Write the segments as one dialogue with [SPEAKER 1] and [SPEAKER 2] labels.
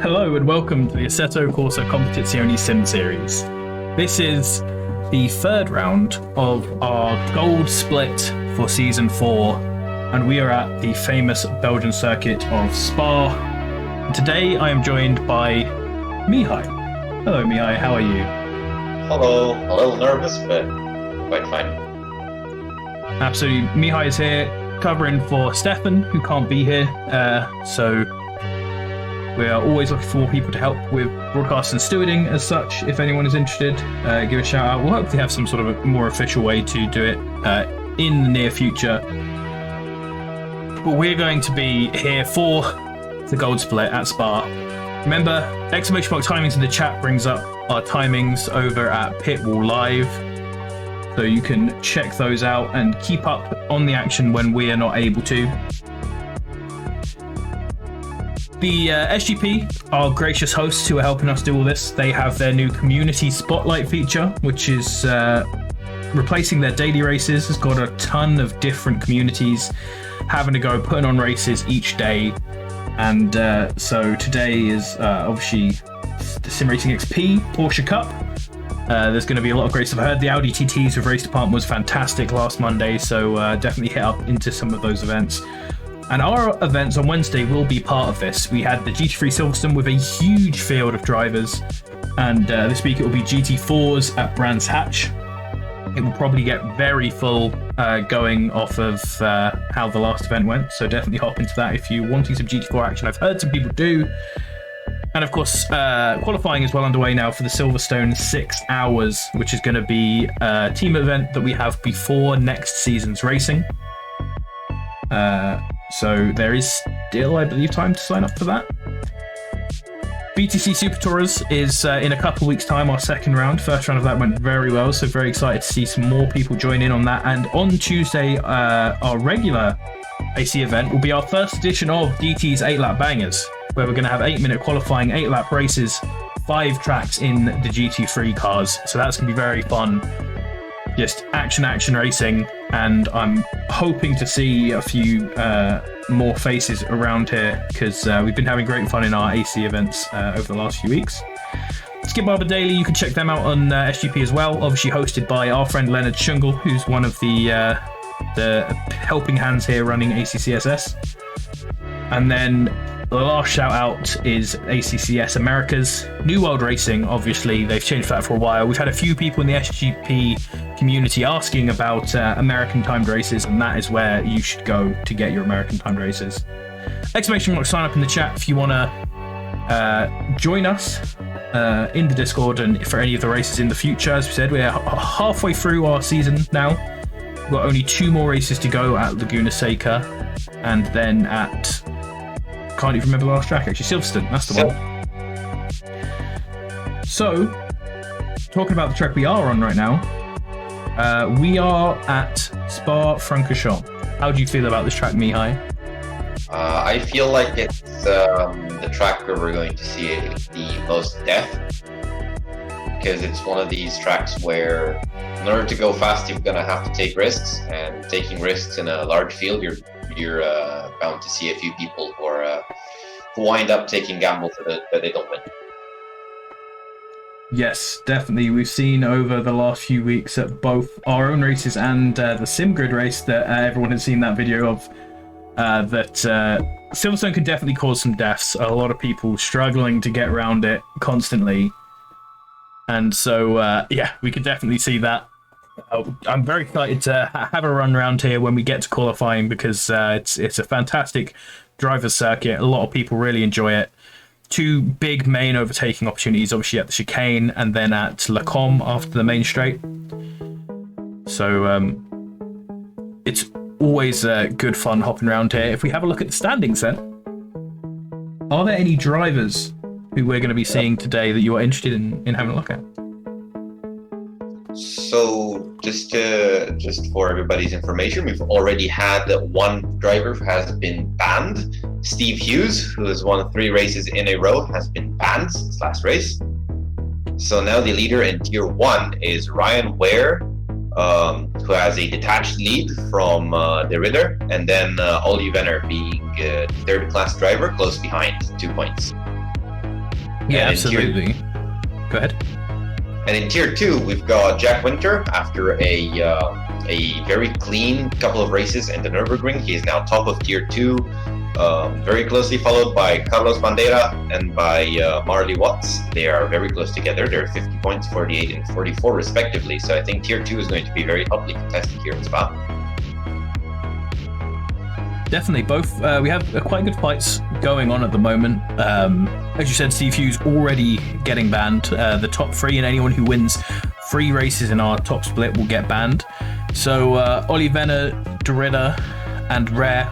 [SPEAKER 1] Hello and welcome to the Assetto Corsa Competizione Sim Series. This is the third round of our gold split for Season 4, and we are at the famous Belgian circuit of Spa. And today I am joined by Mihai. Hello Mihai, how are you?
[SPEAKER 2] Hello, a little nervous, but quite fine.
[SPEAKER 1] Absolutely, Mihai is here covering for Stefan, who can't be here, so we are always looking for more people to help with broadcast and stewarding as such. If anyone is interested, give a shout out. We'll hopefully have some sort of a more official way to do it in the near future. But we're going to be here for the gold split at Spa. Remember, exclamation mark timings in the chat brings up our timings over at Pitwall Live. So you can check those out and keep up on the action when we are not able to. The SGP, our gracious hosts who are helping us do all this, they have their new community spotlight feature, which is replacing their daily races. It's got a ton of different communities having to go putting on races each day. And so today is obviously the Sim Racing XP Porsche Cup. There's going to be a lot of races. I've heard the Audi TTs with race department was fantastic last Monday, so definitely hit up into some of those events. And our events on Wednesday will be part of this. We had the GT3 Silverstone with a huge field of drivers, and this week it will be GT4s at Brands Hatch. It will probably get very full going off of how the last event went, so definitely hop into that if you're wanting some GT4 action. I've heard some people do. And of course, qualifying is well underway now for the Silverstone 6 Hours, which is going to be a team event that we have before next season's racing. So there is still, I believe, time to sign up for that. BTC Super Tourers is in a couple of weeks' time, our second round. First round of that went very well, so very excited to see some more people join in on that. And on Tuesday, our regular AC event will be our first edition of DT's 8-lap bangers, where we're going to have 8-minute qualifying, 8-lap races, 5 tracks in the GT3 cars. So that's going to be very fun. Just action racing, and I'm hoping to see a few more faces around here because we've been having great fun in our AC events over the last few weeks. Skip Barber Daily, you can check them out on SGP as well, obviously hosted by our friend Leonard Shungle, who's one of the helping hands here running ACCSS. And then the last shout out is ACCS Americas. New World Racing, obviously, they've changed that for a while. We've had a few people in the SGP community asking about American timed races, and that is where you should go to get your American timed races. Exclamation mark sign up in the chat if you want to join us in the Discord and for any of the races in the future. As we said, we're halfway through our season now. We've got only 2 more races to go at Laguna Seca, and then at... can't even remember the last track, actually. Silverstone, that's the one. So, talking about the track we are on right now, we are at Spa-Francorchamps. How do you feel about this track, Mihai?
[SPEAKER 2] I feel like it's the track where we're going to see the most death, because it's one of these tracks where in order to go fast you're going to have to take risks, and taking risks in a large field you're bound to see a few people who wind up taking gambles that they don't win.
[SPEAKER 1] Yes, definitely. We've seen over the last few weeks at both our own races and the SimGrid race that everyone has seen that video of, that Silverstone can definitely cause some deaths. A lot of people struggling to get around it constantly. And so, yeah, we could definitely see that. I'm very excited to have a run around here when we get to qualifying because it's a fantastic driver's circuit. A lot of people really enjoy it. Two big main overtaking opportunities, obviously at the chicane and then at La Com after the main straight. So it's always good fun hopping around here. If we have a look at the standings then, are there any drivers who we're going to be seeing today that you are interested in having a look at?
[SPEAKER 2] So just for everybody's information, we've already had one driver who has been banned. Steve Hughes, who has won 3 races in a row, has been banned since last race. So now the leader in Tier 1 is Ryan Ware, who has a detached lead from De Ridder, and then Ollie Venner being third class driver, close behind, 2 points.
[SPEAKER 1] Yeah, absolutely. Go ahead.
[SPEAKER 2] And in Tier 2, we've got Jack Winter after a very clean couple of races in the Nürburgring. He is now top of Tier 2, very closely followed by Carlos Bandera and by Marley Watts. They are very close together. They're 50 points, 48 and 44 respectively. So I think Tier 2 is going to be very hotly contested here in Spa.
[SPEAKER 1] Definitely, both. We have quite good fights going on at the moment. As you said, Steve Hughes already getting banned. The top 3 and anyone who wins 3 races in our top split will get banned. So Ollie Venner, De Ridder, and Rare,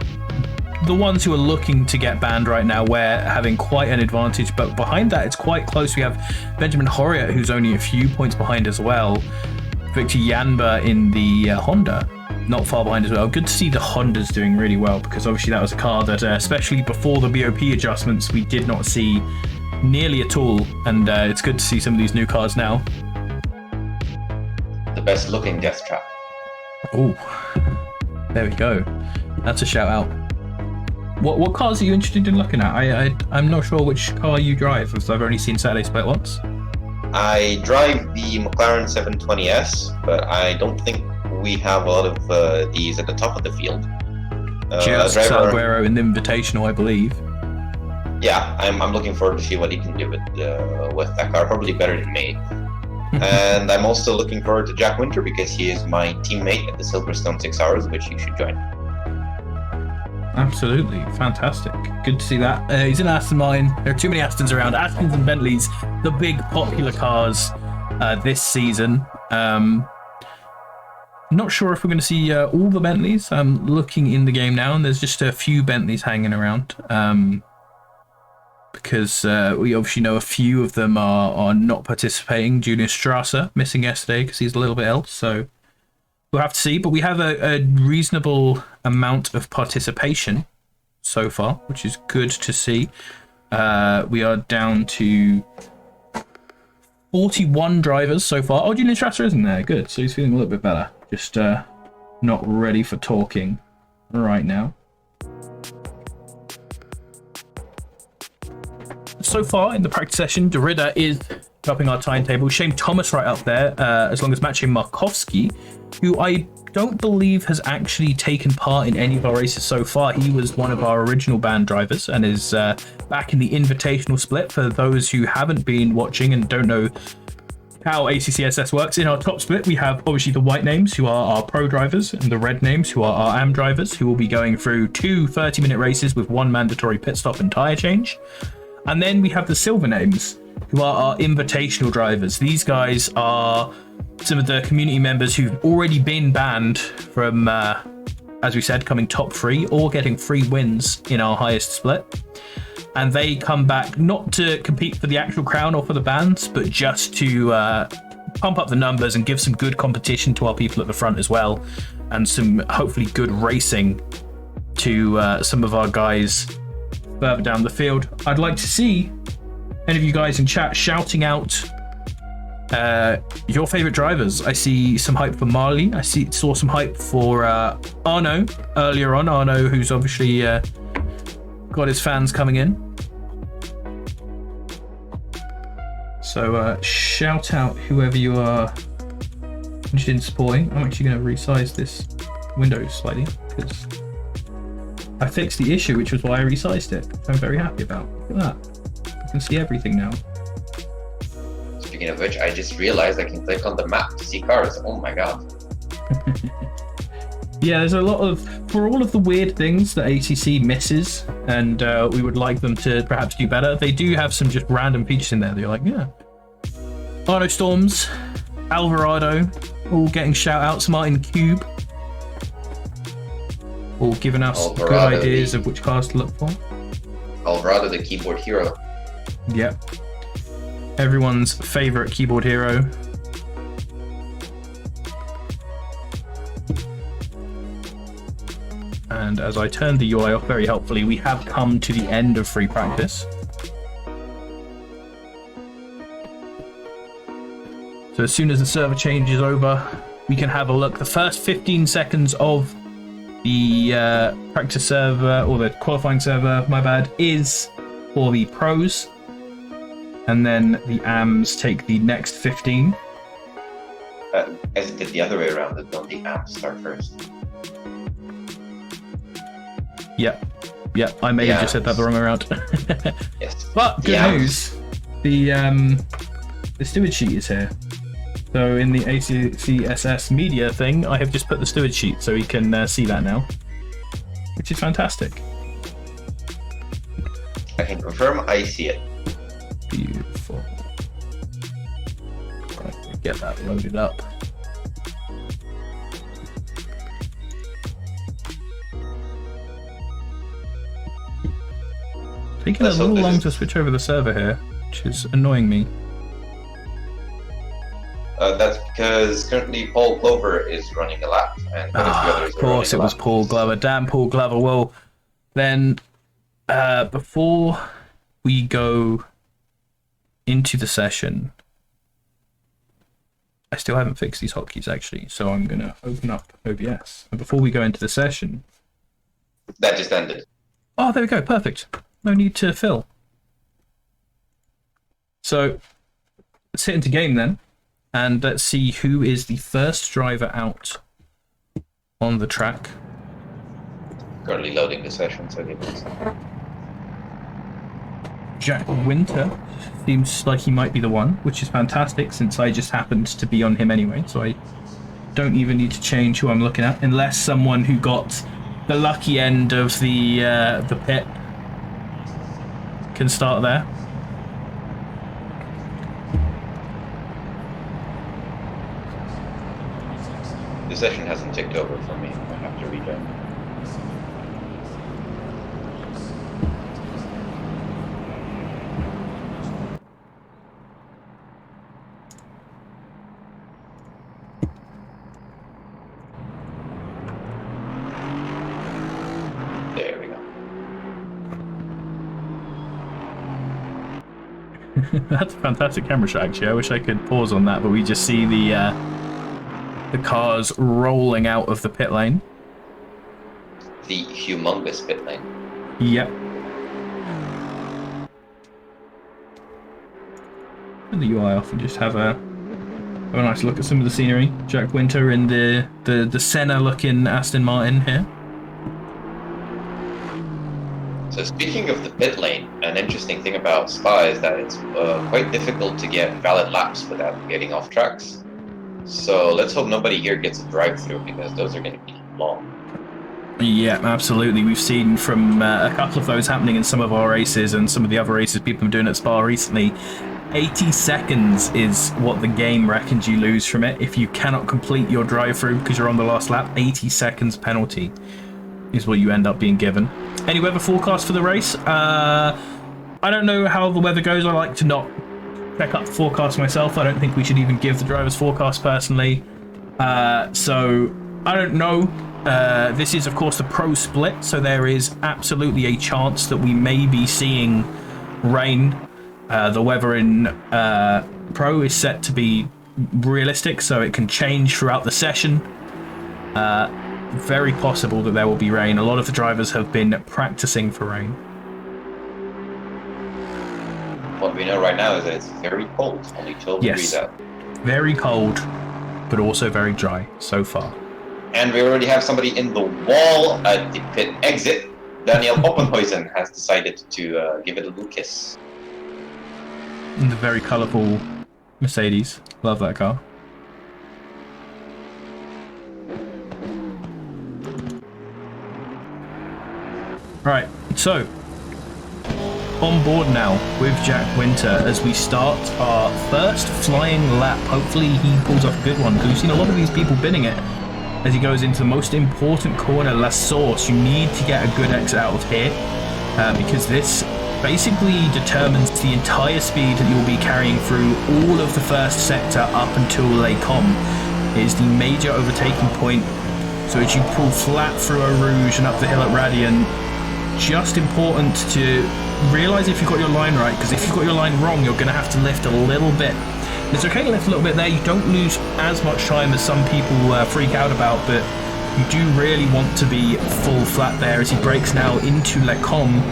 [SPEAKER 1] the ones who are looking to get banned right now, we're having quite an advantage. But behind that, it's quite close. We have Benjamin Horriot, who's only a few points behind as well. Victor Janba in the Honda, not far behind as well. Good to see the Hondas doing really well because obviously that was a car that, especially before the BOP adjustments, we did not see nearly at all. And it's good to see some of these new cars now.
[SPEAKER 2] The best looking death trap.
[SPEAKER 1] Oh, there we go. That's a shout out. What cars are you interested in looking at? I'm not sure which car you drive because I've only seen Saturday Split once.
[SPEAKER 2] I drive the McLaren 720S, but I don't think we have a lot of these at the top of the field.
[SPEAKER 1] Just Salguero in the Invitational, I believe.
[SPEAKER 2] Yeah, I'm looking forward to see what he can do with that car. Probably better than me. And I'm also looking forward to Jack Winter because he is my teammate at the Silverstone 6 Hours, which you should join.
[SPEAKER 1] Absolutely, fantastic. Good to see that. He's in Aston Martin. There are too many Astons around. Astons and Bentleys, the big popular cars this season. Not sure if we're going to see all the Bentleys. I'm looking in the game now, and there's just a few Bentleys hanging around. Because we obviously know a few of them are not participating. Julian Strasser missing yesterday because he's a little bit ill, so we'll have to see. But we have a reasonable amount of participation so far, which is good to see. We are down to 41 drivers so far. Oh, Julian Strasser isn't there. Good. So he's feeling a little bit better. Just not ready for talking right now. So far in the practice session, De Ridder is topping our timetable. Shane Thomas right up there, as long as Maciej Markowski, who I don't believe has actually taken part in any of our races so far. He was one of our original band drivers and is back in the invitational split. For those who haven't been watching and don't know how ACCSS works, in our top split we have obviously the white names who are our pro drivers and the red names who are our AM drivers, who will be going through 2 30-minute races with 1 mandatory pit stop and tyre change. And then we have the silver names, who are our invitational drivers. These guys are some of the community members who've already been banned from, as we said, coming top 3 or getting 3 wins in our highest split. And they come back not to compete for the actual crown or for the bans, but just to pump up the numbers and give some good competition to our people at the front as well. And some hopefully good racing to some of our guys further down the field. I'd like to see any of you guys in chat shouting out your favorite drivers. I see some hype for Marley. Saw some hype for Arno earlier on. Arno, who's obviously got his fans coming in. So shout out whoever you are interested in supporting. I'm actually going to resize this window slightly because I fixed the issue, which was why I resized it. I'm very happy about. Look at that. I can see everything now.
[SPEAKER 2] Speaking of which, I just realized I can click on the map to see cars. Oh my god.
[SPEAKER 1] Yeah, there's a lot of, for all of the weird things that ACC misses, and we would like them to perhaps do better, they do have some just random features in there that you're like, yeah. Arno Storms, Alvarado, all getting shout outs, Martin Cube, all giving us
[SPEAKER 2] Alvarado,
[SPEAKER 1] good ideas of which cars to look for.
[SPEAKER 2] Alvarado, the keyboard hero.
[SPEAKER 1] Yep. Everyone's favourite keyboard hero. And as I turned the UI off very helpfully, we have come to the end of free practice. So as soon as the server change is over, we can have a look. The first 15 seconds of the practice server, or the qualifying server, my bad, is for the pros. And then the AMs take the next 15.
[SPEAKER 2] As it did the other way around, don't the AMs start first?
[SPEAKER 1] Yep, I may have just said that the wrong way around.
[SPEAKER 2] Yes.
[SPEAKER 1] But good news, the steward sheet is here. So in the ACCSS media thing, I have just put the steward sheet so we can see that now, which is fantastic.
[SPEAKER 2] I can confirm I see it.
[SPEAKER 1] Beautiful. Right, get that loaded up. Taking a little long to switch over the server here, which is annoying me.
[SPEAKER 2] That's because currently Paul Glover is running a lap, and quite a few others
[SPEAKER 1] of course, it was Paul Glover. Damn Paul Glover. Well, then, before we go into the session, I still haven't fixed these hotkeys actually, so I'm gonna open up OBS. And before we go into the session,
[SPEAKER 2] that just ended.
[SPEAKER 1] Oh, there we go. Perfect. No need to fill. So let's hit into game then, and let's see who is the first driver out on the track.
[SPEAKER 2] Currently loading the session, so give it a second.
[SPEAKER 1] Jack Winter seems like he might be the one, which is fantastic since I just happened to be on him anyway, so I don't even need to change who I'm looking at, unless someone who got the lucky end of the pit can start there.
[SPEAKER 2] The session hasn't ticked over for me. I have to rejoin. There we go.
[SPEAKER 1] That's a fantastic camera shot, actually. I wish I could pause on that, but we just see the cars rolling out of the pit lane.
[SPEAKER 2] The humongous pit lane.
[SPEAKER 1] Yep. Turn the UI off and just have a nice look at some of the scenery. Jack Winter in the Senna-looking Aston Martin here.
[SPEAKER 2] So speaking of the pit lane, an interesting thing about Spa is that it's quite difficult to get valid laps without getting off tracks. So let's hope nobody here gets a drive-through, because those are going to be long.
[SPEAKER 1] Yeah, absolutely. We've seen from a couple of those happening in some of our races and some of the other races people have been doing at Spa recently. 80 seconds is what the game reckons you lose from it. If you cannot complete your drive-through because you're on the last lap, 80 seconds penalty is what you end up being given. Any weather forecast for the race? I don't know how the weather goes. I like to not check up the forecast myself. I don't think we should even give the driver's forecast personally. So I don't know. This is, of course, the pro split, so there is absolutely a chance that we may be seeing rain. The weather in pro is set to be realistic, so it can change throughout the session. Very possible that there will be rain. A lot of the drivers have been practicing for rain.
[SPEAKER 2] What we know right now is that it's very cold, only 12 degrees out.
[SPEAKER 1] Very cold, but also very dry so far.
[SPEAKER 2] And we already have somebody in the wall at the pit exit. Daniel Oppenhuisen has decided to give it a little kiss.
[SPEAKER 1] And the very colourful Mercedes. Love that car. Right, so on board now with Jack Winter as we start our first flying lap. Hopefully he pulls off a good one, because we've seen a lot of these people bidding it as he goes into the most important corner, La Source. You need to get a good exit out of here, because this basically determines the entire speed that you'll be carrying through all of the first sector up until Les Combes. It is the major overtaking point. So as you pull flat through Eau Rouge and up the hill at Radian, just important to realise if you've got your line right, because if you've got your line wrong, you're going to have to lift a little bit. It's okay to lift a little bit there. You don't lose as much time as some people freak out about, but you do really want to be full flat there as he breaks now into Les Combes,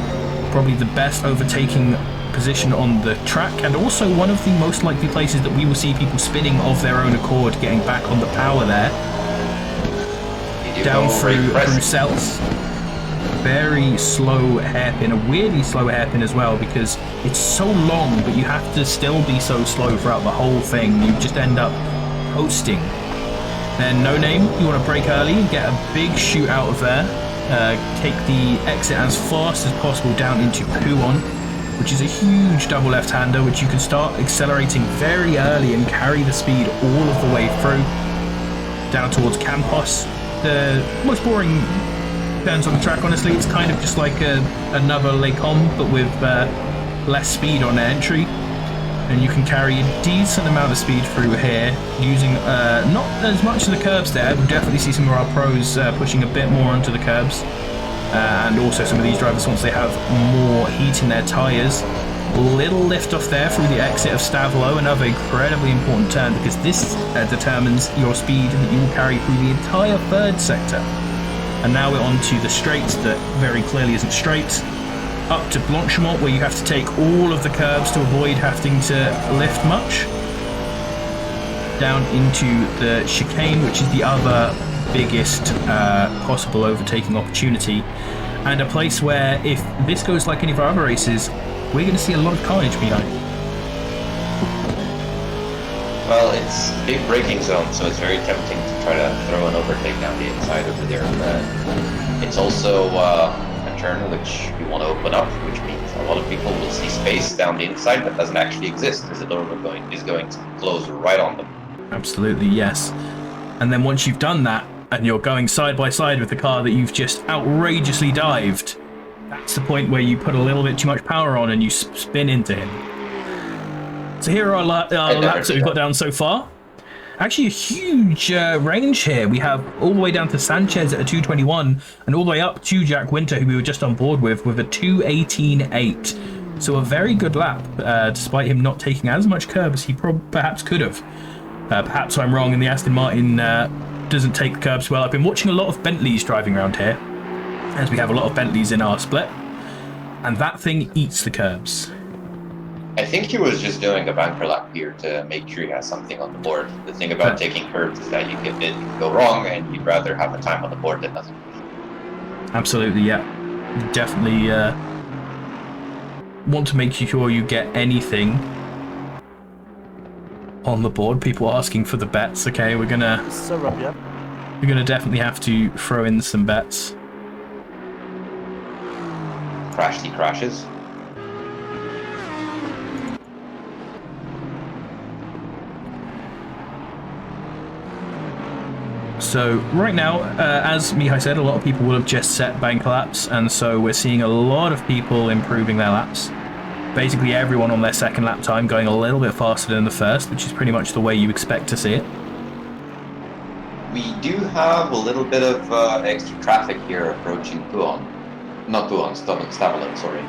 [SPEAKER 1] probably the best overtaking position on the track, and also one of the most likely places that we will see people spinning of their own accord, getting back on the power there. Down through Bruxelles. Very slow hairpin, a weirdly slow hairpin as well, because it's so long, but you have to still be so slow throughout the whole thing. You just end up coasting. Then No Name, you want to brake early, get a big shoot out of there, take the exit as fast as possible down into Huon, which is a huge double left-hander, which you can start accelerating very early and carry the speed all of the way through. Down towards Campos. The most boring turns on the track, honestly. It's kind of just like another Les Combes, but with less speed on entry. And you can carry a decent amount of speed through here, using not as much of the curbs there. We'll definitely see some of our pros pushing a bit more onto the curbs. And also some of these drivers, once they have more heat in their tyres. Little lift off there through the exit of Stavelot, another incredibly important turn, because this determines your speed that you will carry through the entire third sector. And now we're on to the straight that very clearly isn't straight. Up to Blanchemont, where you have to take all of the curbs to avoid having to lift much. Down into the chicane, which is the other biggest possible overtaking opportunity. And a place where, if this goes like any of our other races, we're going to see a lot of carnage behind.
[SPEAKER 2] Well, it's a big braking zone, so it's very tempting to try to throw an overtake down the inside over there. But it's also a turn which you want to open up, which means a lot of people will see space down the inside that doesn't actually exist, because the door is going to close right on them.
[SPEAKER 1] Absolutely, yes. And then once you've done that, and you're going side by side with the car that you've just outrageously dived, that's the point where you put a little bit too much power on and you spin into him. So here are our laps that we've got down so far. Actually a huge range here. We have all the way down to Sanchez at a 2:21 and all the way up to Jack Winter, who we were just on board with a 2:18.8. So a very good lap, despite him not taking as much curb as he perhaps could have. Perhaps I'm wrong and the Aston Martin doesn't take the curbs well. I've been watching a lot of Bentleys driving around here, as we have a lot of Bentleys in our split, and that thing eats the curbs.
[SPEAKER 2] I think he was just doing a banker lap here to make sure he has something on the board. The thing about taking curbs is that it can go wrong, and you'd rather have a time on the board than nothing.
[SPEAKER 1] Absolutely, yeah. You definitely want to make sure you get anything on the board. People are asking for the bets. Okay, we're gonna definitely have to throw in some bets.
[SPEAKER 2] Crashly crashes.
[SPEAKER 1] So right now, as Mihai said, a lot of people will have just set bank laps, and so we're seeing a lot of people improving their laps. Basically everyone on their second lap time going a little bit faster than the first, which is pretty much the way you expect to see it.
[SPEAKER 2] We do have a little bit of extra traffic here approaching Puon. Not Puon, Stavelot, sorry.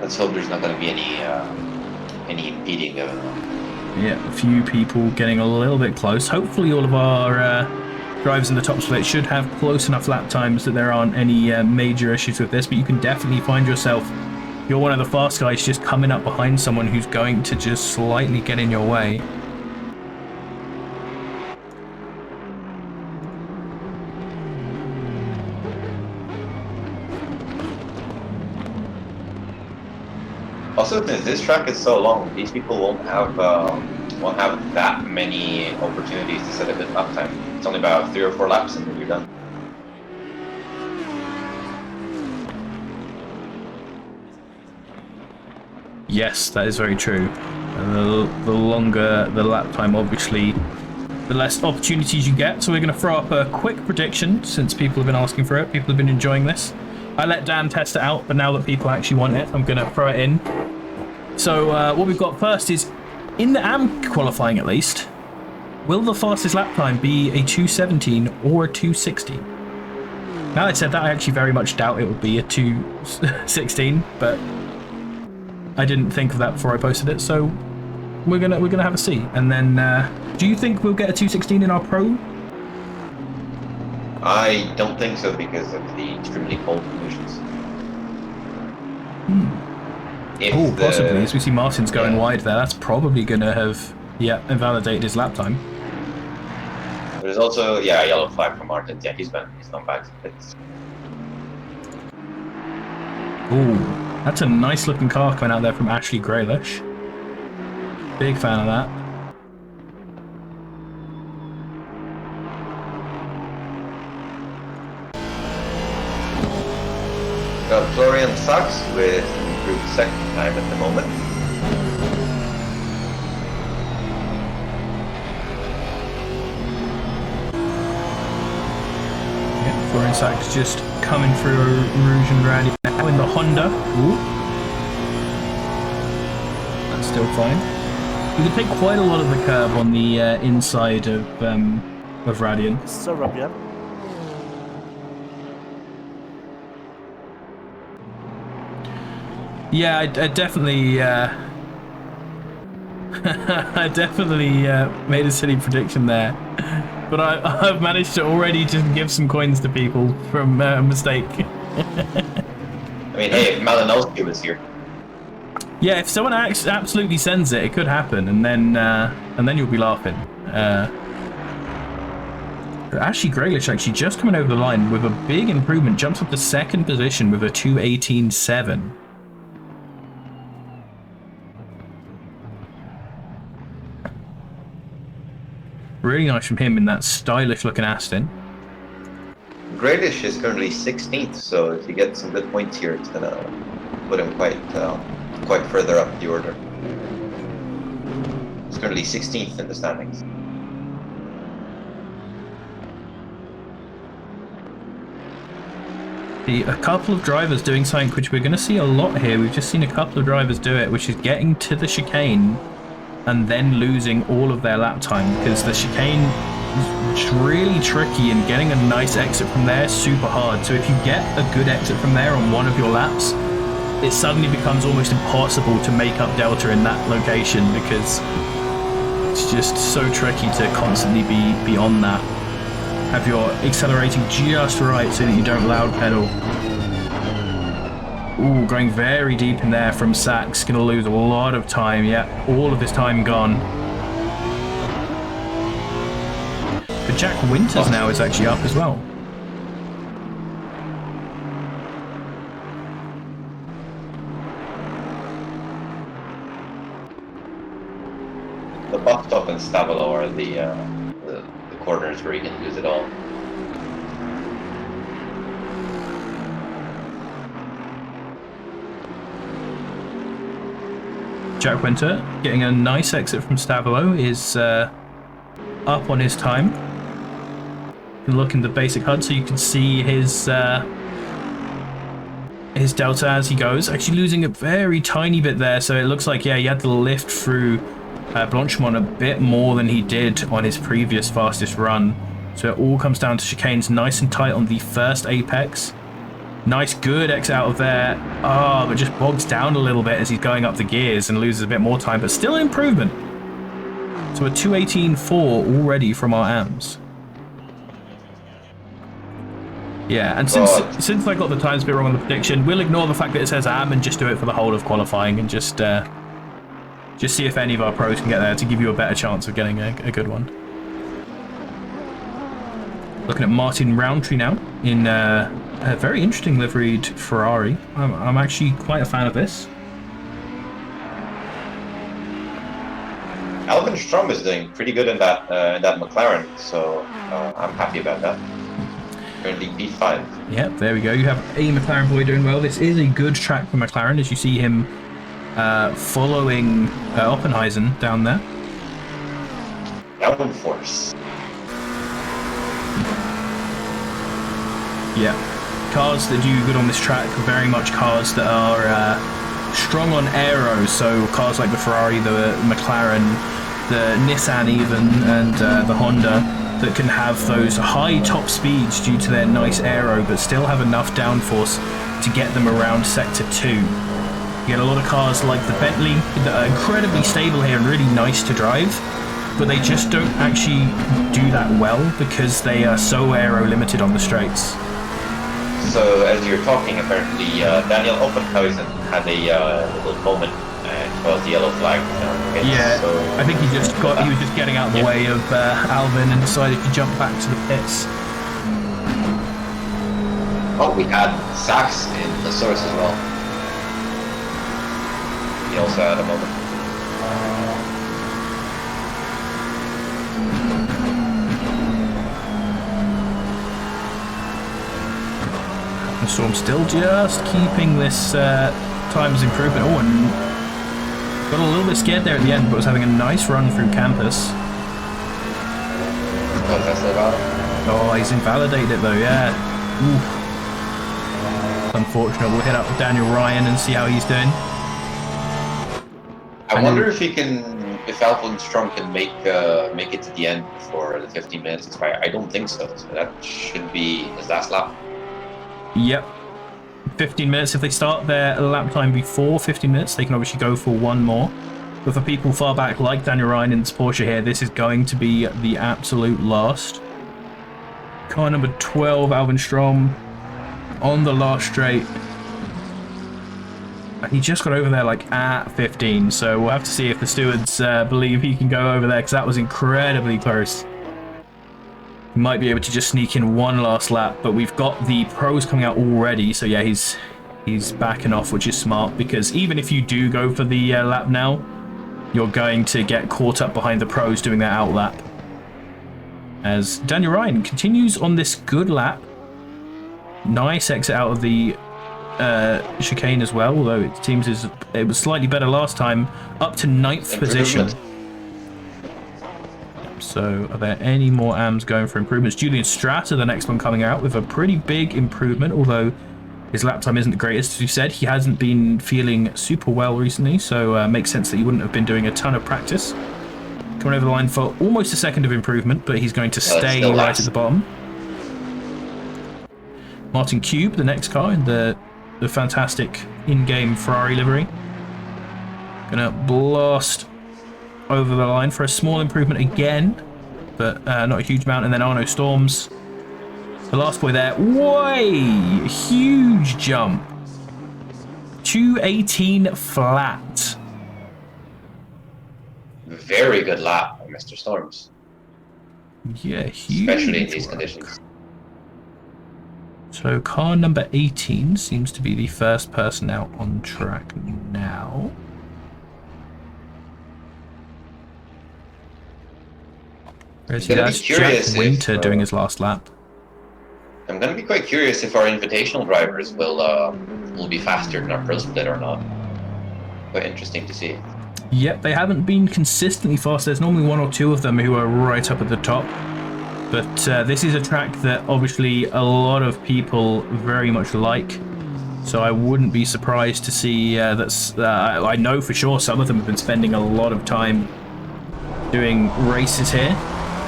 [SPEAKER 2] Let's hope there's not going to be any impeding going on.
[SPEAKER 1] Yeah, a few people getting a little bit close. Hopefully all of our drivers in the top split should have close enough lap times that there aren't any major issues with this, but you can definitely find yourself, you're one of the fast guys just coming up behind someone who's going to just slightly get in your way.
[SPEAKER 2] Also, since this track is so long, these people won't have that many opportunities to set a good lap time. It's only about 3 or 4 laps and then you're done.
[SPEAKER 1] Yes, that is very true. The longer the lap time, obviously, the less opportunities you get. So we're going to throw up a quick prediction since people have been asking for it. People have been enjoying this. I let Dan test it out, but now that people actually want it, I'm going to throw it in. So what we've got first is, in the AM qualifying at least, will the fastest lap time be a 2:17 or a 2:16? Now I said that, I actually very much doubt it would be a 2:16, but I didn't think of that before I posted it, so we're gonna have a see. And then, do you think we'll get a 2:16 in our pro?
[SPEAKER 2] I don't think so because of the extremely cold conditions.
[SPEAKER 1] Oh, possibly. As we see Martin's going wide there, that's probably gonna have invalidated his lap time.
[SPEAKER 2] There's also yellow flag for Martin. Yeah, he's gone back to pits.
[SPEAKER 1] Ooh, that's a nice looking car coming out there from Ashley Graylish. Big fan of that.
[SPEAKER 2] Got Florian Sachs with improved second time at the moment.
[SPEAKER 1] Yeah, Florian Sachs just coming through Rouge and Rally now in the Honda. Ooh. That's still fine. We can take quite a lot of the curb on the inside of Radiant.
[SPEAKER 3] So Rob, yeah.
[SPEAKER 1] Yeah, I definitely, I definitely made a silly prediction there, but I've managed to already just give some coins to people from a mistake.
[SPEAKER 2] I mean, hey, if Malinowski was here.
[SPEAKER 1] Yeah, if someone absolutely sends it, it could happen, and then you'll be laughing. Ashley Graylish actually just coming over the line with a big improvement, jumps up to second position with a 2:18.7. Really nice from him in that stylish looking Aston.
[SPEAKER 2] Graylish is currently 16th, so if you get some good points here, it's gonna put him quite further up the order. He's currently 16th in the standings.
[SPEAKER 1] A couple of drivers doing something which we're going to see a lot here. We've just seen a couple of drivers do it, which is getting to the chicane and then losing all of their lap time, because the chicane is really tricky, and getting a nice exit from there is super hard. So if you get a good exit from there on one of your laps, it suddenly becomes almost impossible to make up delta in that location, because it's just so tricky to constantly be on that. Have your accelerating just right so that you don't loud pedal. Ooh, going very deep in there from Sachs. Gonna lose a lot of time. Yeah, all of his time gone. But Jack Winters now is actually up as well.
[SPEAKER 2] The bus stop and Stavolo are the corners where you can lose it all.
[SPEAKER 1] Jack Winter getting a nice exit from Stavolo is up on his time. You can look in the basic HUD so you can see his delta as he goes. Actually losing a very tiny bit there, so it looks like, yeah, he had to lift through Blanchimont a bit more than he did on his previous fastest run. So it all comes down to chicanes nice and tight on the first apex. Nice, good exit out of there. Oh, but just bogs down a little bit as he's going up the gears and loses a bit more time, but still an improvement. So a 2:18.4 already from our AMs. Yeah, and since I got the times a bit wrong on the prediction, we'll ignore the fact that it says AM and just do it for the whole of qualifying, and just see if any of our pros can get there to give you a better chance of getting a good one. Looking at Martin Roundtree now in a very interesting liveried Ferrari. I'm actually quite a fan of this.
[SPEAKER 2] Alvin Strom is doing pretty good in that McLaren, so I'm happy about that. Currently P5.
[SPEAKER 1] Yep, there we go. You have a McLaren boy doing well. This is a good track for McLaren, as you see him following Oppenheisen down there.
[SPEAKER 2] Downforce.
[SPEAKER 1] Yeah. Cars that do good on this track are very much cars that are strong on aero, so cars like the Ferrari, the McLaren, the Nissan even, and the Honda, that can have those high top speeds due to their nice aero, but still have enough downforce to get them around Sector 2. You get a lot of cars like the Bentley that are incredibly stable here and really nice to drive, but they just don't actually do that well because they are so aero limited on the straights.
[SPEAKER 2] So as you're talking, apparently Daniel Oppenheisen had a little moment and caused the yellow flag.
[SPEAKER 1] Yeah,
[SPEAKER 2] so,
[SPEAKER 1] I think he was just getting out of the way of Alvin and decided to jump back to the pits.
[SPEAKER 2] Oh, we had Sachs in the source as well. He also had a moment.
[SPEAKER 1] So I'm still just keeping this times improvement. Oh, and got a little bit scared there at the end, but was having a nice run through campus.
[SPEAKER 2] Oh, Tesla got him.
[SPEAKER 1] Oh, he's invalidated it though, yeah. Ooh. Unfortunate. We'll hit up with Daniel Ryan and see how he's doing.
[SPEAKER 2] I wonder if Alvin Strom can make it to the end before the 15 minutes expire. I don't think so. So that should be his last lap.
[SPEAKER 1] Yep. 15 minutes. If they start their lap time before 15 minutes, they can obviously go for one more. But for people far back like Daniel Ryan in this Porsche here, this is going to be the absolute last. Car number 12, Alvin Strom, on the last straight. And he just got over there like at 15, so we'll have to see if the stewards believe he can go over there, because that was incredibly close. He might be able to just sneak in one last lap, but we've got the pros coming out already, so yeah, he's backing off, which is smart, because even if you do go for the lap now, you're going to get caught up behind the pros doing their out lap. As Daniel Ryan continues on this good lap. Nice exit out of the chicane as well, although it seems it was slightly better last time, up to 9th position. So are there any more AMs going for improvements? Julian Strata, the next one coming out with a pretty big improvement, although his lap time isn't the greatest. As you said, he hasn't been feeling super well recently, so makes sense that he wouldn't have been doing a ton of practice. Coming over the line for almost a second of improvement, but he's going to stay right at the bottom. Martin Cube, the next car in the fantastic in-game Ferrari livery. Gonna blast over the line for a small improvement again, but not a huge amount. And then Arno Storms, the last boy there. Way huge jump. 218 flat.
[SPEAKER 2] Very good lap by Mr. Storms.
[SPEAKER 1] Yeah, huge.
[SPEAKER 2] Especially in these conditions.
[SPEAKER 1] So car number 18 seems to be the first person out on track now. Where's Jack Winter doing his last lap?
[SPEAKER 2] I'm going to be quite curious if our invitational drivers will be faster than our pro split or not. Quite interesting to see.
[SPEAKER 1] Yep, they haven't been consistently fast. There's normally one or two of them who are right up at the top. But this is a track that obviously a lot of people very much like. So I wouldn't be surprised to see I know for sure some of them have been spending a lot of time doing races here.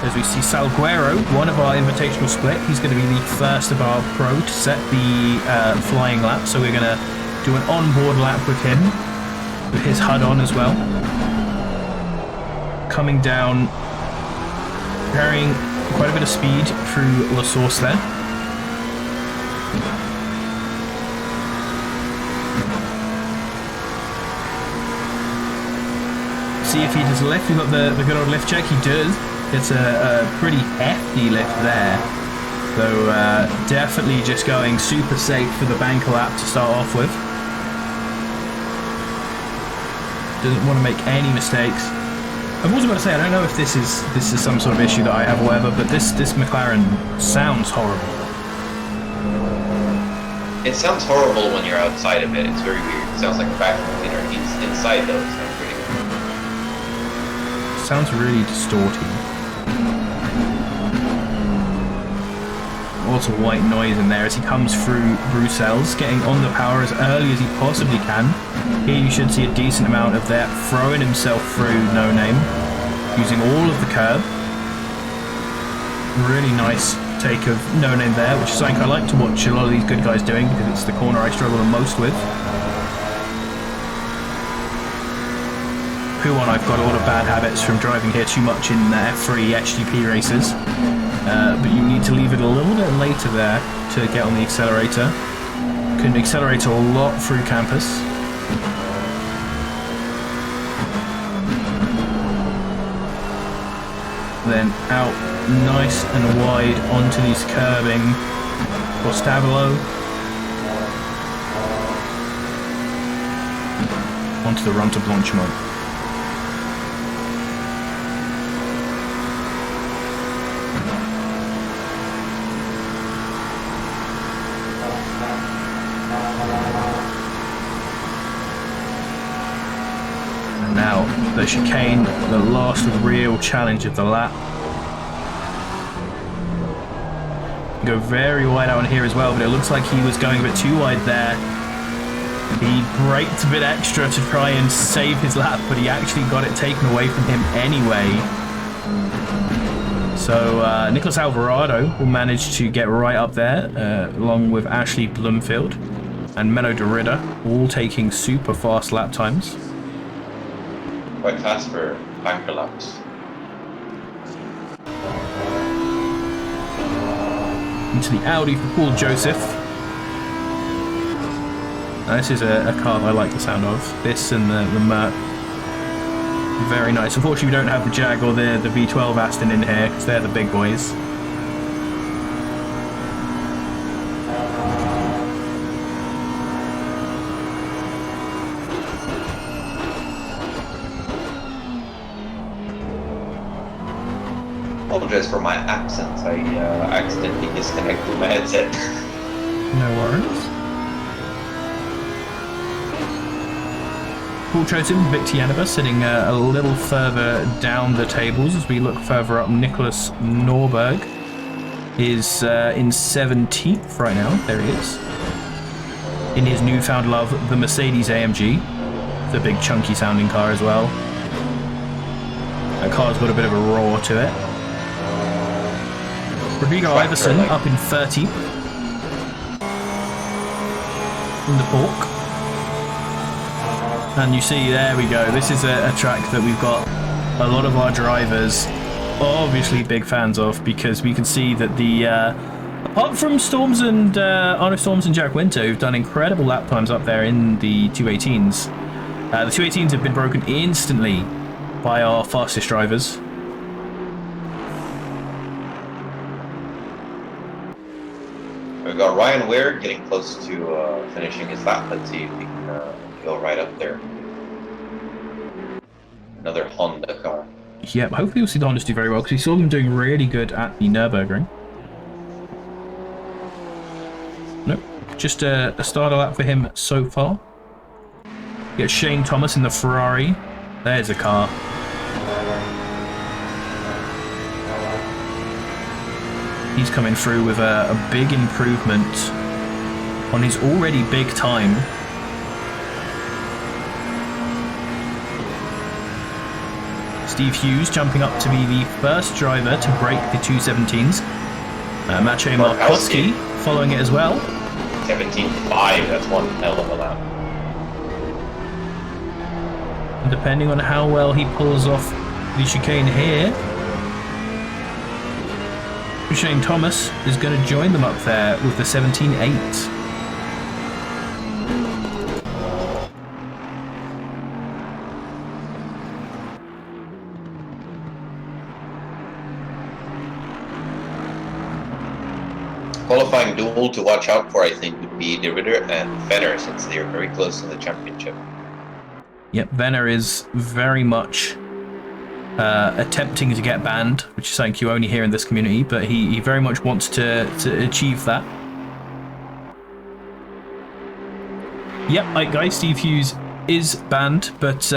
[SPEAKER 1] As we see Salguero, one of our invitational split, he's going to be the first of our pro to set the flying lap. So we're going to do an onboard lap with him, with his HUD on as well. Coming down, carrying quite a bit of speed through La Source there. See if he does lift. We've got the good old lift check. He does. It's a pretty hefty lift there. So definitely just going super safe for the banker lap to start off with. Doesn't want to make any mistakes. I've also got to say, I don't know if this is some sort of issue that I have or whatever, but this McLaren sounds horrible.
[SPEAKER 2] It sounds horrible when you're outside of it. It's very weird. It sounds like a vacuum cleaner. Inside though, it sounds pretty good.
[SPEAKER 1] Sounds really distorting. Lots of white noise in there as he comes through Bruxelles, getting on the power as early as he possibly can. Here you should see a decent amount of that, throwing himself through No Name, using all of the curb. Really nice take of No Name there, which is something I like to watch a lot of these good guys doing because it's the corner I struggle the most with. Who-on, I've got all the bad habits from driving here too much in F3 HGP races. But you need to leave it a little bit later there to get on the accelerator. Can accelerate a lot through campus. Then out nice and wide onto these curbing for Stabilo. Onto the run to Blanchimont. Now, the chicane, the last real challenge of the lap. Go very wide out on here as well, but it looks like he was going a bit too wide there. He braked a bit extra to try and save his lap, but he actually got it taken away from him anyway. So Nicholas Alvarado will manage to get right up there, along with Ashley Bloomfield and Menno de Ridder, all taking super fast lap times.
[SPEAKER 2] Quite fast for banker laps.
[SPEAKER 1] Into the Audi for Paul Joseph. Now, this is a car that I like the sound of. This and the Merc. Very nice. Unfortunately, we don't have the Jag or the V12 Aston in here because they're the big boys.
[SPEAKER 2] Apologize for my accent. I accidentally disconnected my headset.
[SPEAKER 1] No worries. Paul Chotin, Victor Yanova sitting a little further down the tables as we look further up. Nicholas Norberg is in 17th right now. There he is. In his newfound love, the Mercedes AMG. The big chunky sounding car as well. That car's got a bit of a roar to it. Rodrigo Iverson up in 30th. In the Pork. And you see, there we go. This is a track that we've got a lot of our drivers obviously big fans of, because we can see that the apart from Storms and Arno Storms and Jack Winter, who've done incredible lap times up there in the 218s, the 218s have been broken instantly by our fastest drivers.
[SPEAKER 2] We've got Ryan Ware getting close to finishing his lap. Let's see if he can go right up there. Another Honda car.
[SPEAKER 1] Yep, hopefully we'll see the Hondas do very well, because we saw them doing really good at the Nürburgring. Nope, just a starter lap for him so far. Get Shane Thomas in the Ferrari. There's a car. He's coming through with a big improvement on his already big time. Steve Hughes jumping up to be the first driver to break the 217s. Maciej Markowski following it as well.
[SPEAKER 2] 17.5, that's one hell of a lap.
[SPEAKER 1] And depending on how well he pulls off the chicane here, Shane Thomas is going to join them up there with the 17.8.
[SPEAKER 2] Qualifying duel to watch out for, I think, would be De Ridder and Venner, since they're very close in the championship.
[SPEAKER 1] Yep, Venner is very much attempting to get banned, which is something you only hear in this community, but he very much wants to achieve that. Yep, like guys, Steve Hughes is banned, but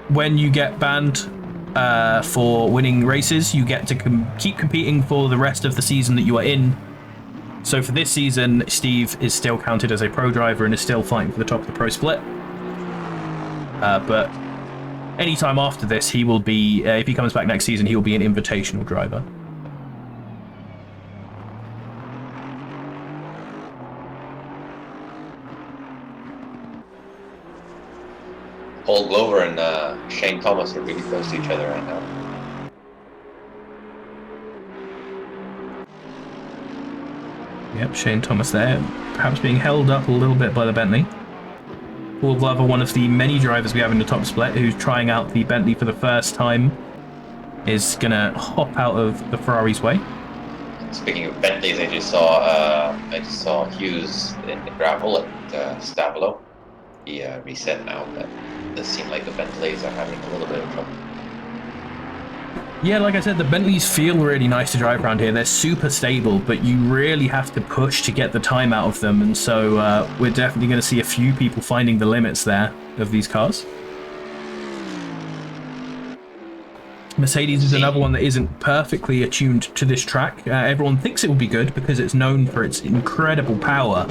[SPEAKER 1] when you get banned for winning races, you get to keep competing for the rest of the season that you are in. So for this season, Steve is still counted as a pro driver and is still fighting for the top of the pro split. But anytime after this, he will be, if he comes back next season, he will be an invitational driver.
[SPEAKER 2] Paul Glover and Shane Thomas are really close to each other right now.
[SPEAKER 1] Yep, Shane Thomas there, perhaps being held up a little bit by the Bentley. Paul Glover, one of the many drivers we have in the top split, who's trying out the Bentley for the first time, is going to hop out of the Ferrari's way.
[SPEAKER 2] Speaking of Bentleys, I just saw Hughes in the gravel at Stavolo. He reset now, but it does seem like the Bentleys are having a little bit of trouble.
[SPEAKER 1] Yeah, like I said, the Bentleys feel really nice to drive around here. They're super stable, but you really have to push to get the time out of them, and so we're definitely going to see a few people finding the limits there of these cars. Mercedes is another one that isn't perfectly attuned to this track. Everyone thinks it will be good because it's known for its incredible power,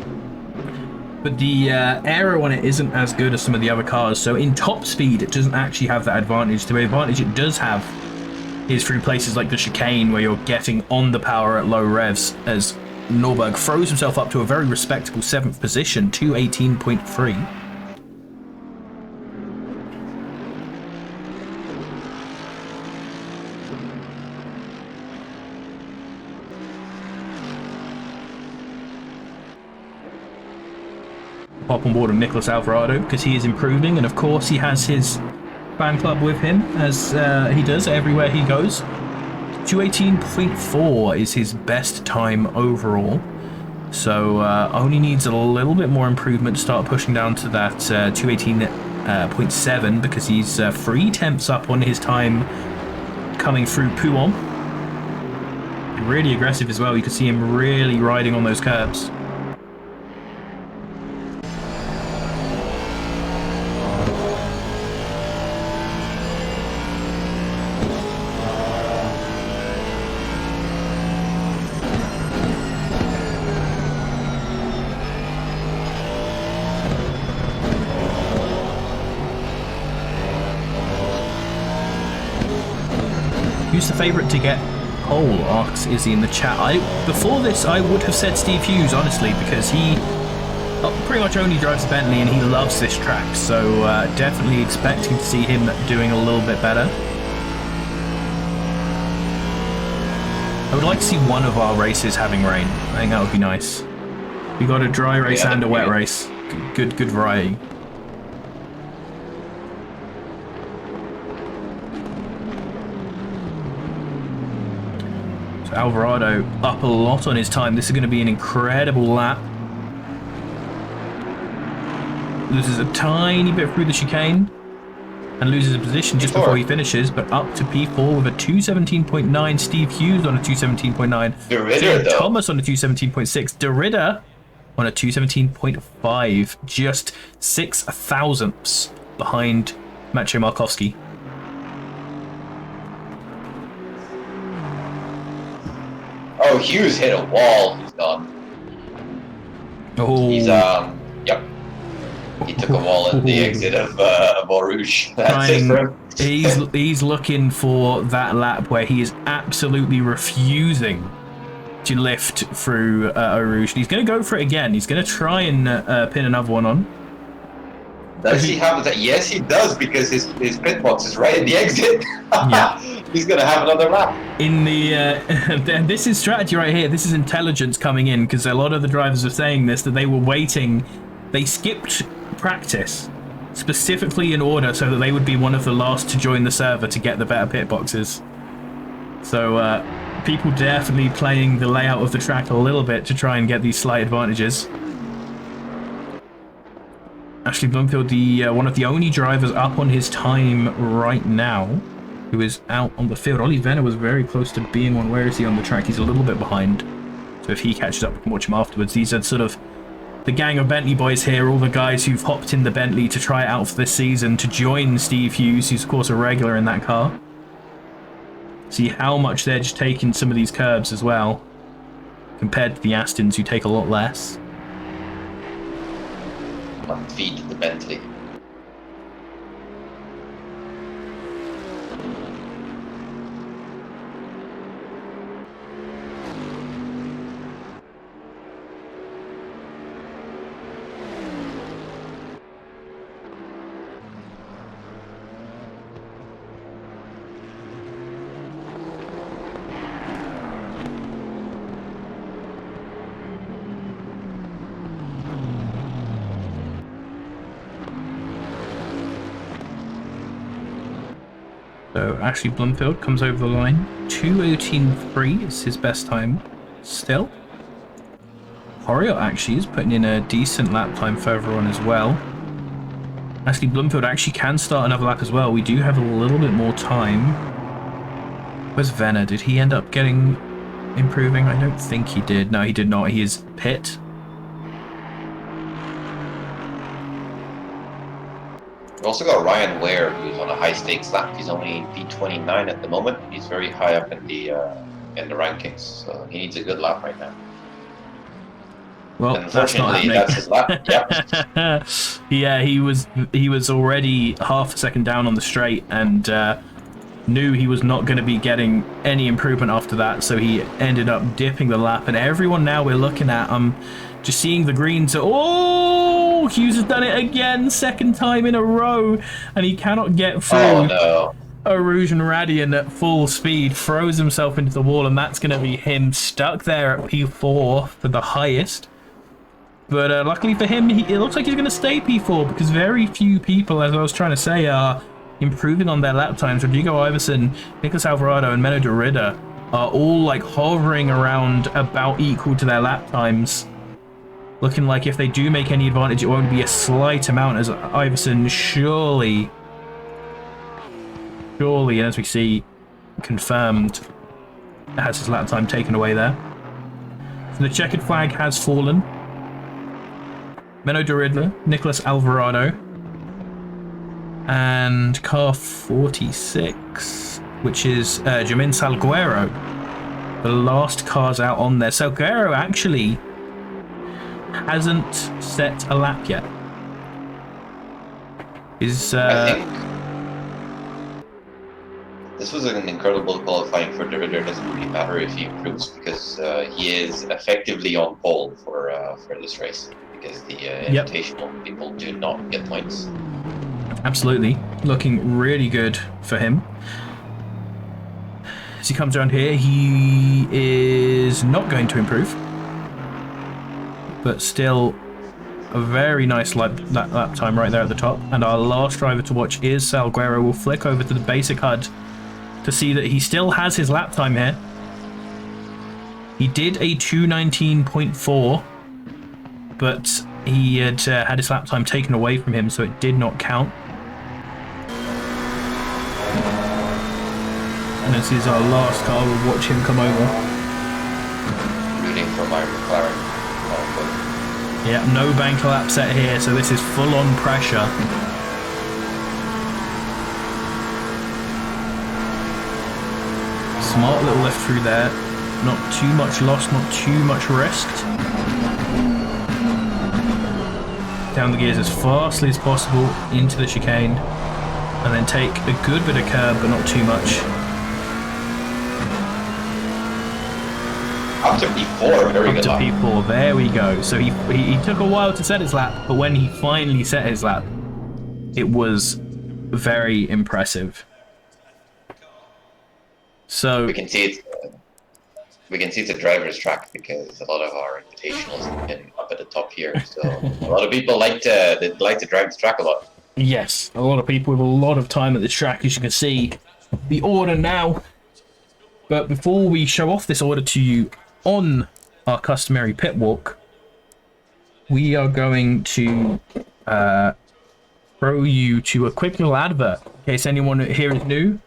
[SPEAKER 1] but the aero on it isn't as good as some of the other cars, so in top speed it doesn't actually have that advantage. The advantage it does have is through places like the chicane, where you're getting on the power at low revs, as Norberg throws himself up to a very respectable 7th position, 218.3. Hop on board of Nicholas Alvarado because he is improving, and of course he has his fan club with him, as he does everywhere he goes. 218.4 is his best time overall, so only needs a little bit more improvement to start pushing down to that 218.7 because he's 3 tenths up on his time coming through Pouon. Really aggressive as well. You can see him really riding on those curbs. Who's the favourite to get pole? Asks Izzy in the chat. Before this, I would have said Steve Hughes, honestly, because he pretty much only drives the Bentley and he loves this track. So definitely expecting to see him doing a little bit better. I would like to see one of our races having rain. I think that would be nice. We got a dry race and a wet race. Good variety. Alvarado up a lot on his time. This is going to be an incredible lap. Loses a tiny bit through the chicane and loses a position just before he finishes, but up to P4 with a 217.9. Steve Hughes on a 217.9. Thomas on a 217.6. Derrida on a 217.5. Just 6 thousandths behind Maciej Markowski.
[SPEAKER 2] Oh, Hughes hit a wall. He's gone.
[SPEAKER 1] Oh.
[SPEAKER 2] He's yep. He took a wall at the exit of Eau Rouge. That's it for him.
[SPEAKER 1] He's looking for that lap where he is absolutely refusing to lift through Eau Rouge. He's going to go for it again. He's going to try and pin another one on.
[SPEAKER 2] Does he have that? Yes, he does, because his pit box is right at the exit. Yeah. He's going to have another lap.
[SPEAKER 1] In the this is strategy right here. This is intelligence coming in, because a lot of the drivers are saying this, that they were waiting. They skipped practice specifically in order so that they would be one of the last to join the server to get the better pit boxes. So people definitely playing the layout of the track a little bit to try and get these slight advantages. Ashley Bloomfield, one of the only drivers up on his time right now, who is out on the field. Ollie Venner was very close to being one. Where is he on the track? He's a little bit behind. So if he catches up, we can watch him afterwards. These are sort of the gang of Bentley boys here, all the guys who've hopped in the Bentley to try it out for this season to join Steve Hughes, who's of course a regular in that car. See how much they're just taking some of these curbs as well, compared to the Astons who take a lot less.
[SPEAKER 2] Feed the Bentley.
[SPEAKER 1] So Ashley Blumfield comes over the line. 2:18.3 is his best time still. Horiot actually is putting in a decent lap time further on as well. Ashley Blumfield actually can start another lap as well. We do have a little bit more time. Where's Venner? Did he end up improving? I don't think he did. No, he did not. He is pit.
[SPEAKER 2] We've also got Ryan Ware, who's on a high stakes lap. He's only P29 at the moment. He's very high up in the rankings, so he needs a good lap right now.
[SPEAKER 1] Well,
[SPEAKER 2] unfortunately, that's his lap. Yep.
[SPEAKER 1] Yeah, he was already half a second down on the straight and knew he was not going to be getting any improvement after that, so he ended up dipping the lap. And everyone now we're looking at, just seeing the greens. Oh, Hughes has done it again, second time in a row, and he cannot get through.
[SPEAKER 2] Oh no.
[SPEAKER 1] Arouge and Radian at full speed throws himself into the wall, and that's going to be him stuck there at P4 for the highest. But luckily for him, it looks like he's going to stay P4 because very few people, as I was trying to say, are improving on their lap times. Rodrigo Iverson, Nicholas Alvarado, and Menno de Ridder are all like hovering around about equal to their lap times. Looking like if they do make any advantage, it won't be a slight amount, as Iverson surely, as we see, confirmed, has his lap time taken away there. So the checkered flag has fallen. Menno de Ridder, Nicholas Alvarado, and car 46, which is Jamin Salguero. The last cars out on there. Salguero actually hasn't set a lap yet.
[SPEAKER 2] I think this was an incredible qualifying for de Ridder. It doesn't really matter if he improves because he is effectively on pole for this race because the invitational people do not get points.
[SPEAKER 1] Absolutely. Looking really good for him. As he comes around here, he is not going to improve. But still a very nice lap time right there at the top. And our last driver to watch is Salguero. We'll flick over to the basic HUD to see that he still has his lap time here. He did a 2:19.4, but he had had his lap time taken away from him, so it did not count. And this is our last car. We'll watch him come over.
[SPEAKER 2] Rooting for my McLaren.
[SPEAKER 1] Yeah, no bank lap set here, so this is full-on pressure. Smart little left through there. Not too much loss, not too much risked. Down the gears as fastly as possible into the chicane. And then take a good bit of curb, but not too much.
[SPEAKER 2] Up to P4, very good lap.
[SPEAKER 1] Up to P4, there we go. So he took a while to set his lap, but when he finally set his lap, it was very impressive. So
[SPEAKER 2] we can see it's a driver's track because a lot of our invitationals have been up at the top here. So a lot of people like to drive this track a lot.
[SPEAKER 1] Yes, a lot of people with a lot of time at this track, as you can see the order now. But before we show off this order to you on our customary pit walk, we are going to throw you to a quick little advert in case anyone here is new,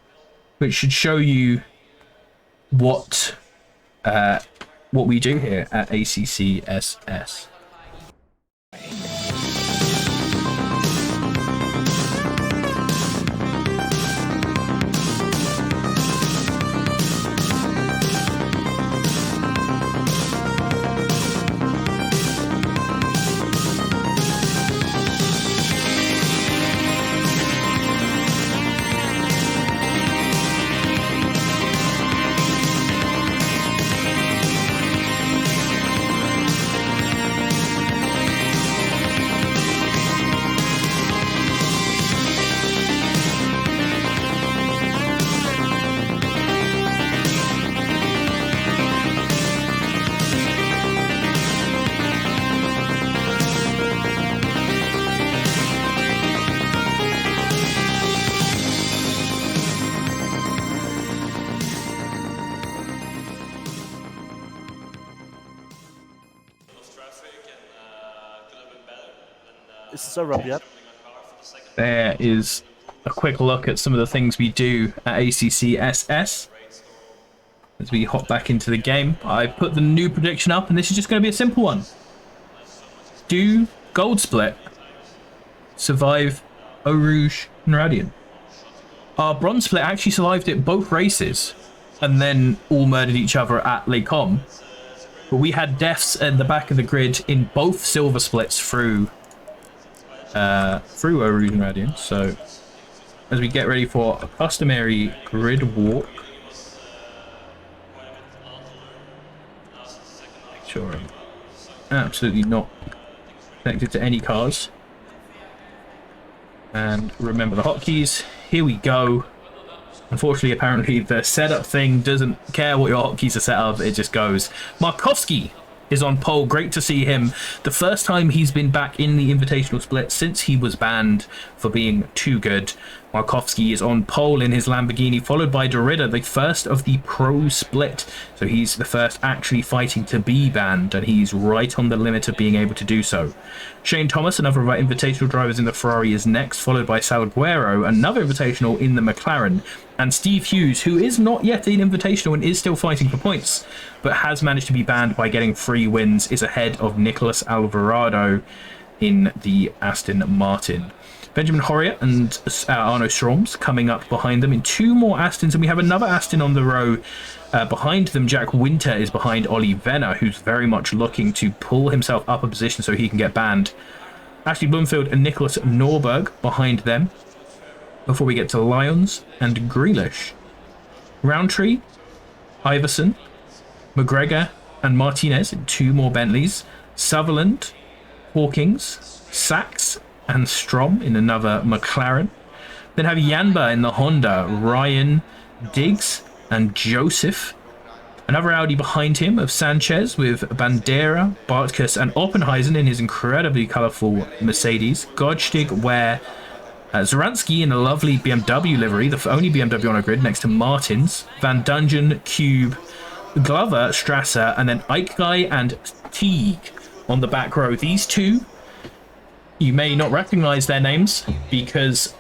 [SPEAKER 1] which should show you what we do here at ACCSS.
[SPEAKER 3] Is the server up yet?
[SPEAKER 1] There is a quick look at some of the things we do at ACCSS. As we hop back into the game, I put the new prediction up, and this is just going to be a simple one. Do Gold Split survive Eau Rouge and Radiant? Our Bronze Split actually survived it both races, and then all murdered each other at Les Combes. But we had deaths at the back of the grid in both Silver Splits through Eau Rouge and Radiant. So as we get ready for a customary grid walk, sure, I'm absolutely not connected to any cars. And remember the hotkeys. Here we go. Unfortunately, apparently, the setup thing doesn't care what your hotkeys are set up. It just goes. Markovski is on pole. Great to see him. The first time he's been back in the Invitational Split since he was banned for being too good. Markovski is on pole in his Lamborghini, followed by Derrida, the first of the Pro Split. So he's the first actually fighting to be banned, and he's right on the limit of being able to do so. Shane Thomas, another of our Invitational drivers in the Ferrari, is next, followed by Salguero, another Invitational in the McLaren, and Steve Hughes, who is not yet an Invitational and is still fighting for points, but has managed to be banned by getting 3 wins, is ahead of Nicolas Alvarado in the Aston Martin. Benjamin Horrier and Arno Stroms coming up behind them in 2 more Astons, and we have another Aston on the row behind them. Jack Winter is behind Ollie Venner, who's very much looking to pull himself up a position so he can get banned. Ashley Bloomfield and Nicholas Norberg behind them before we get to Lyons and Grealish. Roundtree, Iverson, McGregor and Martinez in 2 more Bentleys. Sutherland, Hawkins, Sachs and Strom in another McLaren. Then have Yanba in the Honda, Ryan, Diggs and Joseph. Another Audi behind him of Sanchez with Bandera, Bartkus and Oppenheisen in his incredibly colourful Mercedes. Godstig, Ware, Zoransky in a lovely BMW livery, the only BMW on our grid, next to Martins. Van Dungeon, Cube, Glover, Strasser, and then Ike Guy and Teague on the back row. These 2, you may not recognize their names because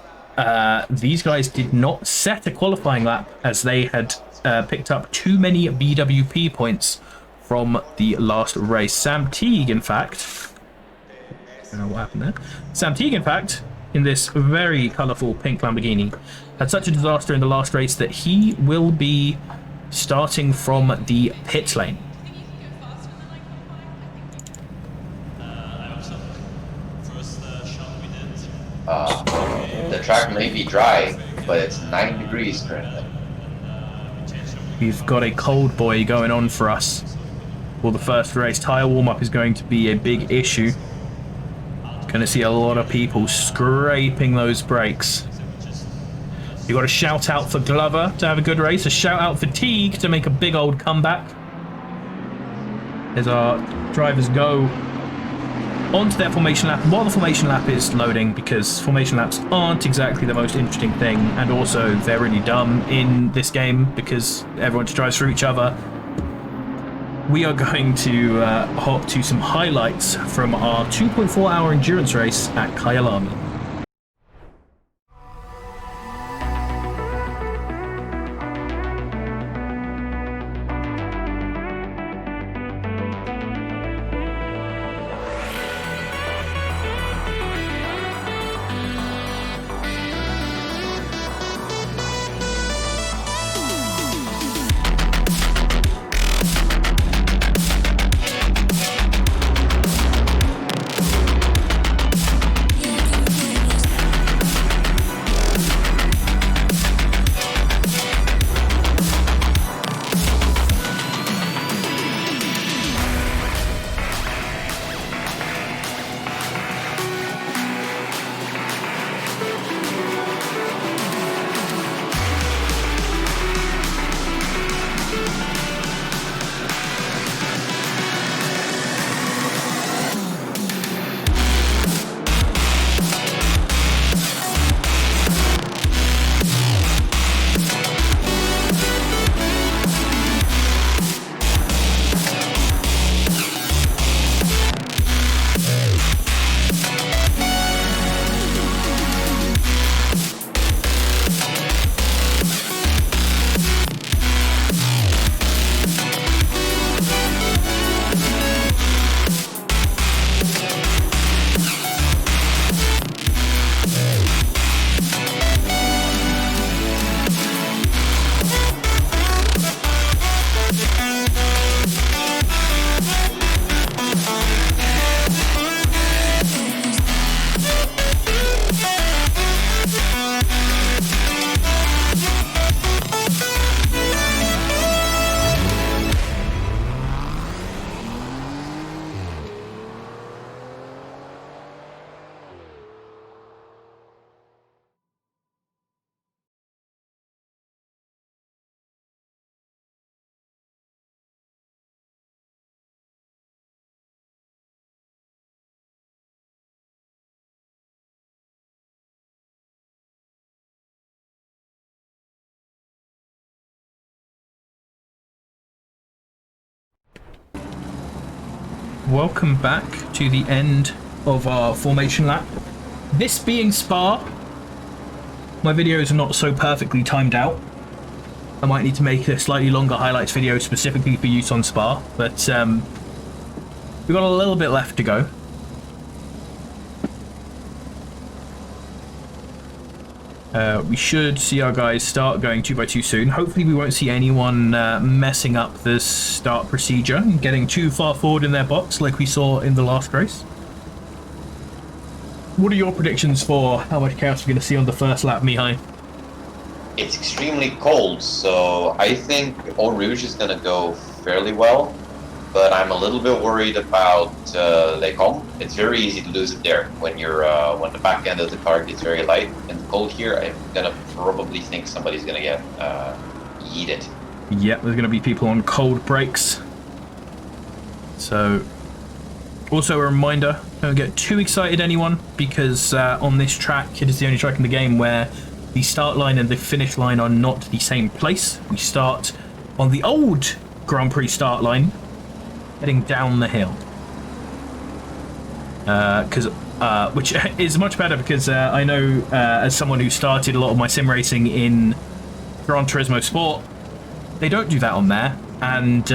[SPEAKER 1] these guys did not set a qualifying lap, as they had picked up too many BWP points from the last race. Sam Teague, in fact, I don't know what happened there. Sam Teague, in fact, in this very colourful pink Lamborghini, had such a disaster in the last race that he will be starting from the pit lane.
[SPEAKER 2] The track may be dry, but it's 9 degrees currently.
[SPEAKER 1] We've got a cold boy going on for us for the first race. Tyre warm-up is going to be a big issue. Going to see a lot of people scraping those brakes. You've got a shout out for Glover to have a good race. A shout out for Teague to make a big old comeback. As our drivers go onto their formation lap. While the formation lap is loading, because formation laps aren't exactly the most interesting thing, and also they're really dumb in this game because everyone just drives through each other. We are going to hop to some highlights from our 2.4 hour endurance race at Kyalami. welcome back to the end of our formation lap. This being Spa, my videos are not so perfectly timed out. I might need to make a slightly longer highlights video specifically for use on Spa, but we've got a little bit left to go. We should see our guys start going 2x2 soon. Hopefully we won't see anyone messing up the start procedure and getting too far forward in their box like we saw in the last race. What are your predictions for how much chaos we're going to see on the first lap, Mihai?
[SPEAKER 2] It's extremely cold, so I think Eau Rouge is going to go fairly well, but I'm a little bit worried about Les Combes. It's very easy to lose it there when when the back end of the car gets very light and cold here. I'm going to probably think somebody's going to get yeeted.
[SPEAKER 1] Yep, there's going to be people on cold brakes. So, also a reminder, don't get too excited, anyone, because on this track, it is the only track in the game where the start line and the finish line are not the same place. We start on the old Grand Prix start line, heading down the hill. Which is much better because I know as someone who started a lot of my sim racing in Gran Turismo Sport, they don't do that on there. And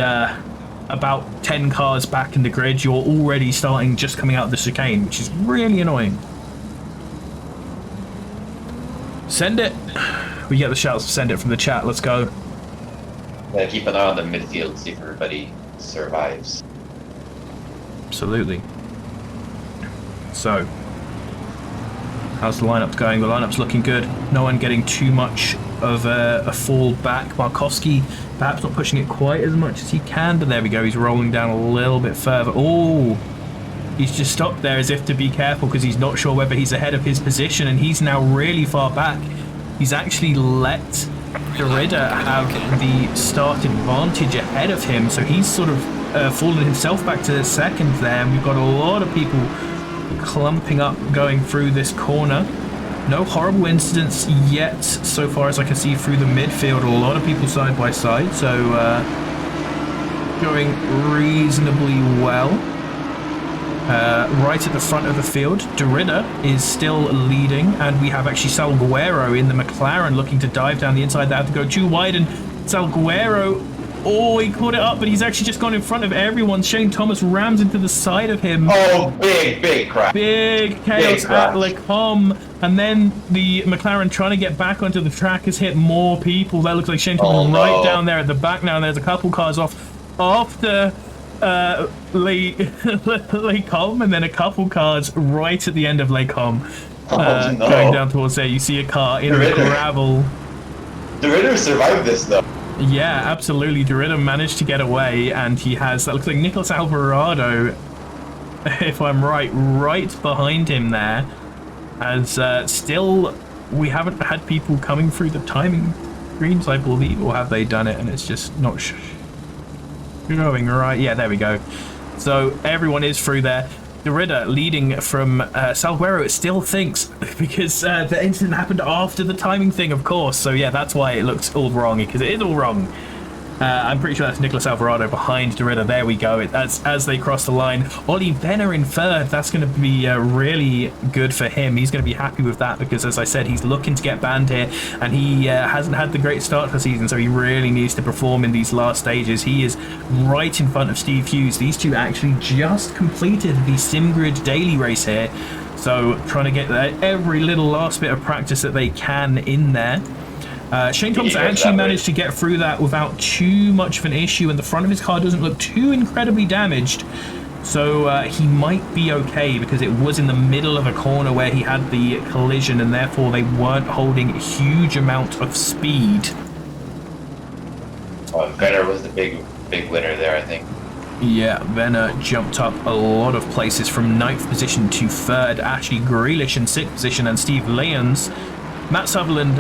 [SPEAKER 1] about 10 cars back in the grid, you're already starting just coming out of the chicane, which is really annoying. Send it. We get the shouts to send it from the chat. Let's go.
[SPEAKER 2] Yeah, keep an eye on the midfield, see if everybody survives.
[SPEAKER 1] Absolutely. So, how's the lineup going? The lineup's looking good. No one getting too much of a fall back. Markowski perhaps not pushing it quite as much as he can, but there we go. He's rolling down a little bit further. Oh, he's just stopped there as if to be careful because he's not sure whether he's ahead of his position, and he's now really far back. He's actually let Derrida have the start advantage ahead of him, so he's sort of fallen himself back to second there, and we've got a lot of people clumping up going through this corner. No horrible incidents yet so far as I can see through the midfield. A lot of people side by side, so going reasonably well. Right at the front of the field, Derrida is still leading, and we have actually Salguero in the McLaren looking to dive down the inside. They have to go too wide, and Salguero, oh, he caught it up, but he's actually just gone in front of everyone. Shane Thomas rams into the side of him.
[SPEAKER 2] Oh, big crash.
[SPEAKER 1] Big chaos at Les Combes, and then the McLaren trying to get back onto the track has hit more people. That looks like Shane Thomas right down there at the back now, and there's a couple cars off after Les Combes, and then a couple cars right at the end of Les Combes, going down towards there. You see a car in the gravel.
[SPEAKER 2] Derrida survived this though.
[SPEAKER 1] Yeah, absolutely. Derrida managed to get away, and he has, that looks like Nicholas Alvarado, if I'm right behind him there. As still, we haven't had people coming through the timing screens, I believe, or have they done it and it's just not going right? Yeah, there we go. So everyone is through there. Derrida leading from Salguero, it still thinks, because the incident happened after the timing thing, of course. So yeah, that's why it looks all wrong, because it is all wrong. I'm pretty sure that's Nicholas Alvarado behind Derrida. There we go. As they cross the line, Ollie Venner in third. That's going to be really good for him. He's going to be happy with that because, as I said, he's looking to get banned here, and he hasn't had the great start to the season, so he really needs to perform in these last stages. He is right in front of Steve Hughes. These two actually just completed the SimGrid daily race here, so trying to get every little last bit of practice that they can in there. Shane Thomas actually managed to get through that without too much of an issue, and the front of his car doesn't look too incredibly damaged, so he might be okay because it was in the middle of a corner where he had the collision, and therefore they weren't holding a huge amount of speed.
[SPEAKER 2] Venner was the big winner there, I think.
[SPEAKER 1] Yeah, Venner jumped up a lot of places from 9th position to 3rd. Ashley Grealish in 6th position, and Steve Lyons, Matt Sutherland,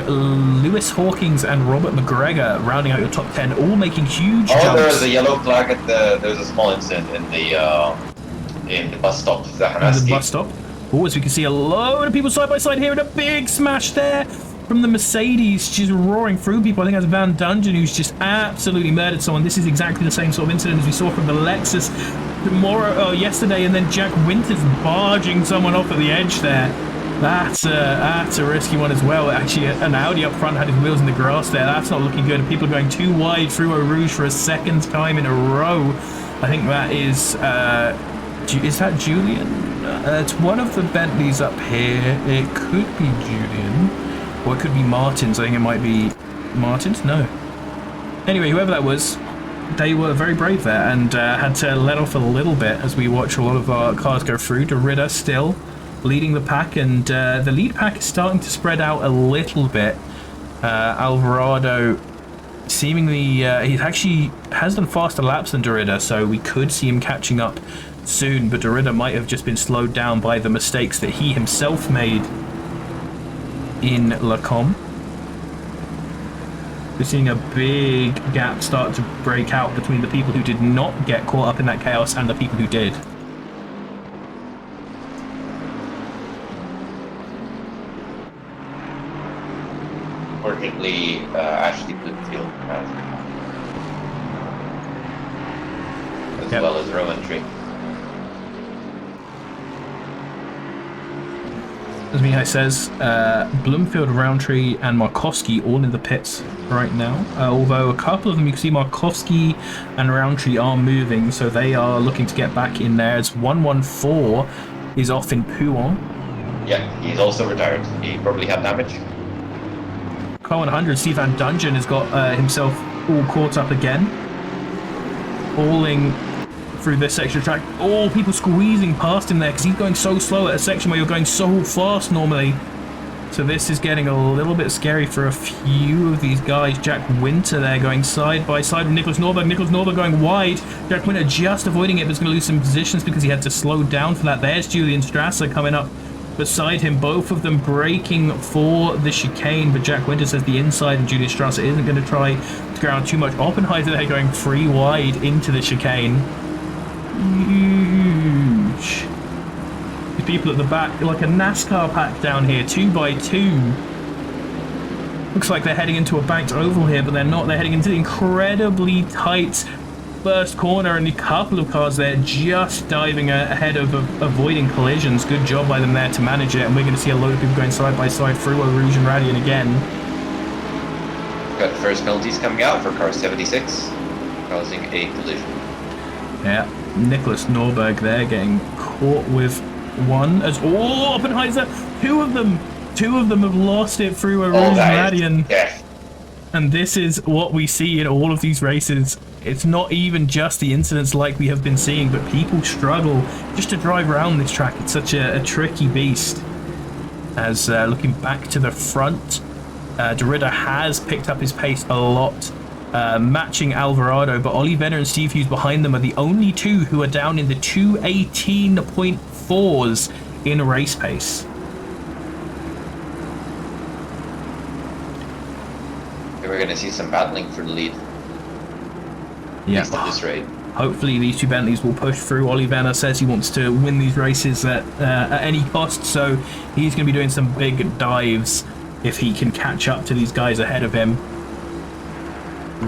[SPEAKER 1] Lewis Hawkins, and Robert McGregor rounding out your top 10, all making huge jumps.
[SPEAKER 2] There's a yellow flag at there's a small incident in the bus stop. In the
[SPEAKER 1] bus stop. Oh, as we can see a load of people side by side here, and a big smash there. from the Mercedes, just roaring through people. I think that's Van Dungeon, who's just absolutely murdered someone. This is exactly the same sort of incident as we saw from the Lexus yesterday, and then Jack Winters barging someone off at the edge there. That's a risky one as well. Actually, an Audi up front had his wheels in the grass there. That's not looking good. People are going too wide through Eau Rouge for a second time in a row. I think that is that Julian? It's one of the Bentleys up here. It could be Julian, or it could be Martin's. I think it might be Martin's. No. Anyway, whoever that was, they were very brave there and had to let off a little bit as we watch a lot of our cars go through. Derrida still leading the pack, and the lead pack is starting to spread out a little bit. Alvarado seemingly he actually has done faster laps than Derrida, so we could see him catching up soon, but Derrida might have just been slowed down by the mistakes that he himself made in Le Com. We're seeing a big gap start to break out between the people who did not get caught up in that chaos and the people who did.
[SPEAKER 2] Fortunately, Ashley Bloomfield as well as Roman Tree.
[SPEAKER 1] As Mihai says, Bloomfield, Roundtree, and Markowski all in the pits right now. Although a couple of them, you can see Markowski and Roundtree are moving, so they are looking to get back in there. As 114 is off in Pouin.
[SPEAKER 2] Yeah, he's also retired. He probably had damage.
[SPEAKER 1] Car 100, Steve Van Dungeon has got himself all caught up again. Falling through this section of track. Oh, people squeezing past him there because he's going so slow at a section where you're going so fast normally. So this is getting a little bit scary for a few of these guys. Jack Winter there going side by side with Nicholas Norberg. Nicholas Norberg going wide. Jack Winter just avoiding it, but he's going to lose some positions because he had to slow down for that. There's Julian Strasser coming up beside him, both of them braking for the chicane, but Jack Winter says the inside and Julian Strasser isn't going to try to go around too much. Oppenheiser there going free wide into the chicane. Huge. The people at the back, like a NASCAR pack down here, 2x2. Looks like they're heading into a banked oval here, but they're not. They're heading into the incredibly tight first corner, and a couple of cars there just diving ahead of avoiding collisions. Good job by them there to manage it, and we're going to see a load of people going side by side through Eau Rouge and Radian again.
[SPEAKER 2] Got the first penalties coming out for car 76, causing a collision.
[SPEAKER 1] Yeah, Nicholas Norberg there getting caught with one as Oppenheiser. Two of them have lost it through Eau Rouge and Radian.
[SPEAKER 2] Yeah.
[SPEAKER 1] And this is what we see in all of these races. It's not even just the incidents like we have been seeing, but people struggle just to drive around this track. It's such a tricky beast. As looking back to the front, Derrida has picked up his pace a lot, matching Alvarado, but Ollie Venner and Steve Hughes behind them are the only two who are down in the 2:18.4s in race pace.
[SPEAKER 2] We're going to see some battling for the lead.
[SPEAKER 1] Yeah.
[SPEAKER 2] At least at this rate.
[SPEAKER 1] Hopefully these two Bentleys will push through. Ollie Venner says he wants to win these races at any cost, so he's going to be doing some big dives if he can catch up to these guys ahead of him.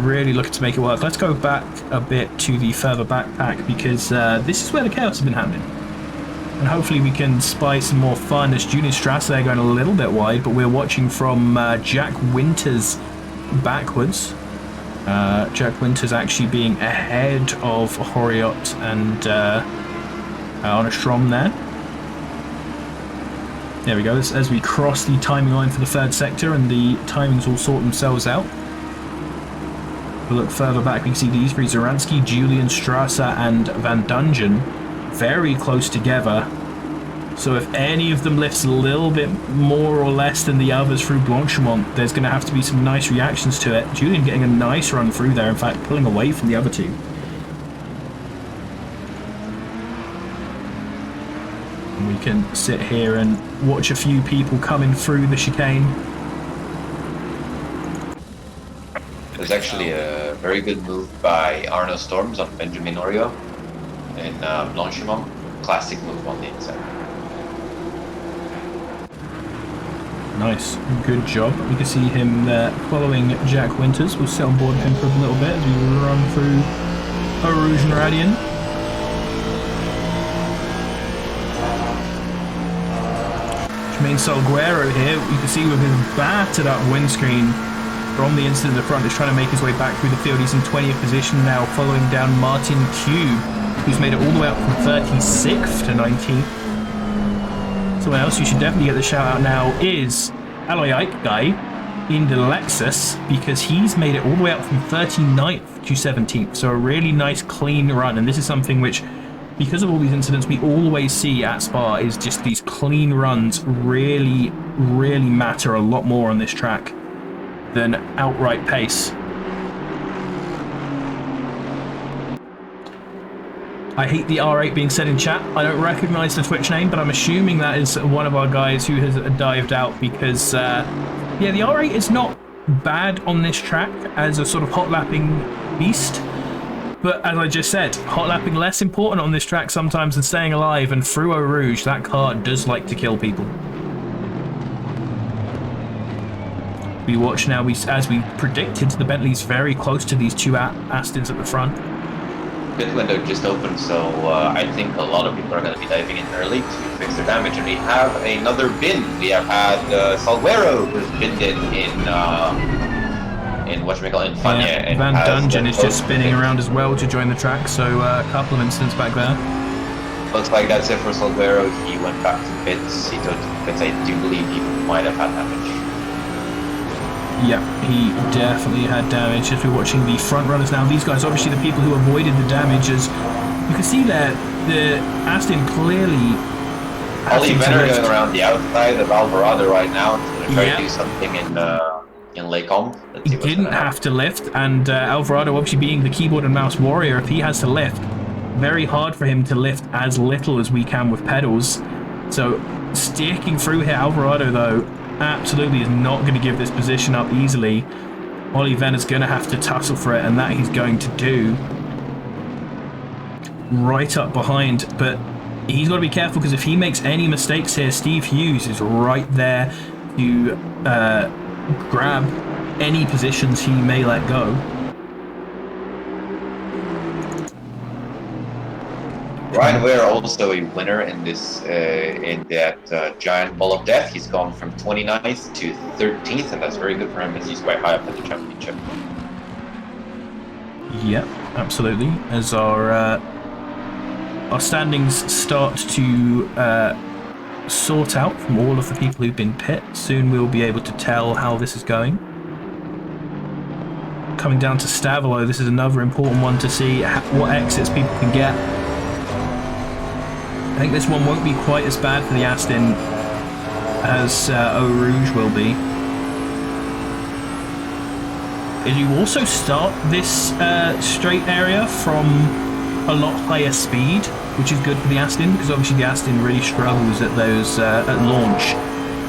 [SPEAKER 1] Really looking to make it work. Let's go back a bit to the further backpack, because this is where the chaos has been happening. And hopefully we can spy some more fun as Julian Strasser there going a little bit wide, but we're watching from Jack Winters backwards. Jack Winters actually being ahead of Horiot and on a Strom there. There we go, as we cross the timing line for the third sector, and the timings will sort themselves out. We'll look further back, we can see these three, Zaransky, Julian Strasser and Van Dungeon, very close together. So if any of them lifts a little bit more or less than the others through Blanchemont, there's going to have to be some nice reactions to it. Julian getting a nice run through there, in fact pulling away from the other two. And we can sit here and watch a few people coming through the chicane.
[SPEAKER 2] There's actually a very good move by Arno Storms on Benjamin Orio in Blanchemont. Classic move on the inside.
[SPEAKER 1] Nice, good job. You can see him there following Jack Winters. We'll sit on board with him for a little bit as we run through Eau Rouge and Radian. Jermaine Salguero here, you can see with his battered up windscreen from the incident at the front, is trying to make his way back through the field. He's in 20th position now, following down Martin Cube, who's made it all the way up from 36th to 19th. Someone else you should definitely get the shout out now is Aloy Ike guy in the Lexus, because he's made it all the way up from 39th to 17th. So a really nice clean run, and this is something which, because of all these incidents, we always see at Spa, is just these clean runs really matter a lot more on this track than outright pace. I hate the R8 being said in chat. I don't recognize the Twitch name, but I'm assuming that is one of our guys who has dived out, because yeah, the R8 is not bad on this track as a sort of hot lapping beast. But as I just said, hot lapping less important on this track sometimes than staying alive, and through Eau Rouge, that car does like to kill people. We watch now, as we predicted, the Bentley's very close to these two Astons at the front.
[SPEAKER 2] Pit window just opened, so I think a lot of people are going to be diving in early to fix their damage. And we have another bin. We have had Salguero, who's binned it in whatchamacallit, in Fanya.
[SPEAKER 1] Yeah,
[SPEAKER 2] and
[SPEAKER 1] Van Dungeon is just spinning around as well to join the track, so a couple of incidents back there.
[SPEAKER 2] Looks like that's it for Salguero. He went back to pits. He took to pits. I do believe he might have had damage.
[SPEAKER 1] Yeah, he definitely had damage. As we're watching the front runners now, these guys obviously the people who avoided the damage. As you can see there, the Aston clearly.
[SPEAKER 2] Ollie Venner going around the outside of Alvarado right now. He's going to try to do something in Lake Om.
[SPEAKER 1] He didn't have to lift, and Alvarado, obviously being the keyboard and mouse warrior, if he has to lift, very hard for him to lift as little as we can with pedals. So sticking through here, Alvarado though absolutely is not going to give this position up easily. Ollie Venner's going to have to tussle for it, and that he's going to do. Right up behind, but he's got to be careful, because if he makes any mistakes here, Steve Hughes is right there to grab any positions he may let go.
[SPEAKER 2] Ryan Ware also a winner in this in that giant ball of death. He's gone from 29th to 13th, and that's very good for him as he's quite high up in the championship.
[SPEAKER 1] Yep, absolutely. As our standings start to sort out from all of the people who've been pit, soon we'll be able to tell how this is going. Coming down to Stavolo, this is another important one to see what exits people can get. I think this one won't be quite as bad for the Aston as Eau Rouge will be. As you also start this straight area from a lot higher speed, which is good for the Aston, because obviously the Aston really struggles at those at launch,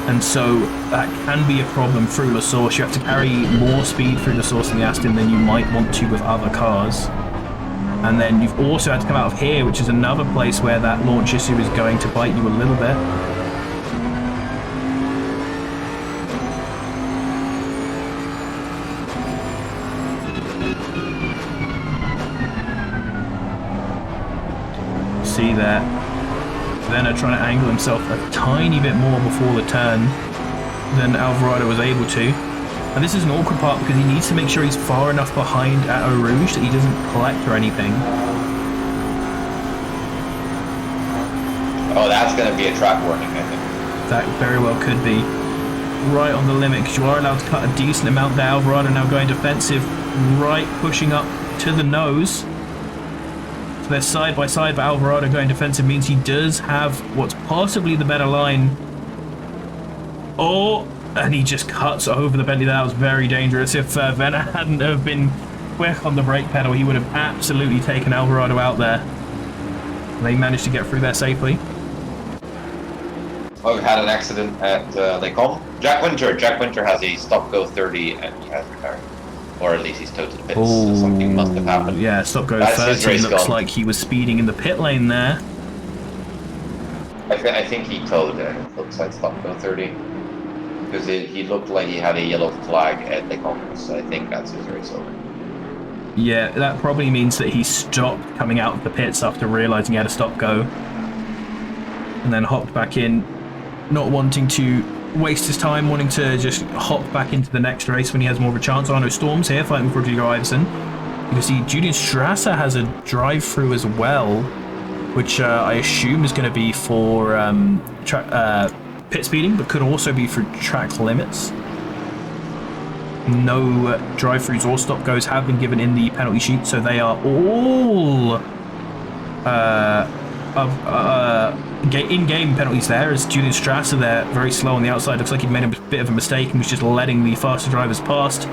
[SPEAKER 1] and so that can be a problem through La Source. You have to carry more speed through La Source in the Aston than you might want to with other cars. And then you've also had to come out of here, which is another place where that launch issue is going to bite you a little bit. See there, Venner trying to angle himself a tiny bit more before the turn than Alvarado was able to. And this is an awkward part, because he needs to make sure he's far enough behind at Eau Rouge that he doesn't collect or anything.
[SPEAKER 2] Oh, that's going to be a track warning, I think.
[SPEAKER 1] That very well could be. Right on the limit, because you are allowed to cut a decent amount there. Alvarado now going defensive, right pushing up to the nose. So they're side by side, but Alvarado going defensive means he does have what's possibly the better line. Oh! And he just cuts over the Bentley. That was very dangerous. If Venner hadn't have been quick on the brake pedal, he would have absolutely taken Alvarado out there. They managed to get through there safely.
[SPEAKER 2] Oh, we've had an accident at Lake Om. Jack Winter has a stop-go 30, and he has retired. Or at least he's towed to the pits, so something must have happened.
[SPEAKER 1] Yeah, stop-go 30 looks like he was speeding in the pit lane there.
[SPEAKER 2] I think he towed outside stop-go 30. Because he looked like he had a yellow flag at the conference, so I think that's his race over.
[SPEAKER 1] Yeah, that probably means that he stopped coming out of the pits after realizing he had to stop go. And then hopped back in, not wanting to waste his time, wanting to just hop back into the next race when he has more of a chance. Arno Storm's here fighting with Rodrigo Iverson. You can see Julian Strasser has a drive-through as well, which I assume is going to be for pit speeding, but could also be for track limits. No drive-throughs or stop-goes have been given in the penalty sheet, so they are all in-game penalties there, as Julian Strasser there, very slow on the outside. Looks like he made a bit of a mistake and was just letting the faster drivers past.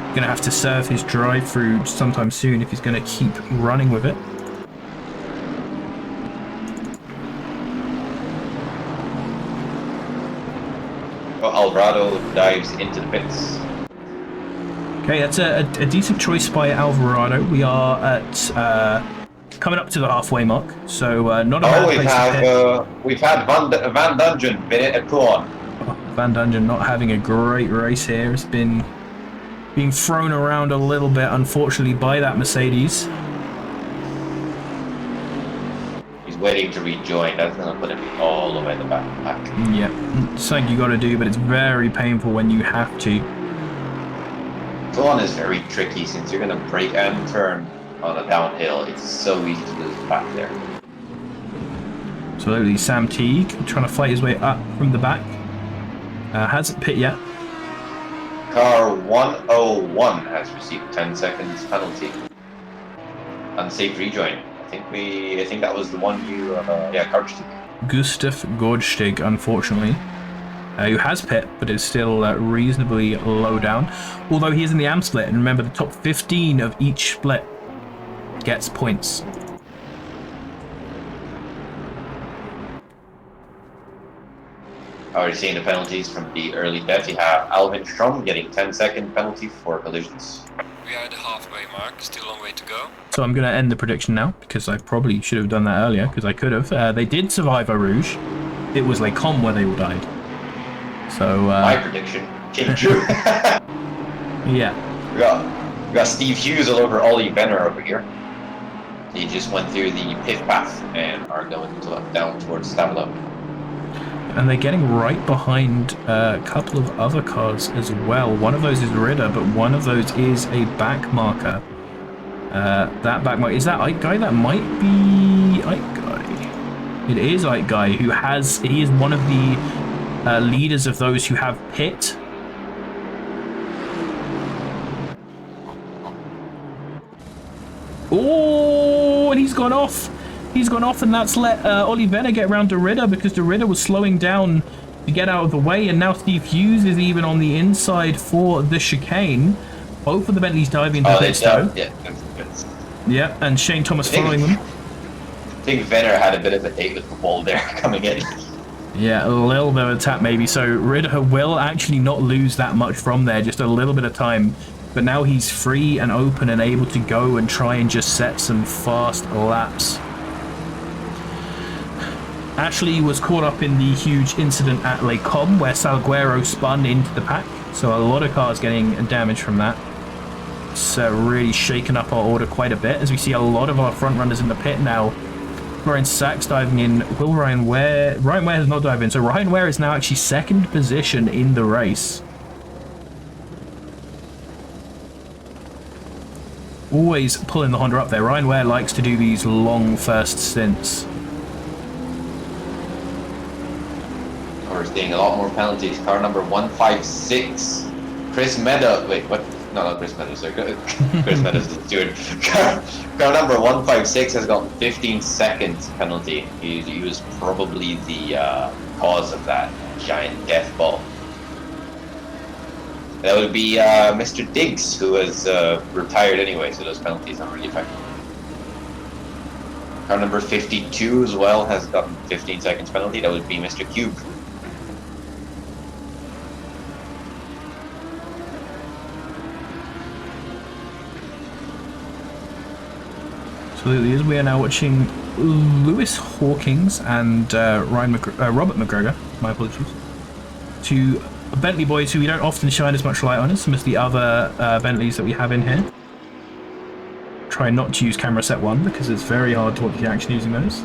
[SPEAKER 1] Going to have to serve his drive-through sometime soon if he's going to keep running with it.
[SPEAKER 2] Well, Alvarado dives into the pits.
[SPEAKER 1] Okay, that's a decent choice by Alvarado. We are at coming up to the halfway mark, so not a bad place to pit.
[SPEAKER 2] We've had Van Dungeon go on.
[SPEAKER 1] Van Dungeon not having a great race here. It's been being thrown around a little bit, unfortunately, by that Mercedes.
[SPEAKER 2] He's waiting to rejoin. That's going to put him all the way in the back.
[SPEAKER 1] Yeah, it's something you got to do, but it's very painful when you have to.
[SPEAKER 2] Go-on is very tricky since you're going to brake and turn on a downhill. It's so easy to lose back there.
[SPEAKER 1] Absolutely, Sam Teague trying to fight his way up from the back. Hasn't pit yet.
[SPEAKER 2] Car 101 has received 10 seconds penalty. Unsafe rejoin. I think that was the one you Karchtig.
[SPEAKER 1] Gustav Gordstig, unfortunately, who has pit, but is still reasonably low down. Although he is in the AM split, and remember the top 15 of each split gets points.
[SPEAKER 2] Already seeing the penalties from the early death. You have Alvin Strom getting 10-second penalty for collisions.
[SPEAKER 3] We are at the halfway mark, still a long way to go.
[SPEAKER 1] So I'm going to end the prediction now, because I probably should have done that earlier, because I could have. They did survive Eau Rouge. It was Les Combes where they all died. So
[SPEAKER 2] my prediction came true.
[SPEAKER 1] Yeah.
[SPEAKER 2] We got Steve Hughes all over Ollie Benner over here. He just went through the pit path and are going down towards Stavelo.
[SPEAKER 1] And they're getting right behind a couple of other cars as well. One of those is Ritter, but one of those is a back marker. That back marker, is that Ike Guy? That might be Ike Guy. It is Ike Guy, he is one of the leaders of those who have pit. Oh, and he's gone off. He's gone off, and that's let Olivera get around to Ritter, because the Ritter was slowing down to get out of the way, and now Steve Hughes is even on the inside for the chicane. Both of the Bentleys diving into pit though.
[SPEAKER 2] Yeah,
[SPEAKER 1] yeah, and Shane Thomas following them.
[SPEAKER 2] I think Venner had a bit of a date with the ball there coming in.
[SPEAKER 1] Yeah, a little bit of a tap maybe, so Ritter will actually not lose that much from there, just a little bit of time. But now he's free and open and able to go and try and just set some fast laps. Ashley was caught up in the huge incident at Les Combes where Salguero spun into the pack, so a lot of cars getting damage from that. It's really shaken up our order quite a bit, as we see a lot of our front runners in the pit now. Ryan Sachs diving in. Will Ryan Ware has not dived in, so Ryan Ware is now actually second position in the race. Always pulling the Honda up there. Ryan Ware likes to do these long first stints.
[SPEAKER 2] We're seeing a lot more penalties. Car number 156, Chris Meadows. Wait, what? No, not Chris Meadows. Sorry. Chris Meadows is doing. Car number 156 has got 15 seconds penalty. He was probably the cause of that giant death ball. That would be Mr. Diggs, who has retired anyway, so those penalties aren't really effective. Car number 52 as well has gotten 15 seconds penalty. That would be Mr. Cube.
[SPEAKER 1] Absolutely, as we are now watching Lewis Hawkins and Robert McGregor, my apologies, to Bentley boys who we don't often shine as much light on as some of the other Bentleys that we have in here. Try not to use camera set 1 because it's very hard to watch the action using those.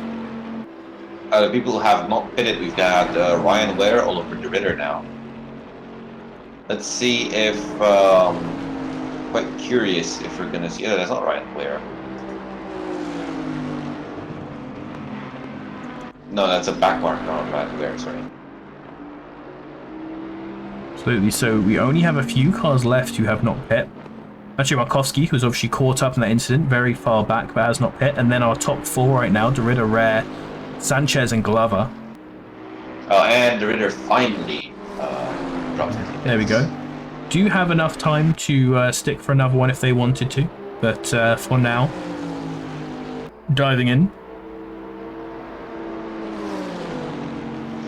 [SPEAKER 2] The people who have not pitted, we've got Ryan Ware all over the Ritter now. Let's see if, quite curious if we're gonna see, that's not Ryan Ware. No, that's a back mark on Ryan Ware, sorry.
[SPEAKER 1] Absolutely, so we only have a few cars left who have not pit. Actually, Markowski, who's obviously caught up in that incident, very far back, but has not pit. And then our top 4 right now, Derrida, Rare, Sanchez, and Glover.
[SPEAKER 2] Oh, and Derrida finally dropped it.
[SPEAKER 1] There we go. Do you have enough time to stick for another one if they wanted to? But for now, diving in.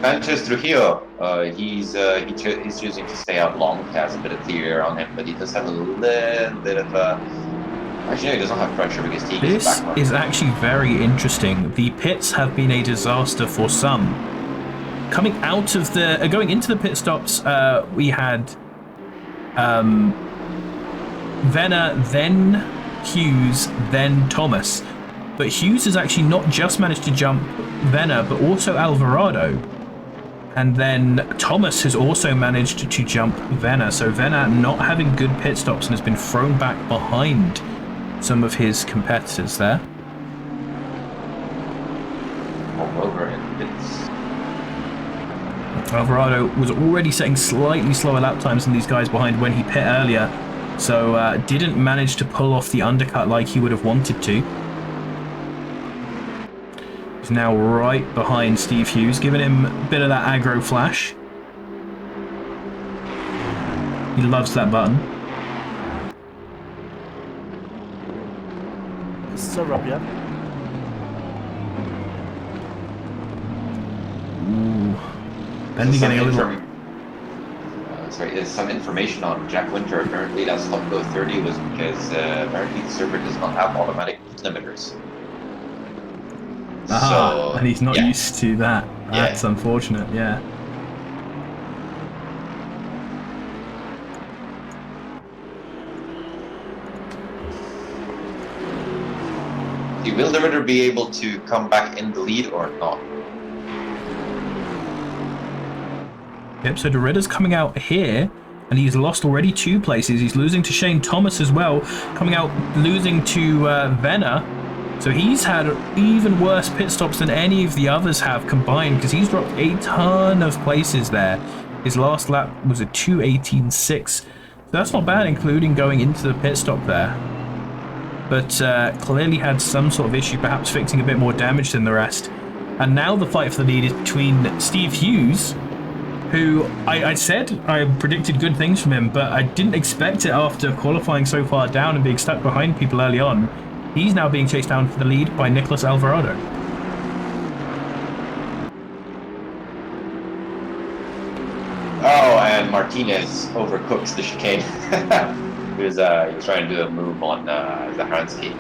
[SPEAKER 2] Sanchez Trujillo, he's choosing to stay out long. He has a bit of the air on him, but he does have a little bit of actually, no, he doesn't have pressure because he
[SPEAKER 1] This
[SPEAKER 2] gets back.
[SPEAKER 1] is actually very interesting. The pits have been a disaster for some. Coming out of the, going into the pit stops, we had Venner, then Hughes, then Thomas. But Hughes has actually not just managed to jump Venner, but also Alvarado. And then Thomas has also managed to jump Venner. So Venner not having good pit stops and has been thrown back behind some of his competitors there.
[SPEAKER 2] All over in bits.
[SPEAKER 1] Alvarado was already setting slightly slower lap times than these guys behind when he pit earlier. So didn't manage to pull off the undercut like he would have wanted to. He's now right behind Steve Hughes, giving him a bit of that aggro flash. He loves that button.
[SPEAKER 4] So Robbie,
[SPEAKER 1] Bentley getting a little...
[SPEAKER 2] Sorry, there's some information on Jack Winter. Apparently that stop go 30 was because apparently the server does not have automatic limiters.
[SPEAKER 1] So, and he's not
[SPEAKER 2] yeah.
[SPEAKER 1] used to that. That's unfortunate, yeah.
[SPEAKER 2] Will the Ritter be able to come back in the lead or not?
[SPEAKER 1] Yep, so Derrida's coming out here, and he's lost already 2 places. He's losing to Shane Thomas as well, coming out losing to Venner. So he's had even worse pit stops than any of the others have combined, because he's dropped a ton of places there. His last lap was a 2:18.6. So that's not bad, including going into the pit stop there. But clearly had some sort of issue, perhaps fixing a bit more damage than the rest. And now the fight for the lead is between Steve Hughes, who I said I predicted good things from him, but I didn't expect it after qualifying so far down and being stuck behind people early on. He's now being chased down for the lead by Nicholas Alvarado.
[SPEAKER 2] Oh, and Martinez overcooks the chicane. he was trying to do a move on Zahransky.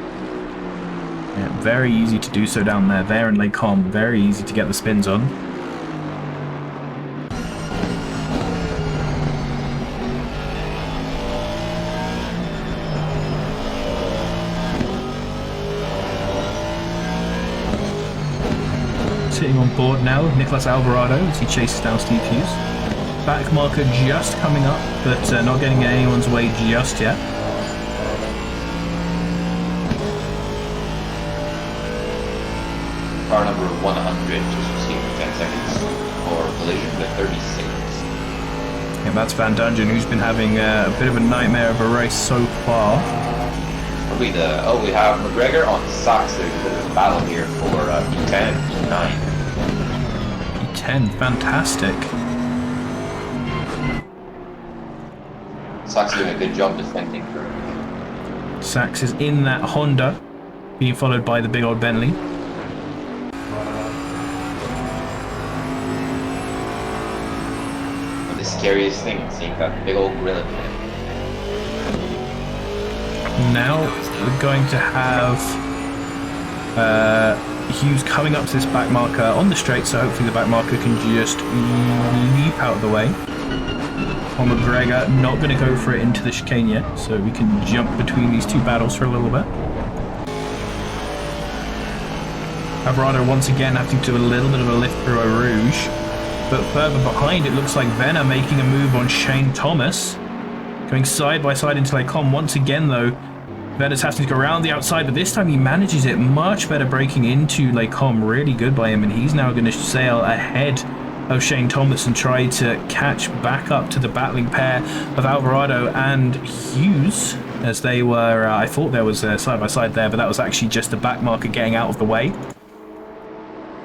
[SPEAKER 1] Yeah, very easy to do so down there. There in Lake Com, very easy to get the spins on. Sitting on board now with Nicholas Alvarado as he chases down Steve Hughes. Back marker just coming up, but not getting in anyone's way just yet.
[SPEAKER 2] Car number 100 just received 10 seconds for collision with 36.
[SPEAKER 1] Yeah, that's Van Dungen, who's been having a bit of a nightmare of a race so far.
[SPEAKER 2] Probably we have McGregor on Sox. There's a bit of a battle here for P10, P9.
[SPEAKER 1] P10, fantastic.
[SPEAKER 2] Sox doing a good job defending her.
[SPEAKER 1] Sachs is in that Honda, being followed by the big old Bentley.
[SPEAKER 2] The scariest thing, seeing that big old grill in there.
[SPEAKER 1] Now we're going to have Hughes coming up to this back marker on the straight, so hopefully the back marker can just leap out of the way. Conor McGregor not going to go for it into the chicane yet, so we can jump between these two battles for a little bit. Alvarado once again having to do a little bit of a lift through a Rouge, but further behind it looks like Venner making a move on Shane Thomas, going side by side into Lecom. Once again though, Venner's having to go around the outside, but this time he manages it much better, breaking into Lecom. Really good by him, and he's now going to sail ahead of Shane Thomas and try to catch back up to the battling pair of Alvarado and Hughes, as they were, I thought there was a side by side there, but that was actually just the back marker getting out of the way.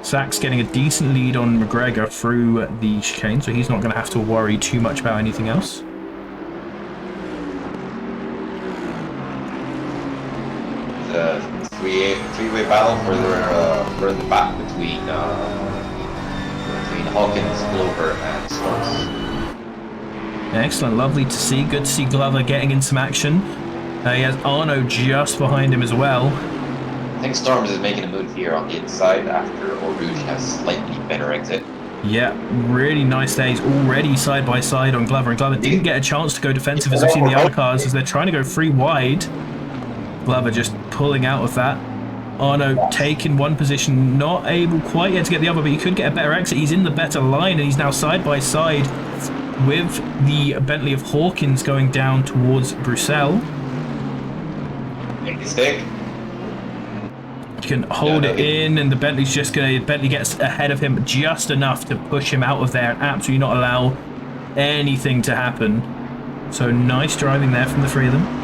[SPEAKER 1] Sachs getting a decent lead on McGregor through the chicane, so he's not going to have to worry too much about anything else.
[SPEAKER 2] The three-way battle further back between Hawkins, Glover, and Storms.
[SPEAKER 1] Excellent, lovely to see. Good to see Glover getting in some action. He has Arno just behind him as well.
[SPEAKER 2] I think Storms is making a move here on the inside after Rouge has slightly better exit.
[SPEAKER 1] Yeah, really nice days already side by side on Glover, and Glover didn't get a chance to go defensive as we've seen the other cars as they're trying to go 3 wide. Glover just pulling out of that. Arno taking one position, not able quite yet to get the other, but he could get a better exit. He's in the better line, and he's now side by side with the Bentley of Hawkins going down towards Bruxelles.
[SPEAKER 2] Make the stick.
[SPEAKER 1] You can hold it in, and the Bentley's just going to... Bentley gets ahead of him just enough to push him out of there and absolutely not allow anything to happen. So nice driving there from the three of them.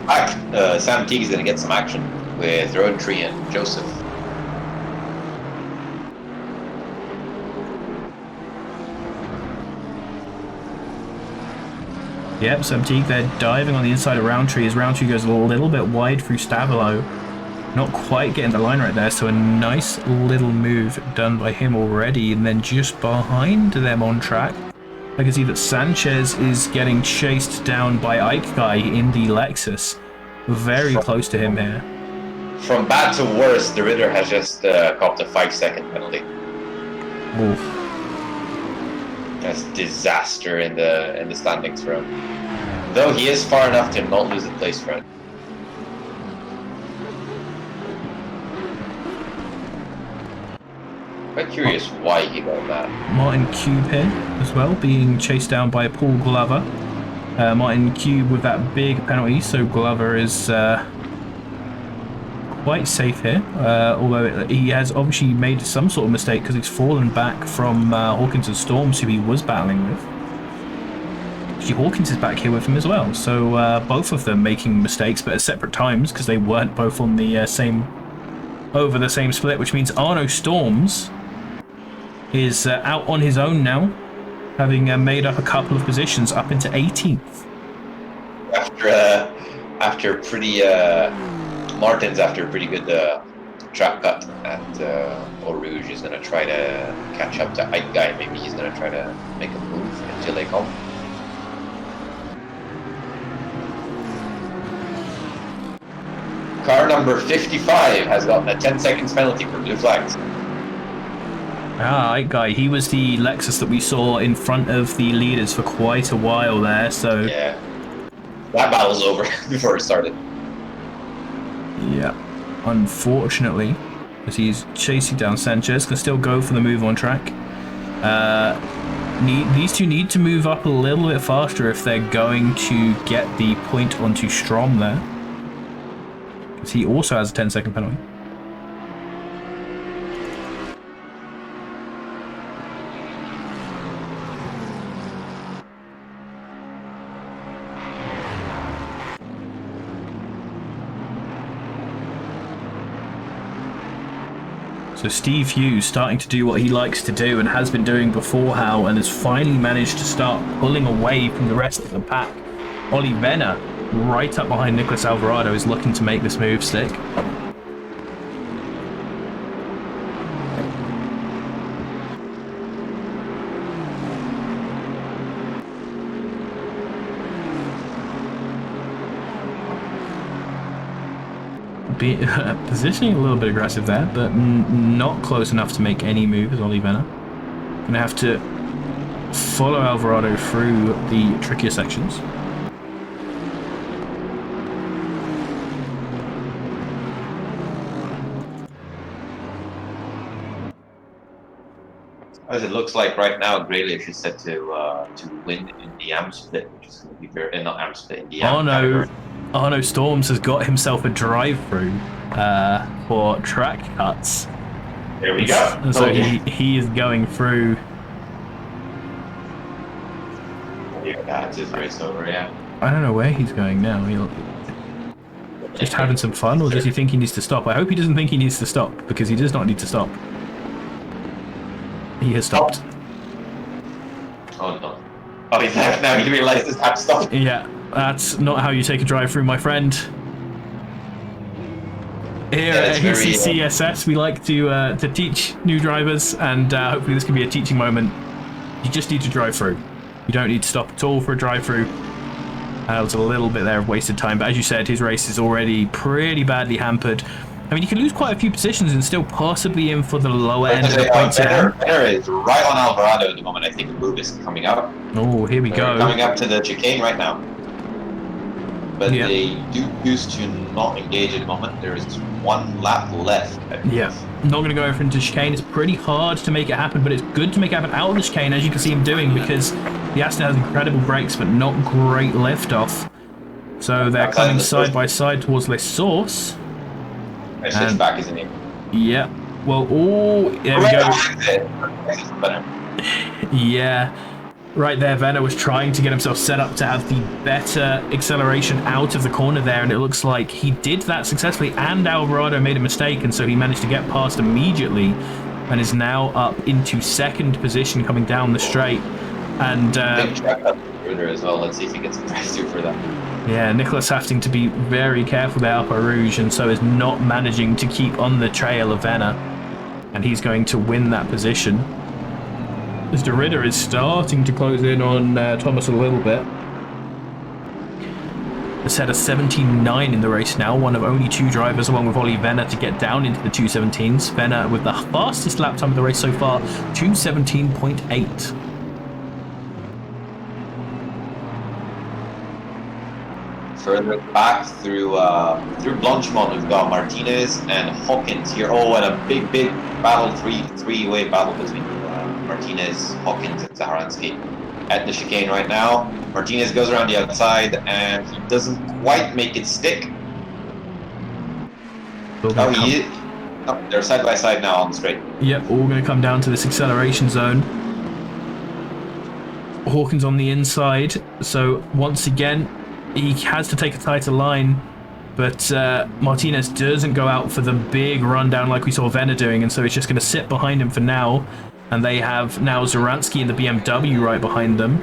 [SPEAKER 2] Back, Sam Teague is going to get some action with Rowntree and Joseph.
[SPEAKER 1] Yep, Sam Teague, they're diving on the inside of Rowntree as Rowntree goes a little bit wide through Stavilo. Not quite getting the line right there, so a nice little move done by him already. And then just behind them on track, I can see that Sanchez is getting chased down by Ike Guy in the Lexus. Very close to him here.
[SPEAKER 2] From bad to worse, the Ritter has just copped a 5-second penalty.
[SPEAKER 1] Oof.
[SPEAKER 2] That's disaster in the standings for him. Though he is far enough to not lose the place for him. Quite curious why he got that.
[SPEAKER 1] Martin Cube here as well, being chased down by Paul Glover. Martin Cube with that big penalty, so Glover is quite safe here. Although he has obviously made some sort of mistake because he's fallen back from Hawkins and Storms, who he was battling with. Actually, Hawkins is back here with him as well, so both of them making mistakes, but at separate times because they weren't both on the same split, which means Arno Storms is out on his own now, having made up a couple of positions up into 18th.
[SPEAKER 2] After pretty Martin's after a pretty good trap cut, and Eau Rouge is going to try to catch up to Ike Guy. Maybe he's going to try to make a move until they come. Car number 55 has gotten a 10 seconds penalty for blue flags.
[SPEAKER 1] Ah, Ike Guy, he was the Lexus that we saw in front of the leaders for quite a while there, so...
[SPEAKER 2] Yeah. That battle's over before it started.
[SPEAKER 1] Yeah, unfortunately, as he's chasing down Sanchez, can still go for the move on track. These two need to move up a little bit faster if they're going to get the point onto Strom there, because he also has a 10-second penalty. So Steve Hughes starting to do what he likes to do and has been doing before Hal, and has finally managed to start pulling away from the rest of the pack. Ollie Venner, right up behind Nicholas Alvarado, is looking to make this move stick. Positioning a little bit aggressive there, but not close enough to make any move as Ollie Venner. Gonna have to follow Alvarado through the trickier sections.
[SPEAKER 2] As it looks like right now, Grealish is set to win in the AM split, which is going to be very not AM split in the AM category.
[SPEAKER 1] Arno Storms has got himself a drive-through for track cuts.
[SPEAKER 2] There we go.
[SPEAKER 1] So he is going through.
[SPEAKER 2] Yeah, that's his race over. Yeah.
[SPEAKER 1] I don't know where he's going now. Just having some fun, or does he think he needs to stop? I hope he doesn't think he needs to stop, because he does not need to stop. He has stopped.
[SPEAKER 2] Oh no. Oh, he's left now. He realizes how to stop.
[SPEAKER 1] Yeah, that's not how you take a drive through, my friend. Here at ACCSS, we like to teach new drivers, and hopefully this can be a teaching moment. You just need to drive through. You don't need to stop at all for a drive through. That was a little bit there of wasted time, but as you said, his race is already pretty badly hampered. I mean, you can lose quite a few positions and still possibly in for the lower end of the points.
[SPEAKER 2] Venner is right on Alvarado at the moment. I think the move is coming up.
[SPEAKER 1] Oh, here we go.
[SPEAKER 2] Coming up to the chicane right now. But
[SPEAKER 1] yep.
[SPEAKER 2] They do choose to not engage at the moment. There is one lap left.
[SPEAKER 1] Yeah, not going to go over into chicane. It's pretty hard to make it happen, but it's good to make it happen out of the chicane, as you can see him doing, because the Aston has incredible brakes, but not great liftoff. So they're coming side by side towards Les Source.
[SPEAKER 2] I switch back, isn't he?
[SPEAKER 1] Yeah. Well, oh, there we go. Yeah. Right there, Venner was trying to get himself set up to have the better acceleration out of the corner there, and it looks like he did that successfully, and Alvarado made a mistake, and so he managed to get past immediately, and is now up into second position coming down the straight. And
[SPEAKER 2] big track up further as well. Let's see if he gets pressed through for that.
[SPEAKER 1] Yeah, Nicholas having to be very careful there up Rouge, and so is not managing to keep on the trail of Venner, and he's going to win that position. As De Ridder is starting to close in on Thomas a little bit. Has had a 17.9 in the race now, one of only two drivers along with Ollie Venner to get down into the 217s. Venner with the fastest lap time of the race so far, 2:17.8.
[SPEAKER 2] Further back through Blanchemont, we've got Martinez and Hawkins here. Oh, and a big battle, three-way battle between Martinez, Hawkins, and Zaharansky at the chicane right now. Martinez goes around the outside, and he doesn't quite make it stick. They're side by side now on the straight.
[SPEAKER 1] Yep, all going to come down to this acceleration zone. Hawkins on the inside, so once again, he has to take a tighter line, but Martinez doesn't go out for the big rundown like we saw Venner doing, and so he's just going to sit behind him for now. And they have now Zaransky in the BMW right behind them.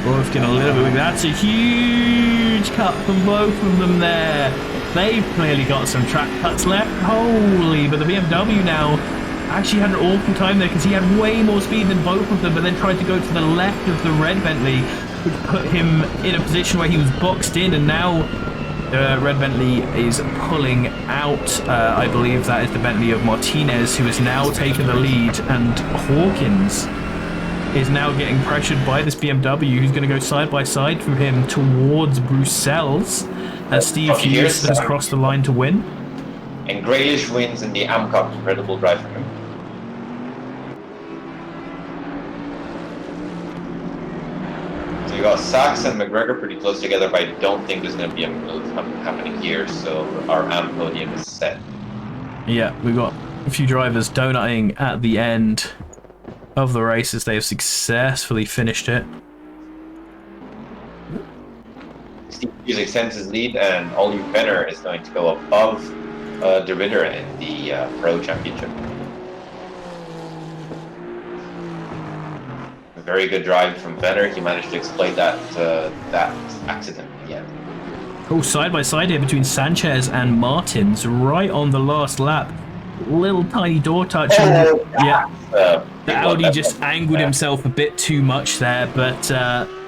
[SPEAKER 1] Both getting a little bit. That's a huge cut from both of them there. They've clearly got some track cuts left. Holy, but the BMW now actually had an awful time there because he had way more speed than both of them, but then tried to go to the left of the red Bentley, which put him in a position where he was boxed in, and now Red Bentley is pulling out. I believe that is the Bentley of Martinez, who has now taken the lead, and Hawkins is now getting pressured by this BMW, who's going to go side by side from him towards Bruxelles, as Steve Hughes has crossed the line to win.
[SPEAKER 2] And Grealish wins in the AM Cup. Incredible drive for him. So you got Sachs and McGregor pretty close together, but I don't think there's going to be a move happening here, so our AM podium is set. Yeah,
[SPEAKER 1] we've got a few drivers donutting at the end of the race as they have successfully finished it.
[SPEAKER 2] Steve Hughes extends his lead, and Ollie Venner is going to go above De Ridder in the Pro Championship. A very good drive from Venner. He managed to exploit that accident in the end.
[SPEAKER 1] Oh, side by side here between Sanchez and Martins, right on the last lap. little tiny door touch.
[SPEAKER 2] Oh,
[SPEAKER 1] Yeah. The
[SPEAKER 2] big one,
[SPEAKER 1] Audi
[SPEAKER 2] that
[SPEAKER 1] just
[SPEAKER 2] one.
[SPEAKER 1] angled himself a bit too much there, but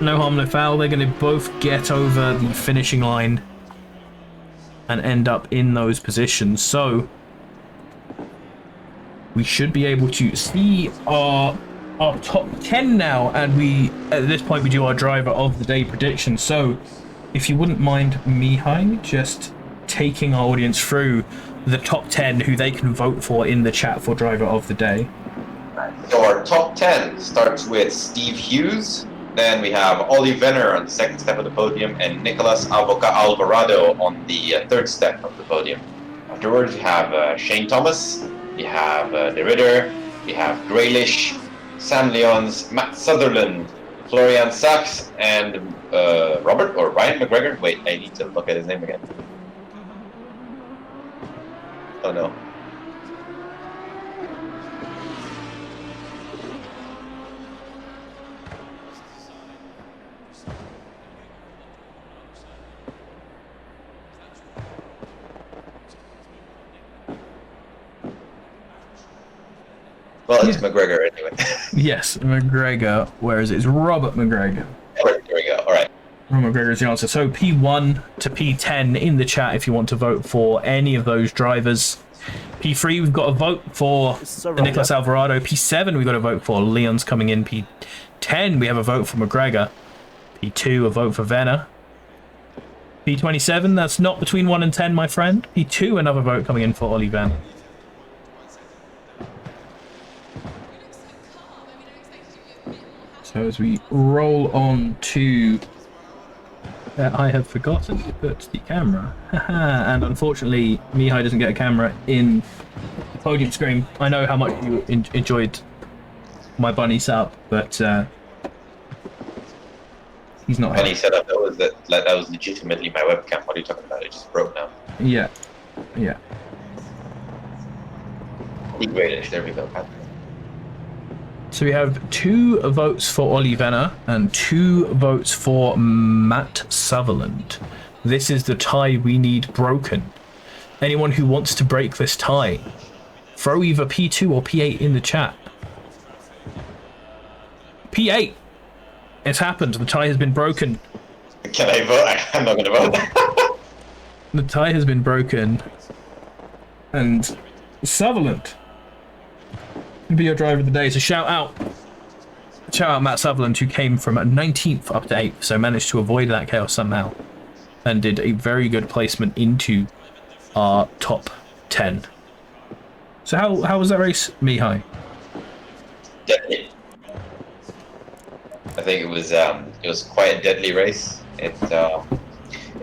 [SPEAKER 1] no harm, no foul. They're going to both get over the finishing line and end up in those positions. So we should be able to see our top 10 now, and at this point we do our driver of the day prediction. So if you wouldn't mind, Mihai, just taking our audience through the top 10 who they can vote for in the chat for driver of the day.
[SPEAKER 2] So our top 10 starts with Steve Hughes. Then we have Ollie Venner on the second step of the podium and Nicolas Alvarado on the third step of the podium. Afterwards, you have Shane Thomas, you have De Ridder, you have Graylish, Sam Lyons, Matt Sutherland, Florian Sachs, and Robert or Ryan McGregor. Wait, I need to look at his name again. Oh no. Well, it's McGregor anyway.
[SPEAKER 1] Yes, McGregor. Where is it? It's Robert McGregor.
[SPEAKER 2] There we go. All right.
[SPEAKER 1] Robert McGregor is the answer. So P1 to P10 in the chat if you want to vote for any of those drivers. P3, we've got a vote for Nicolas Alvarado. P7, we've got a vote for Leon's coming in. P10, we have a vote for McGregor. P2, a vote for Venner. P27, that's not between 1 and 10, my friend. P2, another vote coming in for Ollie Venner. So as we roll on to... I have forgotten to put the camera. And unfortunately, Mihai doesn't get a camera in the podium screen. I know how much you enjoyed my bunny setup, but he's not.
[SPEAKER 2] Bunny setup, that was legitimately my webcam. What are you talking about? It just broke now.
[SPEAKER 1] Yeah.
[SPEAKER 2] Graylish, there we go.
[SPEAKER 1] So we have 2 votes for Ollie Venner and 2 votes for Matt Sutherland. This is the tie we need broken. Anyone who wants to break this tie, throw either P2 or P8 in the chat. P8! It's happened. The tie has been broken.
[SPEAKER 2] Can I vote? I'm not going to vote.
[SPEAKER 1] The tie has been and Sutherland can be your driver of the day. So shout out Matt Sutherland, who came from 19th up to 8th, so managed to avoid that chaos somehow and did a very good placement into our top 10. So how was that race, Mihai?
[SPEAKER 2] Deadly. I think it was quite a deadly race.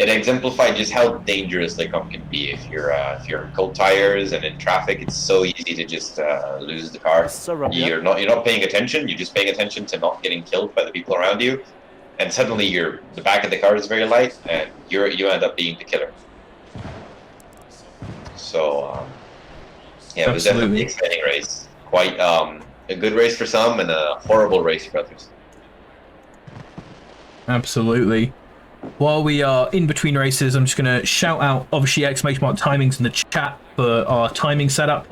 [SPEAKER 2] It exemplified just how dangerous the comp can be if you're in cold tires and in traffic. It's so easy to just lose the car. You're not paying attention. You're just paying attention to not getting killed by the people around you, and suddenly the back of the car is very light, and you end up being the killer. So yeah, it was definitely an exciting race. Quite a good race for some and a horrible race for others.
[SPEAKER 1] Absolutely. While we are in between races, I'm just going to shout out, obviously, exclamation mark timings in the chat for our timing setup.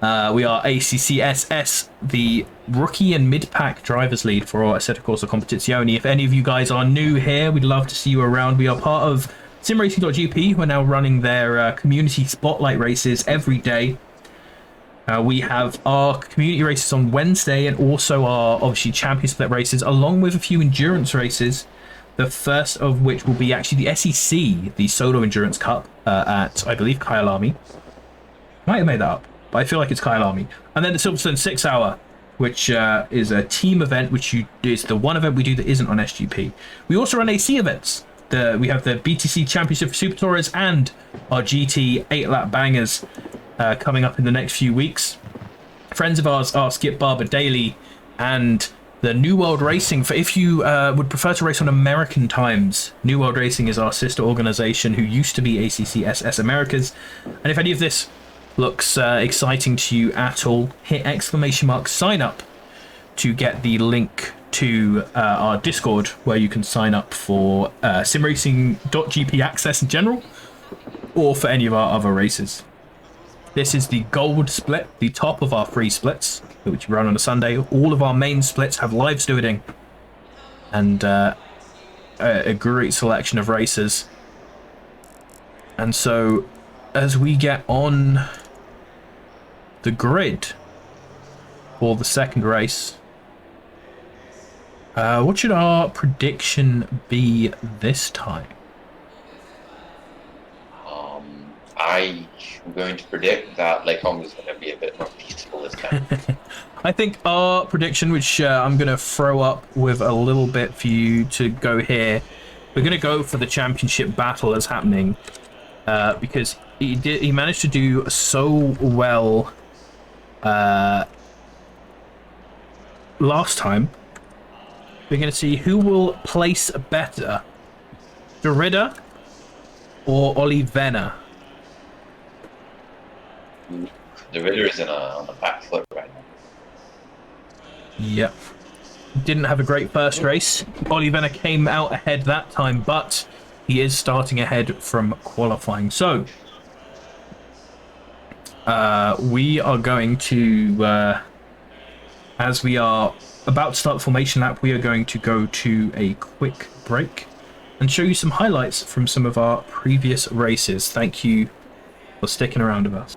[SPEAKER 1] We are ACCSS, the rookie and mid-pack drivers lead for our Assetto Corsa Competizione. If any of you guys are new here, we'd love to see you around. We are part of SimRacing.gp, who are now running their community spotlight races every day. We have our community races on Wednesday and also our, obviously, champion split races, along with a few endurance races. The first of which will be actually the SEC, the Solo Endurance Cup, at, I believe, Kyalami. Might have made that up, but I feel like it's Kyalami. And then the Silverstone 6 Hour, which is a team event, which is the one event we do that isn't on SGP. We also run AC events. We have the BTC Championship for Super Tourers and our GT 8-lap bangers coming up in the next few weeks. Friends of ours are Skip Barber Daily and the New World Racing. For if you would prefer to race on American times, New World Racing is our sister organization who used to be ACCSS Americas. And if any of this looks exciting to you at all, hit exclamation mark sign up to get the link to our Discord, where you can sign up for simracing.gp access in general, or for any of our other races. This is the gold split, the top of our free splits, which we run on a Sunday. All of our main splits have live stewarding and a great selection of races. And so, as we get on the grid for the second race, what should our prediction be this time?
[SPEAKER 2] I'm going to predict that Lake Hong is going to be a bit more peaceful this time.
[SPEAKER 1] I think our prediction, which I'm going to throw up with a little bit for you to go here, we're going to go for the championship battle that's happening, because he managed to do so well last time. We're going to see who will place better, Derrida or Olivena.
[SPEAKER 2] The Ritter is on the back foot right now.
[SPEAKER 1] Yep. Didn't have a great first race. Olivena came out ahead that time, but he is starting ahead from qualifying. So, we are going to, as we are about to start the formation lap, we are going to go to a quick break and show you some highlights from some of our previous races. Thank you for sticking around with us.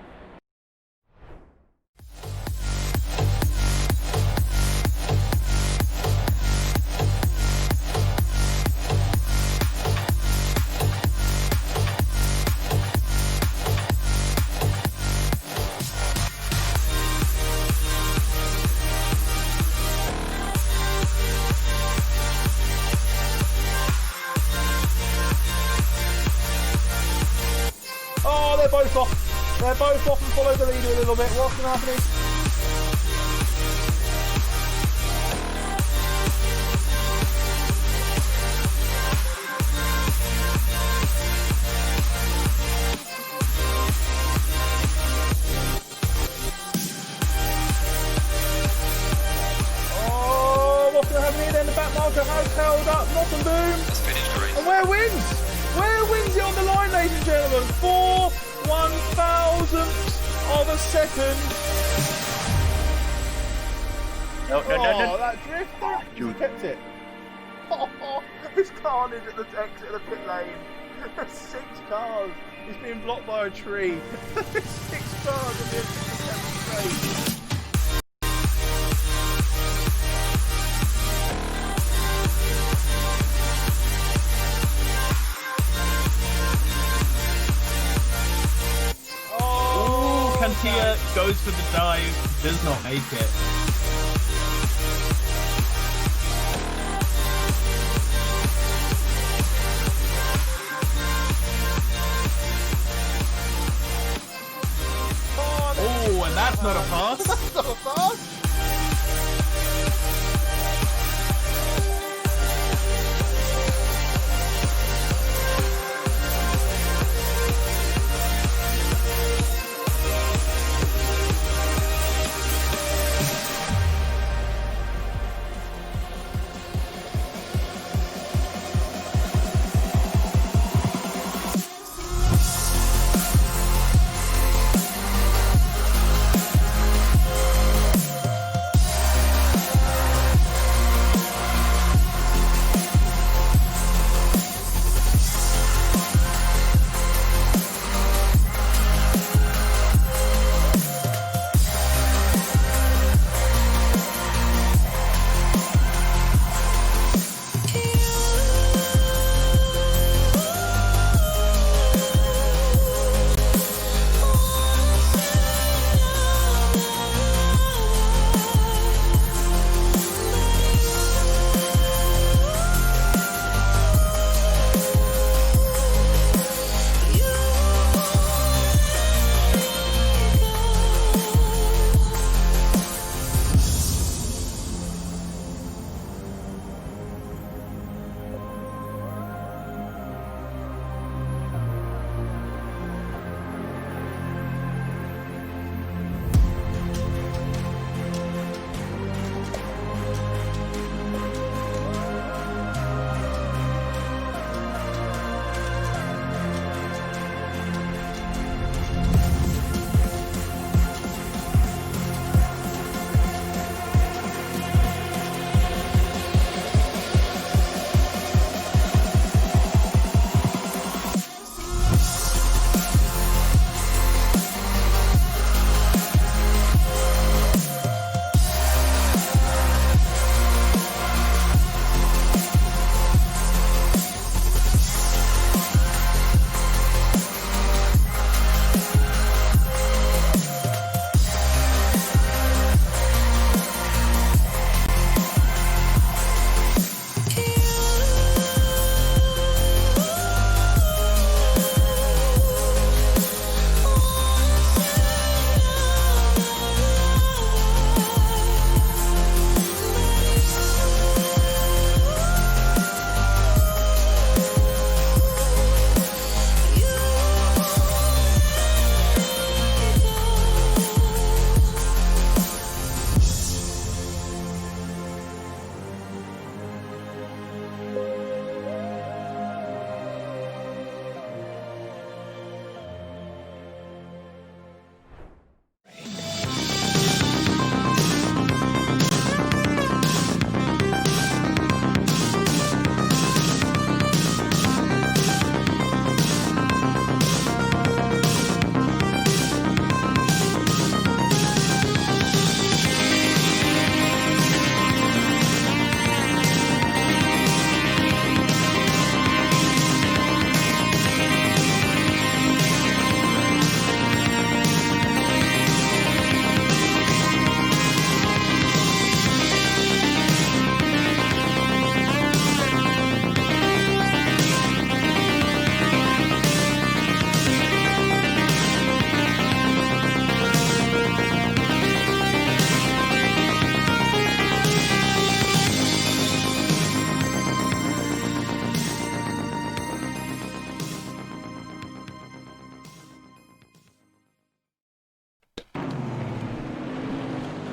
[SPEAKER 4] They're both off and follow the leader a little bit. What's going to happen? Oh, what's going to happen here then? The back marker has held up. Not and boom.
[SPEAKER 3] Let's finish the race.
[SPEAKER 4] And where wins? Where wins it on the line, ladies and gentlemen? 4/1000th of a second.
[SPEAKER 5] No.
[SPEAKER 4] That drift, he kept it. Oh, there's carnage at the exit of the pit lane. There's 6 cars. He's being blocked by a tree. There's 6 cars on the exit of the straight.
[SPEAKER 1] Cantia goes for the dive, does not make it. Oh, and that's not a pass.
[SPEAKER 4] That's not a pass.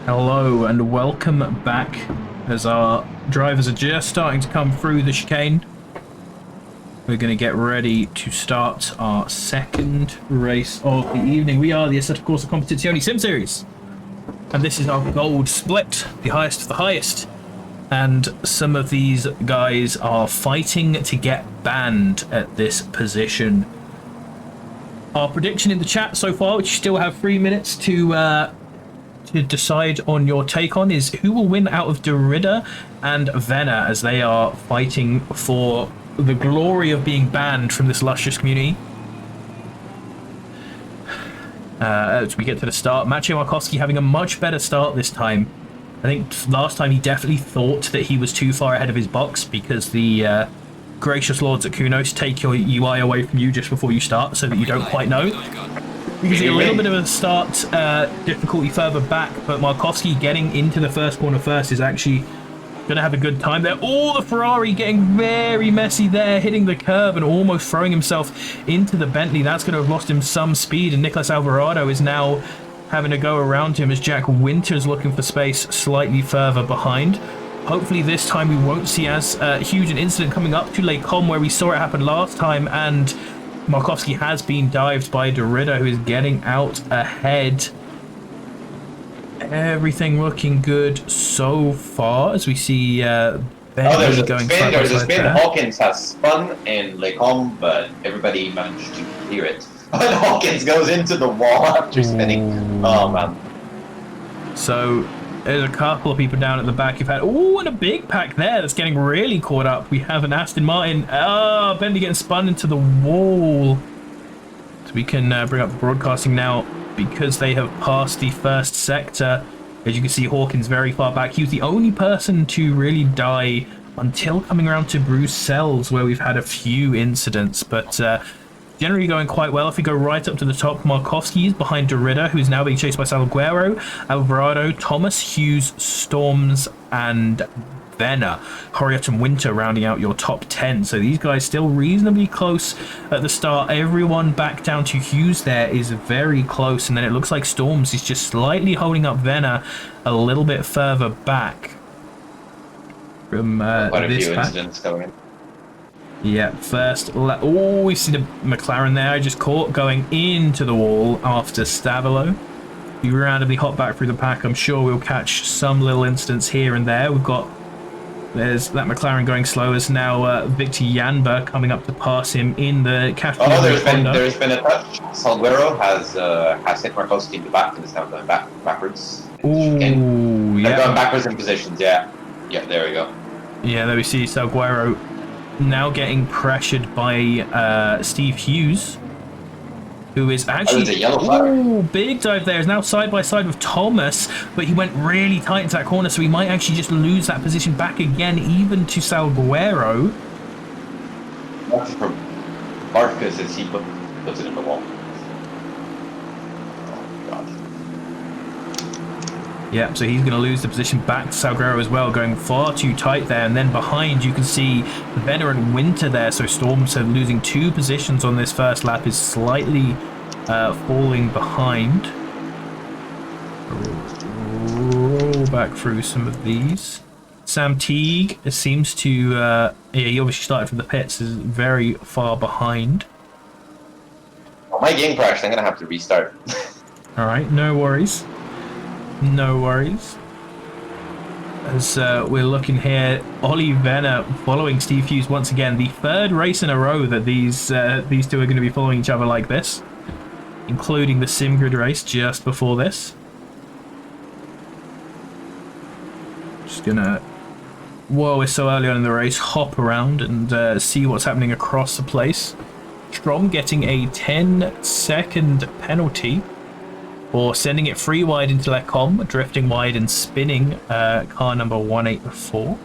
[SPEAKER 1] Hello and welcome back as our drivers are just starting to come through the chicane. We're going to get ready to start our second race of the evening. We are the Assetto Corsa Competizione Sim Series. And this is our gold split, the highest of the highest. And some of these guys are fighting to get banned at this position. Our prediction in the chat so far, which you still have 3 minutes to decide on your take on, is who will win out of Derrida and Venna as they are fighting for the glory of being banned from this luscious community. As we get to the start, Maciej Markowski having a much better start this time. I think last time he definitely thought that he was too far ahead of his box because the gracious lords at Kunos take your UI away from you just before you start so that you don't quite know. You can see a little bit of a start difficulty further back, but Markowski getting into the first corner first is actually going to have a good time there. Oh, the Ferrari getting very messy there, hitting the curb and almost throwing himself into the Bentley. That's going to have lost him some speed, and Nicolas Alvarado is now having to go around him as Jack Winter's looking for space slightly further behind. Hopefully this time we won't see as huge an incident coming up to Les Combes where we saw it happen last time, and Markowski has been dived by Derrida, who is getting out ahead. Everything looking good so far as we see
[SPEAKER 2] there's a spin. There's a spin. Hawkins has spun in Les Combes, but everybody managed to clear it. But Hawkins goes into the wall after spinning. Oh man.
[SPEAKER 1] So there's a couple of people down at the back who've had, oh, and a big pack there that's getting really caught up. We have an Aston Martin. Bentley getting spun into the wall. So we can bring up the broadcasting now because they have passed the first sector. As you can see, Hawkins very far back. He was the only person to really die until coming around to Bruxelles, where we've had a few incidents, but generally going quite well. If we go right up to the top, Markowski is behind Derrida, who's now being chased by Salguero, Alvarado, Thomas, Hughes, Storms, and Venna. Horiot and Winter rounding out your top 10. So these guys still reasonably close at the start. Everyone back down to Hughes there is very close. And then it looks like Storms is just slightly holding up Venna a little bit further back from
[SPEAKER 2] quite a
[SPEAKER 1] this
[SPEAKER 2] few
[SPEAKER 1] pack.
[SPEAKER 2] incidents going in.
[SPEAKER 1] Yeah, oh, we've seen a McLaren there. I just caught going into the wall after Stavilo. You randomly hop back through the pack. I'm sure we'll catch some little instance here and there. There's that McLaren going slow as now Victor Janba coming up to pass him in the Cafe.
[SPEAKER 2] Oh, there's been a touch. Salguero has hit Markowski in the back and is now going backwards.
[SPEAKER 1] Ooh,
[SPEAKER 2] They're going backwards in positions, yeah. Yeah, there we go.
[SPEAKER 1] Yeah, there we see Salguero now getting pressured by Steve Hughes, who is actually,
[SPEAKER 2] a yellow flag.
[SPEAKER 1] Big dive there, is now side by side with Thomas, but he went really tight into that corner, so he might actually just lose that position back again, even to Salguero.
[SPEAKER 2] That's for Marcus as he puts it in the wall. Oh god.
[SPEAKER 1] Yeah, so he's going to lose the position back to Salguero as well, going far too tight there. And then behind, you can see Venna and Winter there. So Storm, so losing 2 positions on this first lap, is slightly falling behind. Roll back through some of these. Sam Teague seems to, yeah, he obviously started from the pits, is very far behind.
[SPEAKER 2] Oh, my game crashed. I'm going to have to restart.
[SPEAKER 1] All right, no worries. No worries. As we're looking here, Ollie Venna following Steve Hughes once again. The 3rd race in a row that these two are going to be following each other like this, including the SimGrid race just before this. Just gonna, while we're so early on in the race, hop around and see what's happening across the place. Strom getting a 10-second penalty for sending it free wide into Les Combes, drifting wide and spinning car number 184.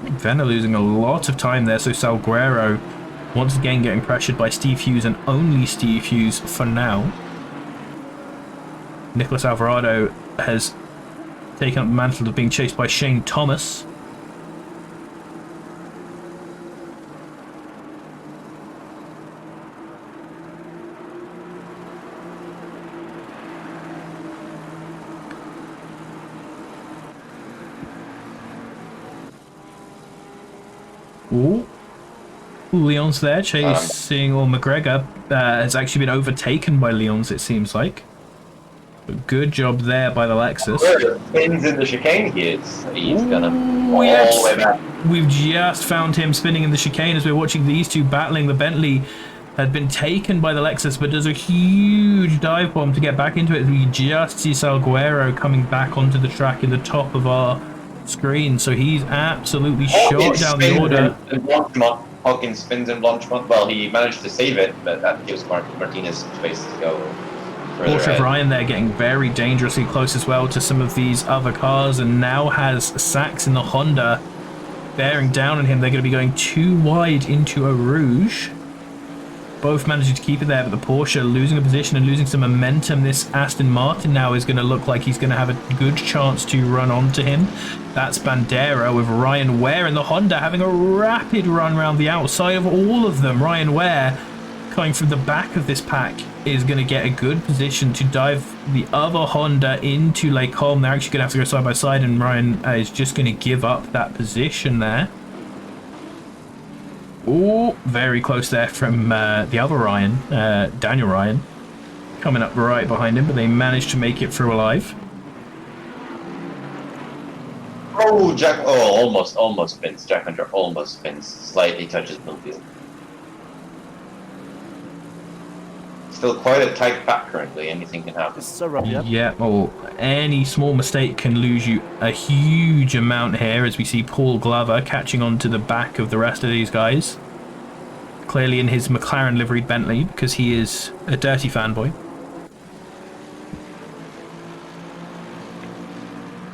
[SPEAKER 1] Venna losing a lot of time there, so Salguero once again getting pressured by Steve Hughes and only Steve Hughes for now. Nicolas Alvarado has taken up the mantle of being chased by Shane Thomas. Ooh. Leon's there chasing, or McGregor has actually been overtaken by Leon's, it seems like. But good job there by the Lexus.
[SPEAKER 2] Where spins in the chicane he is. He's gonna
[SPEAKER 1] Ooh,
[SPEAKER 2] all
[SPEAKER 1] yes.
[SPEAKER 2] the way back.
[SPEAKER 1] We've just found him spinning in the chicane as we're watching these two battling. The Bentley had been taken by the Lexus, but does a huge dive bomb to get back into it. We just see Salguero coming back onto the track in the top of our screen, so he's absolutely shot down the order.
[SPEAKER 2] Hawkins spins in Blanchmont. Well, he managed to save it, but that gives Martinez space to go further
[SPEAKER 1] Porsche
[SPEAKER 2] ahead.
[SPEAKER 1] Ryan there getting very dangerously close as well to some of these other cars, and now has Sachs in the Honda bearing down on him. They're going to be going too wide into a Rouge. Both managing to keep it there, but the Porsche losing a position and losing some momentum. This Aston Martin now is going to look like he's going to have a good chance to run onto him. That's Bandera with Ryan Ware in the Honda having a rapid run around the outside of all of them. Ryan Ware, coming from the back of this pack, is going to get a good position to dive the other Honda into Lake Holm. They're actually going to have to go side by side, and Ryan is just going to give up that position there. Oh, very close there from the other Ryan, Daniel Ryan, coming up right behind him, but they managed to make it through alive.
[SPEAKER 2] Oh, Jack! Oh, almost spins. Jack Hunter almost spins. Slightly touches Millfield. Still quite a tight pack currently. Anything can happen.
[SPEAKER 4] So rough, yeah.
[SPEAKER 1] Yeah, well, any small mistake can lose you a huge amount here, as we see Paul Glover catching on to the back of the rest of these guys. Clearly in his McLaren liveried Bentley, because he is a dirty fanboy.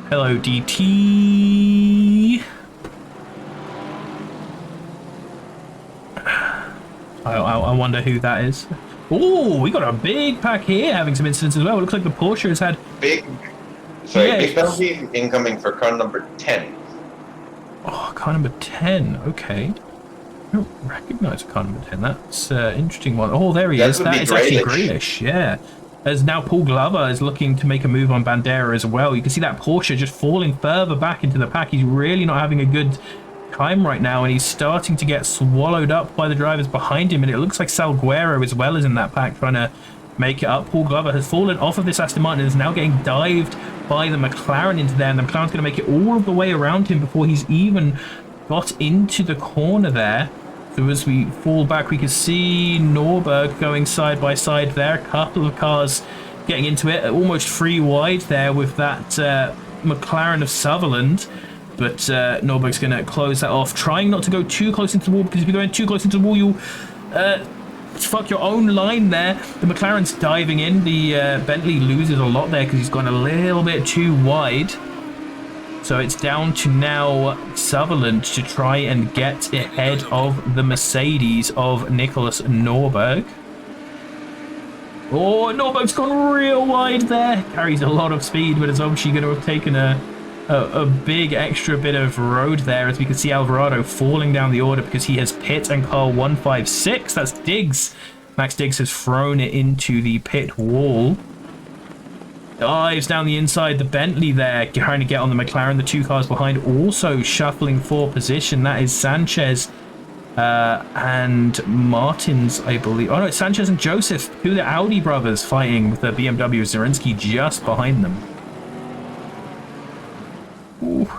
[SPEAKER 1] Hello, DT. I wonder who that is. Oh, we got a big pack here having some incidents as well. It looks like the Porsche has had...
[SPEAKER 2] Big penalty incoming for car number 10.
[SPEAKER 1] Oh, car number 10. Okay. I don't recognise car number 10. That's an interesting one. Oh, there he is. That is actually Grealish. Yeah. As now Paul Glover is looking to make a move on Bandera as well. You can see that Porsche just falling further back into the pack. He's really not having a good time right now, and he's starting to get swallowed up by the drivers behind him, and it looks like Salguero as well is in that pack trying to make it up. Paul Glover has fallen off of this Aston Martin and is now getting dived by the McLaren into there, and the McLaren's going to make it all of the way around him before he's even got into the corner there. So as we fall back, we can see Norberg going side by side there. A couple of cars getting into it, almost 3 wide there with that McLaren of Sutherland. But Norberg's going to close that off, trying not to go too close into the wall, because if you're going too close into the wall, you'll fuck your own line there. The McLaren's diving in. The Bentley loses a lot there because he's gone a little bit too wide. So it's down to now Sutherland to try and get ahead of the Mercedes of Nicholas Norberg. Oh, Norberg's gone real wide there. Carries a lot of speed, but it's obviously going to have taken a big extra bit of road there, as we can see Alvarado falling down the order because he has pit and car 156. That's Diggs. Max Diggs has thrown it into the pit wall. Dives down the inside, the Bentley there trying to get on the McLaren. The 2 cars behind also shuffling for position. That is Sanchez and Martins, I believe. Oh no, it's Sanchez and Joseph, who are the Audi brothers, fighting with the BMW. Zarinsky just behind them. Ooh.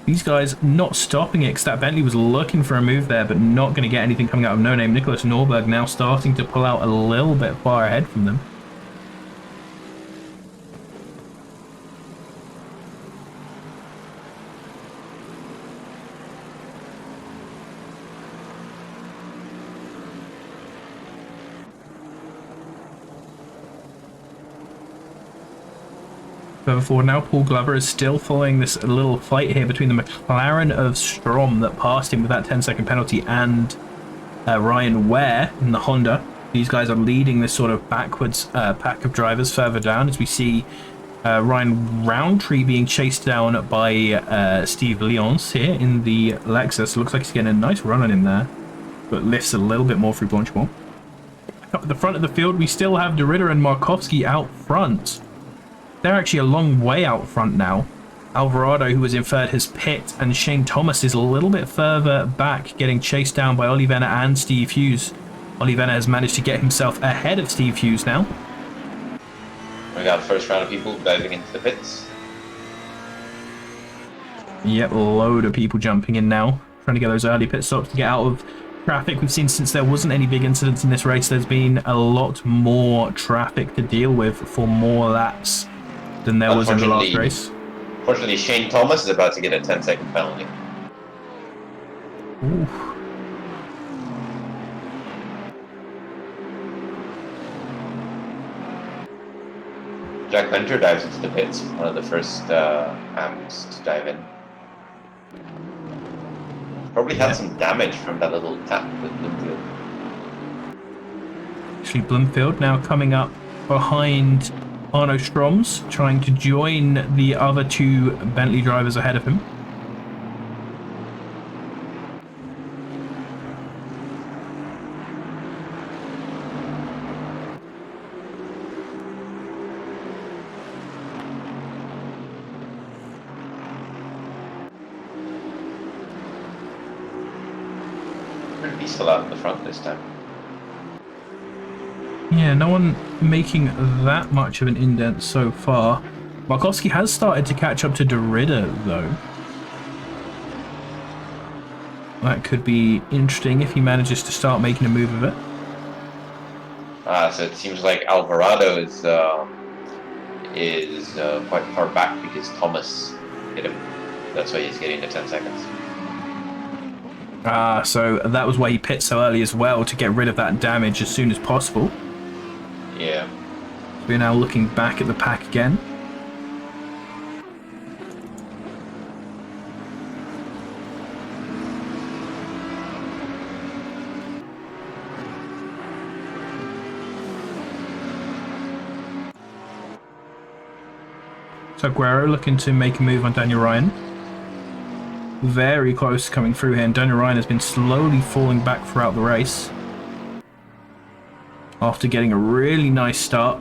[SPEAKER 1] These guys not stopping it, because that Bentley was looking for a move there, but not going to get anything coming out of no name. Nicholas Norberg now starting to pull out a little bit far ahead from them. Further forward now, Paul Glover is still following this little fight here between the McLaren of Strom that passed him with that 10-second penalty and Ryan Ware in the Honda. These guys are leading this sort of backwards pack of drivers further down, as we see Ryan Roundtree being chased down by Steve Lyons here in the Lexus. Looks like he's getting a nice run on him there, but lifts a little bit more through Blanchemont. Up at the front of the field, we still have De Ridder and Markowski out front. They're actually a long way out front now. Alvarado, who was in third, has pit, and Shane Thomas is a little bit further back, getting chased down by Ollie Venner and Steve Hughes. Ollie Venner has managed to get himself ahead of Steve Hughes now.
[SPEAKER 2] We got the first round of people diving into the pits.
[SPEAKER 1] Yep, a load of people jumping in now, trying to get those early pit stops to get out of traffic. We've seen since there wasn't any big incidents in this race, there's been a lot more traffic to deal with for more laps than there was in the last race.
[SPEAKER 2] Unfortunately, Shane Thomas is about to get a 10-second penalty.
[SPEAKER 1] Ooh.
[SPEAKER 2] Jack Winter dives into the pits, one of the first AMs to dive in. Probably had some damage from that little tap with Bloomfield.
[SPEAKER 1] Actually, Bloomfield now coming up behind Arno Stroms, trying to join the other two Bentley drivers ahead of him.
[SPEAKER 2] Pretty peaceful out in the front this time.
[SPEAKER 1] Yeah, no one making that much of an indent so far. Markowski has started to catch up to Derrida, though. That could be interesting if he manages to start making a move of it.
[SPEAKER 2] So it seems like Alvarado is quite far back because Thomas hit him. That's why he's getting the 10 seconds.
[SPEAKER 1] So that was why he pit so early as well, to get rid of that damage as soon as possible.
[SPEAKER 2] Yeah.
[SPEAKER 1] We're now looking back at the pack again. So Guerrero looking to make a move on Daniel Ryan. Very close coming through here, and Daniel Ryan has been slowly falling back throughout the race. After getting a really nice start.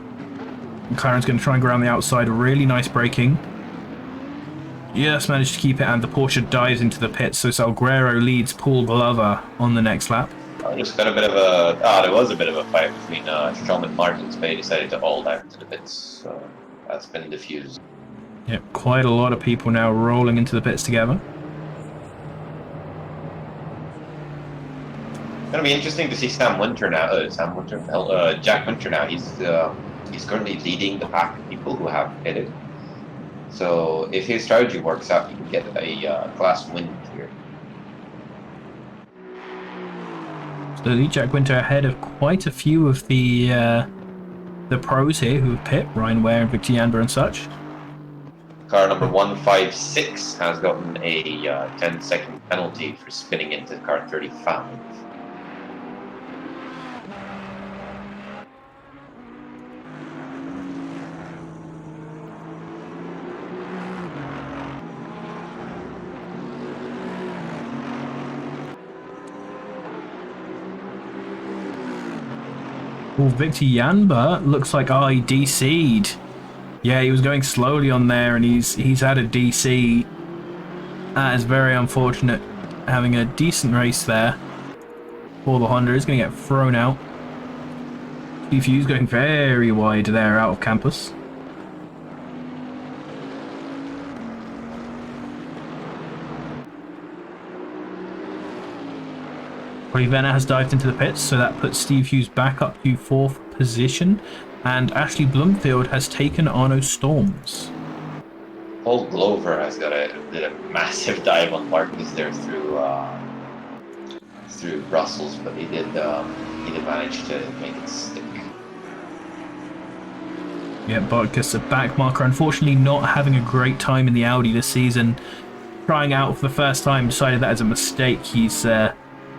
[SPEAKER 1] McLaren's going to try and go around the outside. Really nice braking. Just managed to keep it, and the Porsche dives into the pits, so Salguero leads Paul Glover on the next lap.
[SPEAKER 2] Just got a bit of a... there was a bit of a fight between Strom and Martins, but he decided to all dive into the pits, so that's been diffused.
[SPEAKER 1] Yep, quite a lot of people now rolling into the pits together.
[SPEAKER 2] It's going to be interesting to see Jack Winter now. He's currently leading the pack of people who have pitted. So if his strategy works out, he can get a class win here.
[SPEAKER 1] So Jack Winter ahead of quite a few of the pros here who have pit, Ryan Ware and Victor Yanber and such.
[SPEAKER 2] Car number 156 has gotten a 10-second penalty for spinning into car 35.
[SPEAKER 1] Well, Victor Yanber looks like he DC'd. Yeah, he was going slowly on there, and he's had a DC. That is very unfortunate. Having a decent race there for the Honda is going to get thrown out. Steve Hughes going very wide there out of campus. Venner has dived into the pits, so that puts Steve Hughes back up to 4th position, and Ashley Bloomfield has taken Arno Storms.
[SPEAKER 2] Paul Glover has did a massive dive on Marcus there through Brussels, but he did manage to make it stick.
[SPEAKER 1] Yeah, Bartkus, a back marker, unfortunately not having a great time in the Audi this season. Trying out for the first time, decided that as a mistake. He's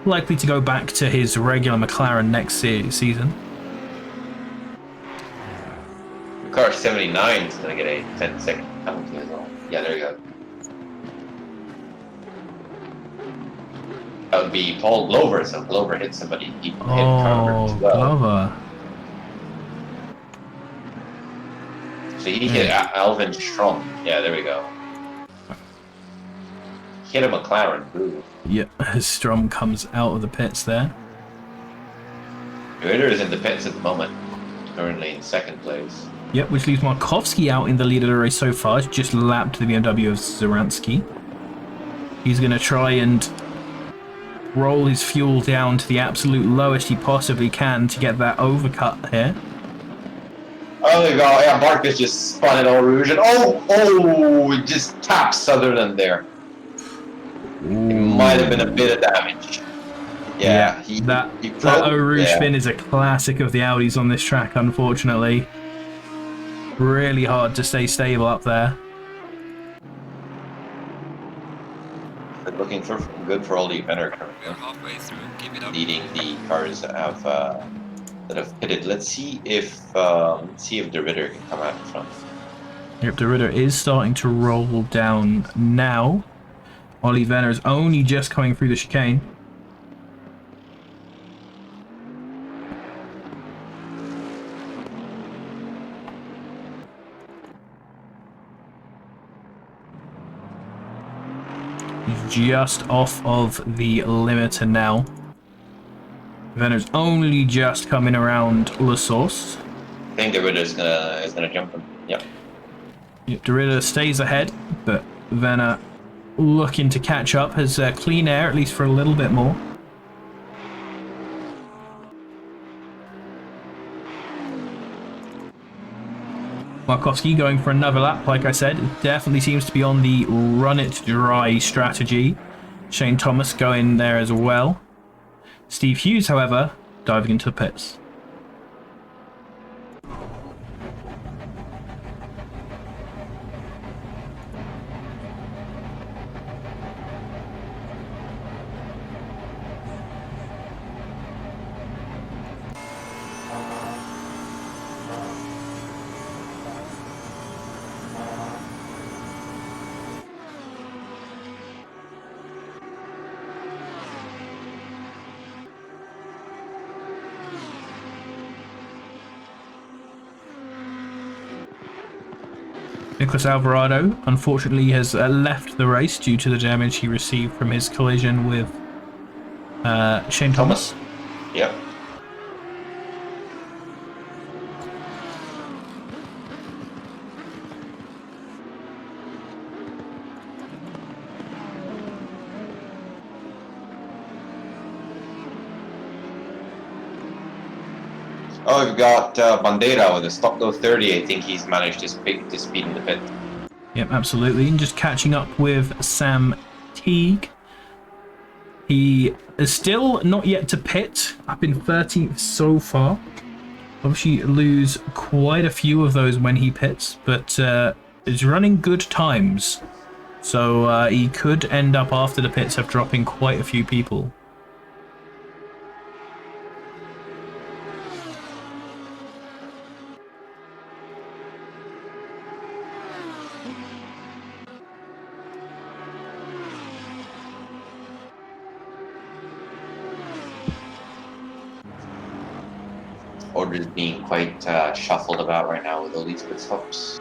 [SPEAKER 1] likely to go back to his regular McLaren next season.
[SPEAKER 2] Car 79 is going to get a 10-second penalty as well. Yeah, there you go. That would be Paul Glover, so Glover hit somebody. He hit Carver as well.
[SPEAKER 1] Glover.
[SPEAKER 2] So he hit Alvin Strom. Yeah, there we go. hit a McLaren. Ooh.
[SPEAKER 1] Yep, Strom comes out of the pits there.
[SPEAKER 2] Ritter is in the pits at the moment, currently in second place.
[SPEAKER 1] Yep, which leaves Markovsky out in the lead of the race so far. It's just lapped the BMW of Zaransky. He's going to try and roll his fuel down to the absolute lowest he possibly can to get that overcut here.
[SPEAKER 2] Oh, there you go. Yeah, Marcus just spun it all rouge. And it just taps Sutherland there. It might have been a bit of damage. Yeah,
[SPEAKER 1] that Eau Rouge spin is a classic of the Audis on this track, unfortunately. Really hard to stay stable up there.
[SPEAKER 2] But looking good for Ollie Venner
[SPEAKER 3] We are halfway through. Keep it up.
[SPEAKER 2] leading the cars that have pitted. Let's see if De Ritter can come out in front.
[SPEAKER 1] Yep, De Ritter is starting to roll down now. Ollie Venner is only just coming through the chicane. He's just off of the limiter now. Venner's only just coming around La Source.
[SPEAKER 2] I think De Ritter is gonna jump him. Yep.
[SPEAKER 1] Yep, De Ritter stays ahead, but Venner looking to catch up, has clean air at least for a little bit more. Markovsky going for another lap, like I said. It definitely seems to be on the run it dry strategy. Shane Thomas going there as well. Steve Hughes, however, diving into the pits. Nicholas Alvarado, unfortunately, has left the race due to the damage he received from his collision with Shane Thomas.
[SPEAKER 2] Yep. Oh, we've got Bandera with a stock go 30. I think he's managed to speed in the pit.
[SPEAKER 1] Yep, absolutely. And just catching up with Sam Teague. He is still not yet to pit. Up in 13th so far. Obviously lose quite a few of those when he pits, but is running good times. So he could end up after the pits of dropping quite a few people.
[SPEAKER 2] Orders being quite shuffled about right now with all these pit stops.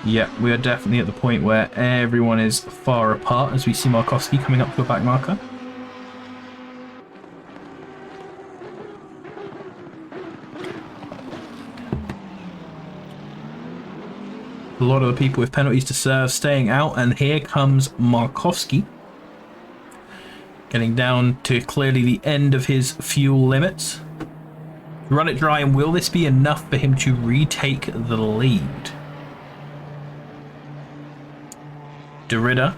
[SPEAKER 1] Yeah, we are definitely at the point where everyone is far apart as we see Markovsky coming up to a back marker. A lot of the people with penalties to serve staying out, and here comes Markovsky. Getting down to clearly the end of his fuel limits. Run it dry, and will this be enough for him to retake the lead? De Ritter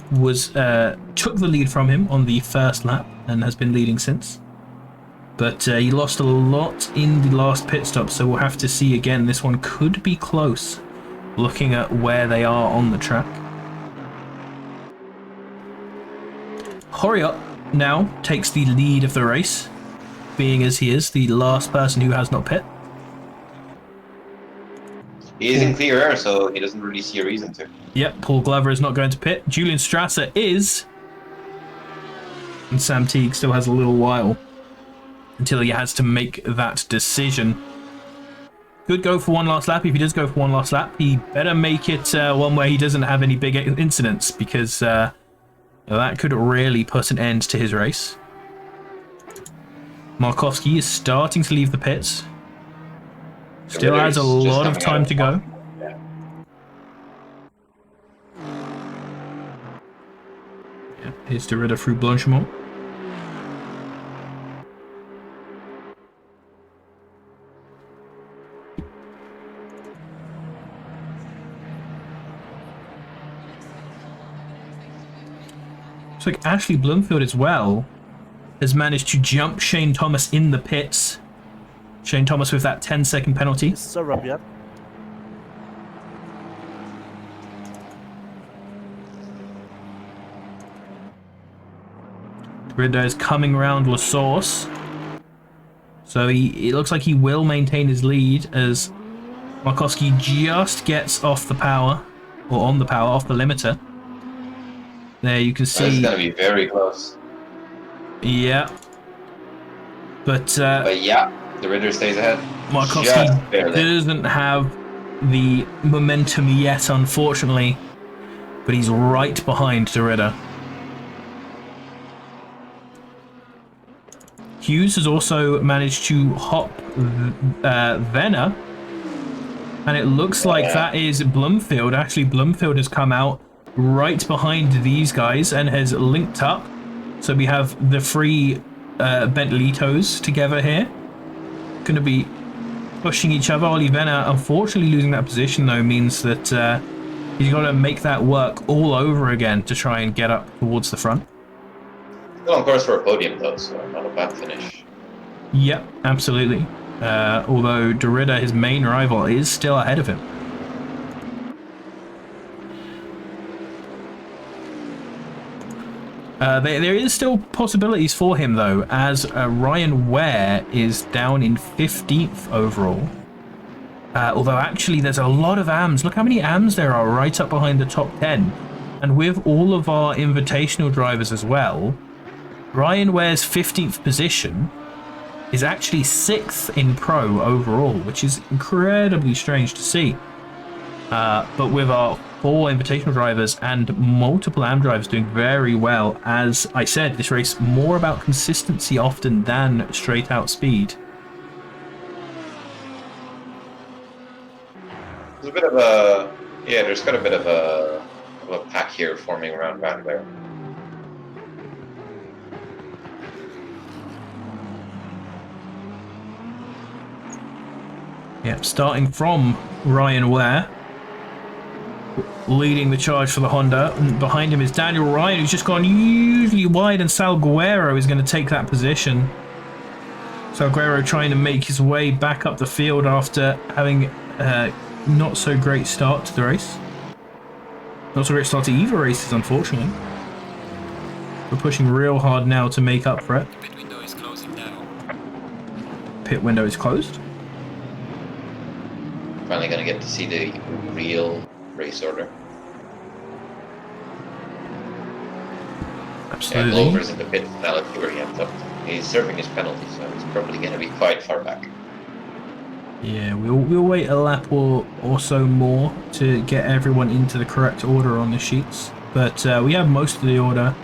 [SPEAKER 1] took the lead from him on the first lap and has been leading since. But he lost a lot in the last pit stop, so we'll have to see again. This one could be close, looking at where they are on the track. Horiot now takes the lead of the race, being as he is the last person who has not pit.
[SPEAKER 2] He is in clear air, so he doesn't really see a reason to.
[SPEAKER 1] Yep, Paul Glover is not going to pit. Julian Strasser is. And Sam Teague still has a little while until he has to make that decision. Could go for one last lap. If he does go for one last lap, he better make it one where he doesn't have any big incidents, because Now that could really put an end to his race. Markowski is starting to leave the pits. Still has a lot of time to go.
[SPEAKER 2] Yeah.
[SPEAKER 1] Yeah, here's De Ridder through Blanchimont. Looks like Ashley Bloomfield as well has managed to jump Shane Thomas in the pits. Shane Thomas with that 10-second penalty.
[SPEAKER 5] So, Rob, yeah.
[SPEAKER 1] Ridder is coming around La Source. So it looks like he will maintain his lead as Markowski just gets off the power, or on the power, off the limiter. There you can see.
[SPEAKER 2] It's going to be very close.
[SPEAKER 1] Yeah. But
[SPEAKER 2] yeah, the Ridder stays ahead.
[SPEAKER 1] Markowski doesn't have the momentum yet, unfortunately. But he's right behind De Ridder. Hughes has also managed to hop Venner. And it looks like that is Bloomfield. Actually, Bloomfield has come out right behind these guys and has linked up. So we have the three Bentlitos together here. Going to be pushing each other. Ollie Venner, unfortunately, losing that position, though, means that he's got to make that work all over again to try and get up towards the front.
[SPEAKER 2] Still on course for a podium, though, so not a bad finish.
[SPEAKER 1] Yep, absolutely. Although De Ridder, his main rival, is still ahead of him. There is still possibilities for him, though, as Ryan Ware is down in 15th overall. Although, actually, there's a lot of AMs. Look how many AMs there are right up behind the top 10. And with all of our invitational drivers as well, Ryan Ware's 15th position is actually 6th in Pro overall, which is incredibly strange to see. But with our 4 invitational drivers and multiple AM drivers doing very well, as I said, this race more about consistency often than straight out speed.
[SPEAKER 2] There's a bit of a... Yeah, there's got a bit of a pack here forming around Van Ware.
[SPEAKER 1] Yeah, starting from Ryan Ware, leading the charge for the Honda. And behind him is Daniel Ryan, who's just gone hugely wide, and Salguero is going to take that position. Salguero trying to make his way back up the field after having a not so great start to the race. Not so great start to either races, unfortunately. We're pushing real hard now to make up for it.
[SPEAKER 3] The pit window is closing now.
[SPEAKER 1] Pit window is closed.
[SPEAKER 2] Finally going to get to see the real race order.
[SPEAKER 1] Absolutely.
[SPEAKER 2] Yeah, Glover's in the pit now where he ends up. He's serving his penalty, so he's probably going to be quite far back.
[SPEAKER 1] Yeah, we'll wait a lap or so more to get everyone into the correct order on the sheets. But we have most of the order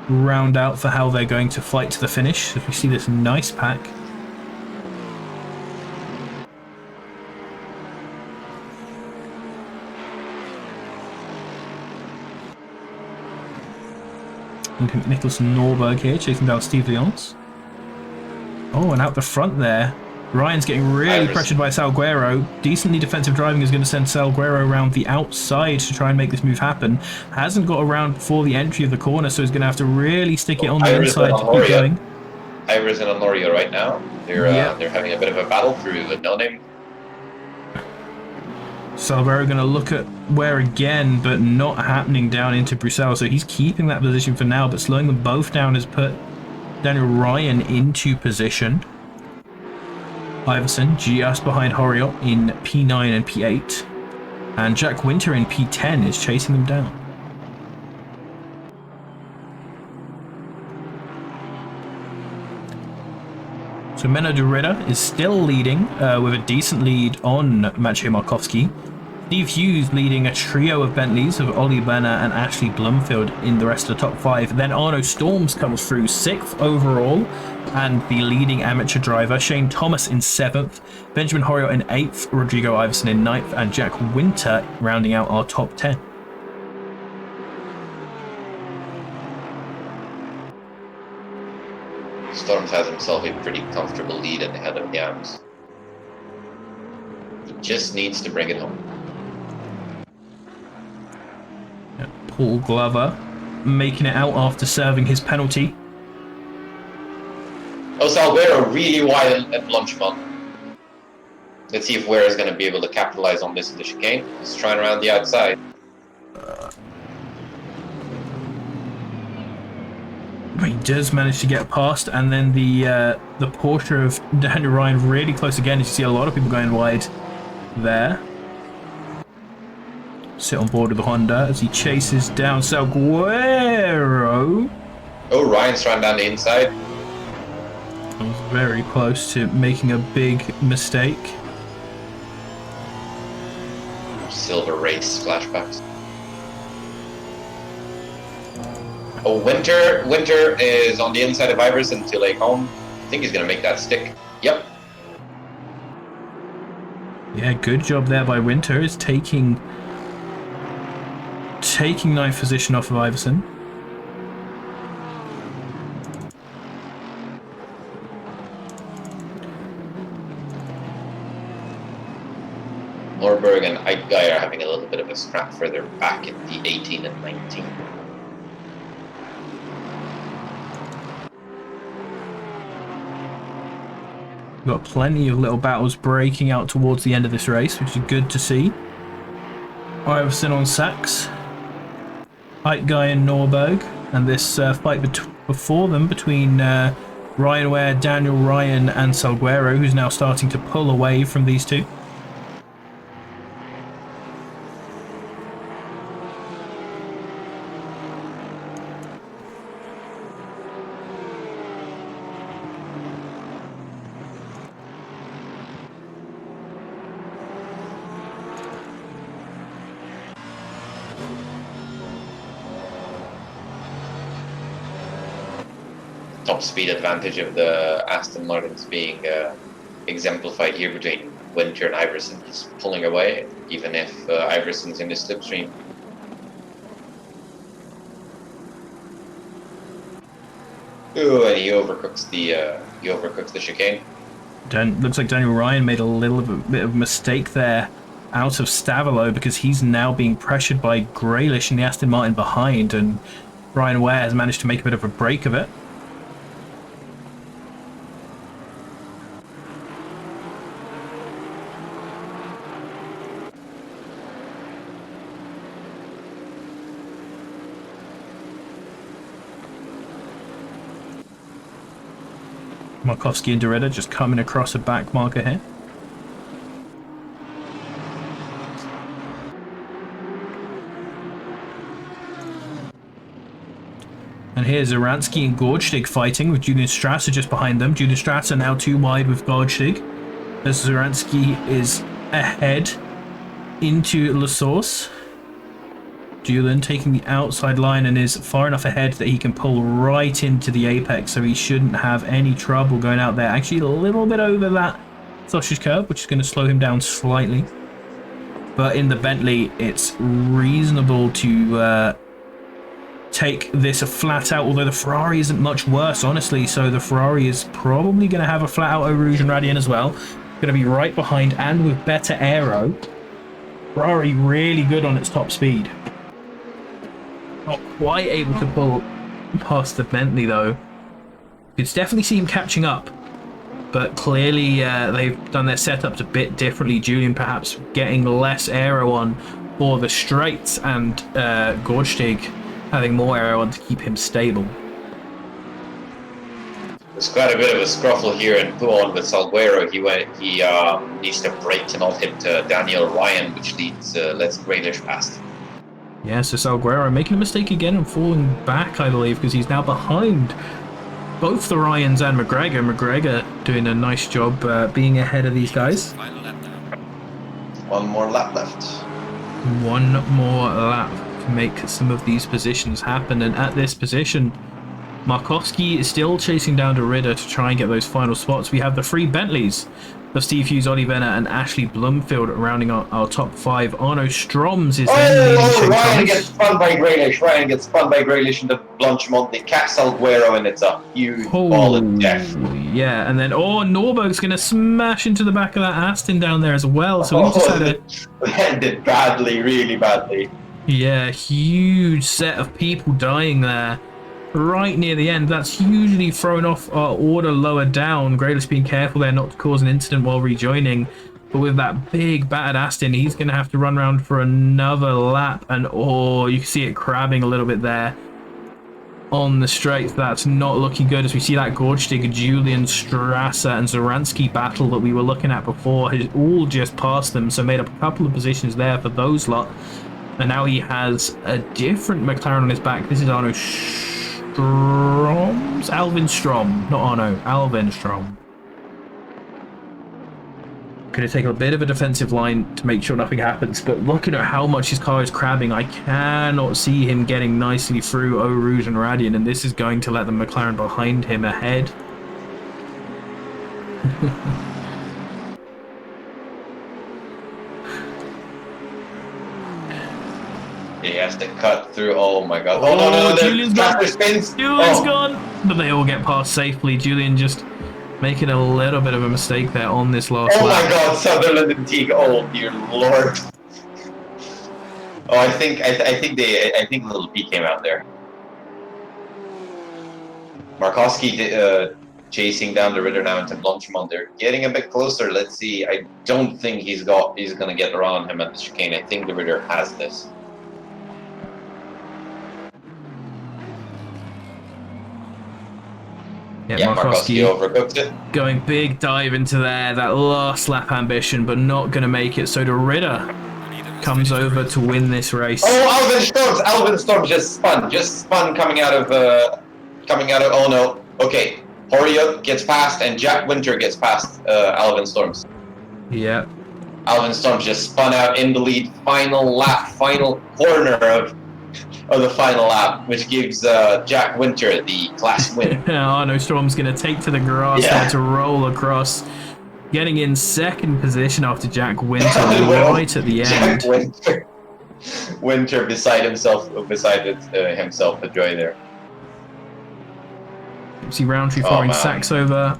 [SPEAKER 1] round out for how they're going to fight to the finish. As we see this nice pack. Nicholas Norberg here chasing down Steve Lyons. Oh, and out the front there, Ryan's getting really pressured by Salguero. Decently defensive driving is going to send Salguero around the outside to try and make this move happen. Hasn't got around before the entry of the corner, so he's going to have to really stick it on the inside to keep going.
[SPEAKER 2] Iris and Honorio right now. They're having a bit of a battle through the no-name.
[SPEAKER 1] Salguero going to look at Ware again, but not happening down into Bruxelles. So he's keeping that position for now, but slowing them both down has put Daniel Ryan into position. Iverson just behind Horiot in P9 and P8. And Jack Winter in P10 is chasing them down. So Menno de Ridder is still leading with a decent lead on Maciej Markowski. Steve Hughes leading a trio of Bentleys of Ollie Benner and Ashley Blumfield in the rest of the top 5. Then Arno Storms comes through 6th overall, and the leading amateur driver Shane Thomas in 7th, Benjamin Horio in 8th, Rodrigo Iverson in 9th, and Jack Winter rounding out our top 10.
[SPEAKER 2] Storms has himself a pretty comfortable lead at the head of the AMs. He just needs to bring it home.
[SPEAKER 1] Paul Glover making it out after serving his penalty.
[SPEAKER 2] Oh, Salguero really wide at Lunchmont. Let's see if Ware is going to be able to capitalize on this in the chicane. He's trying around the outside.
[SPEAKER 1] He does manage to get past, and then the Porsche of Daniel Ryan really close again. You see a lot of people going wide there. Sit on board with the Honda as he chases down Salguero.
[SPEAKER 2] Oh, Ryan's run down the inside.
[SPEAKER 1] I was very close to making a big mistake.
[SPEAKER 2] Silver race flashbacks. Oh, Winter is on the inside of Iverson to Lake Home. I think he's going to make that stick. Yep.
[SPEAKER 1] Yeah, good job there by Winter. Is taking 9th position off of Iverson.
[SPEAKER 2] Norberg and Eidguy are having a little bit of a scrap further back in the 18 and 19.
[SPEAKER 1] Got plenty of little battles breaking out towards the end of this race, which is good to see. Iverson on Sachs, Eidguy and Norberg, and this fight before them between Ryan Ware, Daniel Ryan, and Salguero, who's now starting to pull away from these two.
[SPEAKER 2] Top speed advantage of the Aston Martins being exemplified here between Winter and Iverson. He's pulling away, even if Iverson's in the slipstream. Ooh, and he overcooks the chicane.
[SPEAKER 1] Looks like Daniel Ryan made a little bit of a mistake there out of Stavilo, because he's now being pressured by Graylish and the Aston Martin behind, and Ryan Ware has managed to make a bit of a break of it. Markovsky and Doretta just coming across a back marker here. And here's Zaransky and Gorgstig fighting with Julian Strasser just behind them. Julian Strasser now too wide with Gorgstig, as Zaransky is ahead into La Source. Julian taking the outside line and is far enough ahead that he can pull right into the apex, so he shouldn't have any trouble going out there. Actually a little bit over that sausage curve, which is going to slow him down slightly. But in the Bentley, it's reasonable to take this flat out, although the Ferrari isn't much worse, honestly. So the Ferrari is probably going to have a flat out over Rouge and Radian as well. Going to be right behind and with better aero. Ferrari really good on its top speed. Not quite able to pull past the Bentley though. You could definitely see him catching up, but clearly they've done their setups a bit differently. Julian perhaps getting less aero on for the straights, and Gorgstig having more aero on to keep him stable.
[SPEAKER 2] There's quite a bit of a scruffle here in Puon with Salguero. He needs to brake to not hit Daniel Ryan, which lets Graylish past.
[SPEAKER 1] Yeah, so Salguero making a mistake again and falling back, I believe, because he's now behind both the Ryans and McGregor. McGregor doing a nice job being ahead of these guys.
[SPEAKER 3] Final lap now.
[SPEAKER 2] One more lap left.
[SPEAKER 1] One more lap to make some of these positions happen, and at this position, Markowski is still chasing down Derrida to try and get those final spots. We have the three Bentleys of Steve Hughes, Ollie Venner, and Ashley Blumfield rounding our top five. Arno Stroms is then leading.
[SPEAKER 2] Ryan gets spun by Graylish. Ryan gets spun by Graylish into Blanchimont. They catch Salguero, and it's a huge ball of death.
[SPEAKER 1] Yeah, and then Norberg's going to smash into the back of that Aston down there as well. So we just had
[SPEAKER 2] ended badly, really badly.
[SPEAKER 1] Yeah, huge set of people dying there. Right near the end, that's hugely thrown off our order lower down. Graylish being careful there not to cause an incident while rejoining. But with that big battered Aston, he's going to have to run around for another lap. And you can see it crabbing a little bit there on the straight. That's not looking good as we see that Gorge Digger, Julian Strasser and Zoransky battle that we were looking at before has all just passed them. So made up a couple of positions there for those lot. And now he has a different McLaren on his back. This is Arno Stroms? Alvin Strom, not Arno, Alvin Strom. Going to take a bit of a defensive line to make sure nothing happens, but looking at how much his car is crabbing, I cannot see him getting nicely through Eau Rouge and Radian, and this is going to let the McLaren behind him ahead.
[SPEAKER 2] He has to cut through. Oh my god. Oh no,
[SPEAKER 1] Julian's gone.
[SPEAKER 2] Spins.
[SPEAKER 1] Julian's gone. But they all get past safely. Julian just making a little bit of a mistake there on this last lap.
[SPEAKER 2] Oh my god, Sutherland and Teague. Oh dear lord. Oh, I think little P came out there. Markowski chasing down the Ritter now into Blanchimont. They're getting a bit closer. Let's see. I don't think he's gonna get around him at the chicane. I think the Ritter has this.
[SPEAKER 1] Yeah,
[SPEAKER 2] Markowski overcooked it.
[SPEAKER 1] Going big dive into there, that last lap ambition, but not going to make it. So the Ritter comes over to win this race.
[SPEAKER 2] Oh, Alvin Storms just spun coming out of, oh no. Okay, Horia gets past and Jack Winter gets past Alvin Storms.
[SPEAKER 1] Yeah.
[SPEAKER 2] Alvin Storms just spun out in the lead, final lap, final corner of the final lap, which gives Jack Winter the class win.
[SPEAKER 1] Arno Storm's going to take to the grass there to roll across, getting in second position after Jack Winter right at the end.
[SPEAKER 2] Jack Winter beside himself the joy there.
[SPEAKER 1] See Roundtree firing sacks over.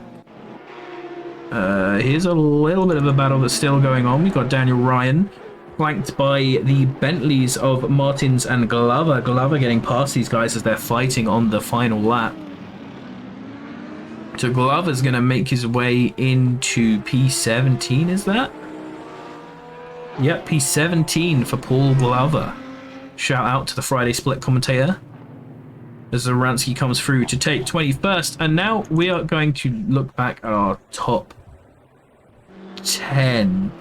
[SPEAKER 1] Here's a little bit of a battle that's still going on. We've got Daniel Ryan flanked by the Bentleys of Martins and Glover. Glover getting past these guys as they're fighting on the final lap. So Glover's going to make his way into P17, is that? Yep, P17 for Paul Glover. Shout out to the Friday Split commentator as Zoransky comes through to take 21st. And now we are going to look back at our top 10.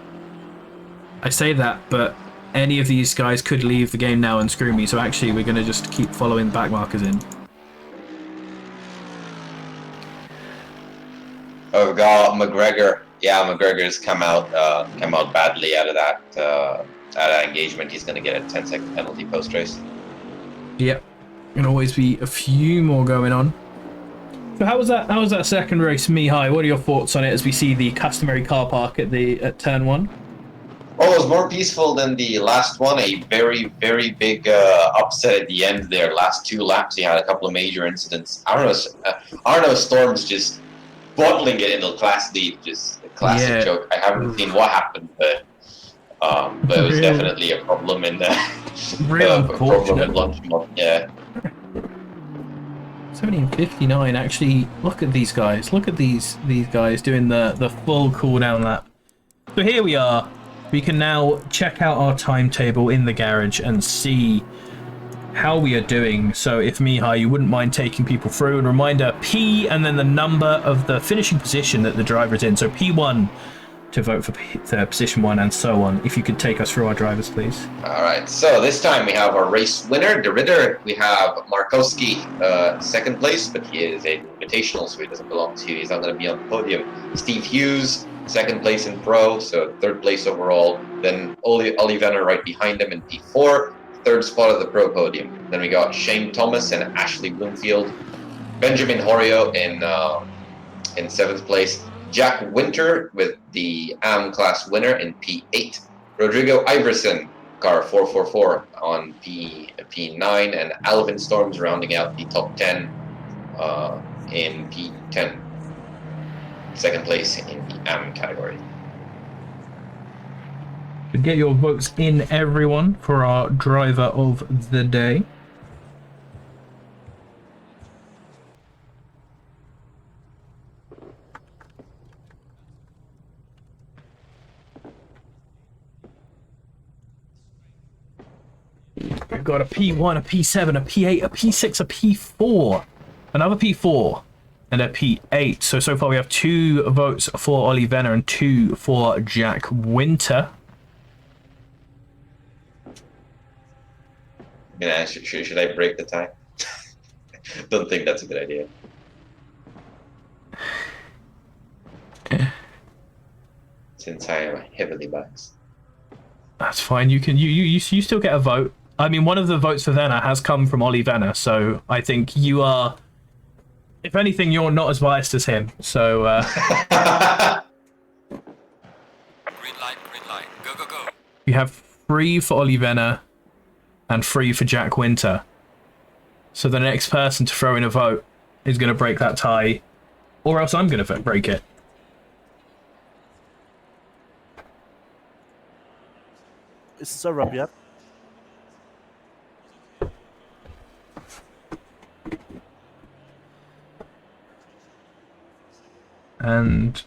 [SPEAKER 1] I say that, but any of these guys could leave the game now and screw me, so actually we're going to just keep following the back markers in.
[SPEAKER 2] Oh god, McGregor. Yeah, McGregor's come out badly out of that engagement. He's going to get a 10-second penalty post-race.
[SPEAKER 1] Yep. Going to always be a few more going on. So how was that second race, Mihai? What are your thoughts on it as we see the customary car park at turn 1?
[SPEAKER 2] Well, it was more peaceful than the last one. A very, very big upset at the end there. Last 2 laps, he had a couple of major incidents. Arno Storms just bottling it in the class lead. Just a classic joke. I haven't seen what happened, but it was definitely a problem in the problem in Lunchmont. Yeah.
[SPEAKER 1] 17:59. Actually, look at these guys. Look at these guys doing the full cooldown lap. So here we are. We can now check out our timetable in the garage and see how we are doing. So if Mihai, you wouldn't mind taking people through, and reminder, P and then the number of the finishing position that the driver is in. So P1 to vote for position 1 and so on. If you could take us through our drivers, please.
[SPEAKER 2] All right, so this time we have our race winner, the Ritter. We have Markowski, second place, but he is a invitational, so he doesn't belong to. He's not going to be on the podium. Steve Hughes, second place in pro, so third place overall. Then Ollie Venner right behind him in P4, third spot of the pro podium. Then we got Shane Thomas and Ashley Bloomfield. Benjamin Horio in seventh place. Jack Winter with the AM class winner in P8. Rodrigo Iverson, car 444 on P9, and Alvin Storms rounding out the top 10 in P10. Second place in the AM category.
[SPEAKER 1] Get your votes in, everyone, for our driver of the day. We've got a P1, a P7, a P8, a P6, a P4, another P4, and a P8. So far we have 2 votes for Ollie Venner and 2 for Jack Winter.
[SPEAKER 2] Yeah, should I break the tie? Don't think that's a good idea. Since I am heavily biased.
[SPEAKER 1] That's fine. You still get a vote. I mean, one of the votes for Venner has come from Ollie Venner, so I think you are, if anything, you're not as biased as him. So
[SPEAKER 3] Green light, go, go, go.
[SPEAKER 1] you have 3 for Ollie Venner and 3 for Jack Winter. So the next person to throw in a vote is going to break that tie, or else I'm going to break it.
[SPEAKER 5] Is this a rub yet?
[SPEAKER 1] And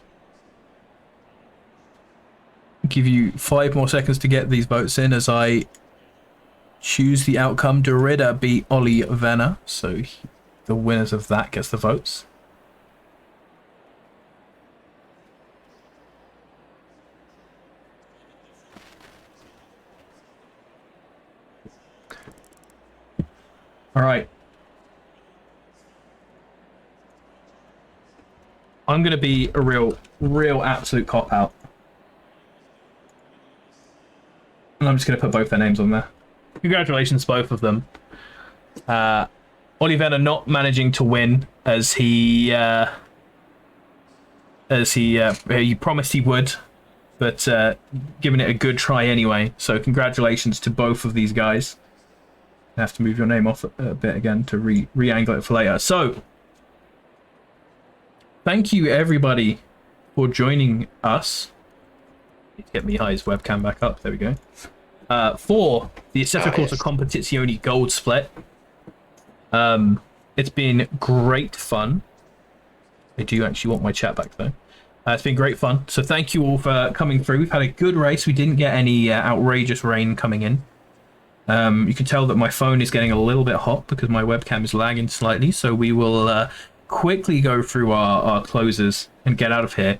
[SPEAKER 1] give you 5 more seconds to get these votes in as I choose the outcome. Derrida beat Ollie Venner, so the winners of that gets the votes. All right. I'm going to be a real absolute cop-out. And I'm just going to put both their names on there. Congratulations, both of them. Ollie Venner not managing to win as he promised he would, but giving it a good try anyway. So congratulations to both of these guys. I have to move your name off a bit again to re-angle it for later. So thank you, everybody, for joining us. Need to get Mihai's webcam back up. There we go. For the Assetto Corsa Competizione Gold Split. It's been great fun. I do actually want my chat back, though. It's been great fun. So thank you all for coming through. We've had a good race. We didn't get any outrageous rain coming in. You can tell that my phone is getting a little bit hot because my webcam is lagging slightly. So we will quickly go through our closers and get out of here.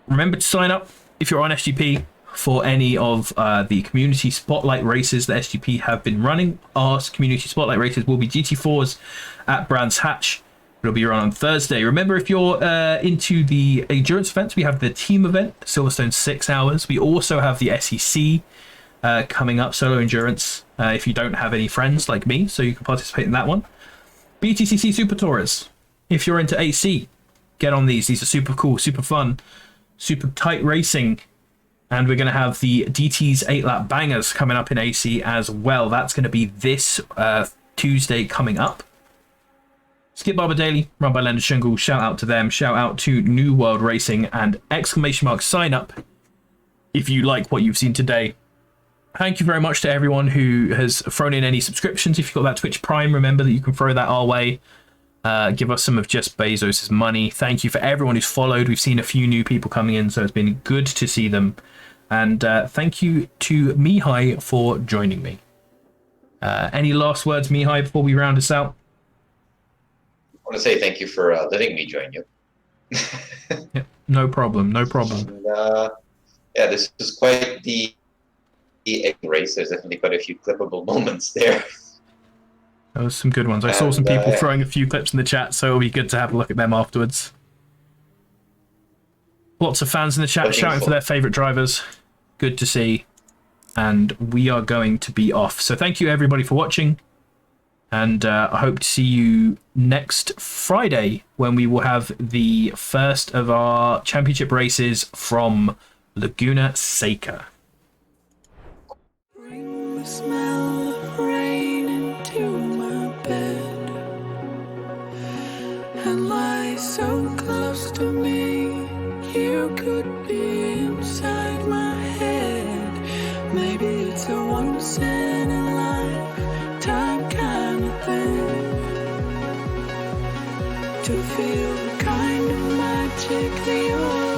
[SPEAKER 1] Remember to sign up if you're on SGP for any of the community spotlight races that SGP have been running. Our community spotlight races will be GT4s at Brands Hatch. It'll be run on Thursday. Remember, if you're into the endurance events, we have the team event, Silverstone 6 hours. We also have the SEC coming up, solo endurance, if you don't have any friends like me, so you can participate in that one. BTCC Super Tourers, if you're into AC, get on these. These are super cool, super fun, super tight racing. And we're going to have the DT's 8-lap bangers coming up in AC as well. That's going to be this Tuesday coming up. Skip Barber Daily, run by Leonard Shingle. Shout out to them. Shout out to New World Racing, and sign up if you like what you've seen today. Thank you very much to everyone who has thrown in any subscriptions. If you've got that Twitch Prime, remember that you can throw that our way. Give us some of Jeff Bezos' money. Thank you for everyone who's followed. We've seen a few new people coming in, so it's been good to see them. And thank you to Mihai for joining me. Any last words, Mihai, before we round this out?
[SPEAKER 2] I want to say thank you for letting me join you.
[SPEAKER 1] Yeah. No problem. No problem.
[SPEAKER 2] And, yeah, this was quite the race. There's definitely quite a few clippable moments there.
[SPEAKER 1] Those some good ones. I saw some people
[SPEAKER 2] yeah.
[SPEAKER 1] throwing a few clips in the chat, so it'll be good to have a look at them afterwards. Lots of fans in the chat shouting for their favourite drivers. Good to see. And we are going to be off. So thank you everybody for watching. And I hope to see you next Friday when we will have the first of our championship races from Laguna Seca.
[SPEAKER 6] Bring the smell of rain into my bed and lie so close to me. You could be inside my head. Maybe it's a once in a lifetime kind of thing to feel the kind of magic that you're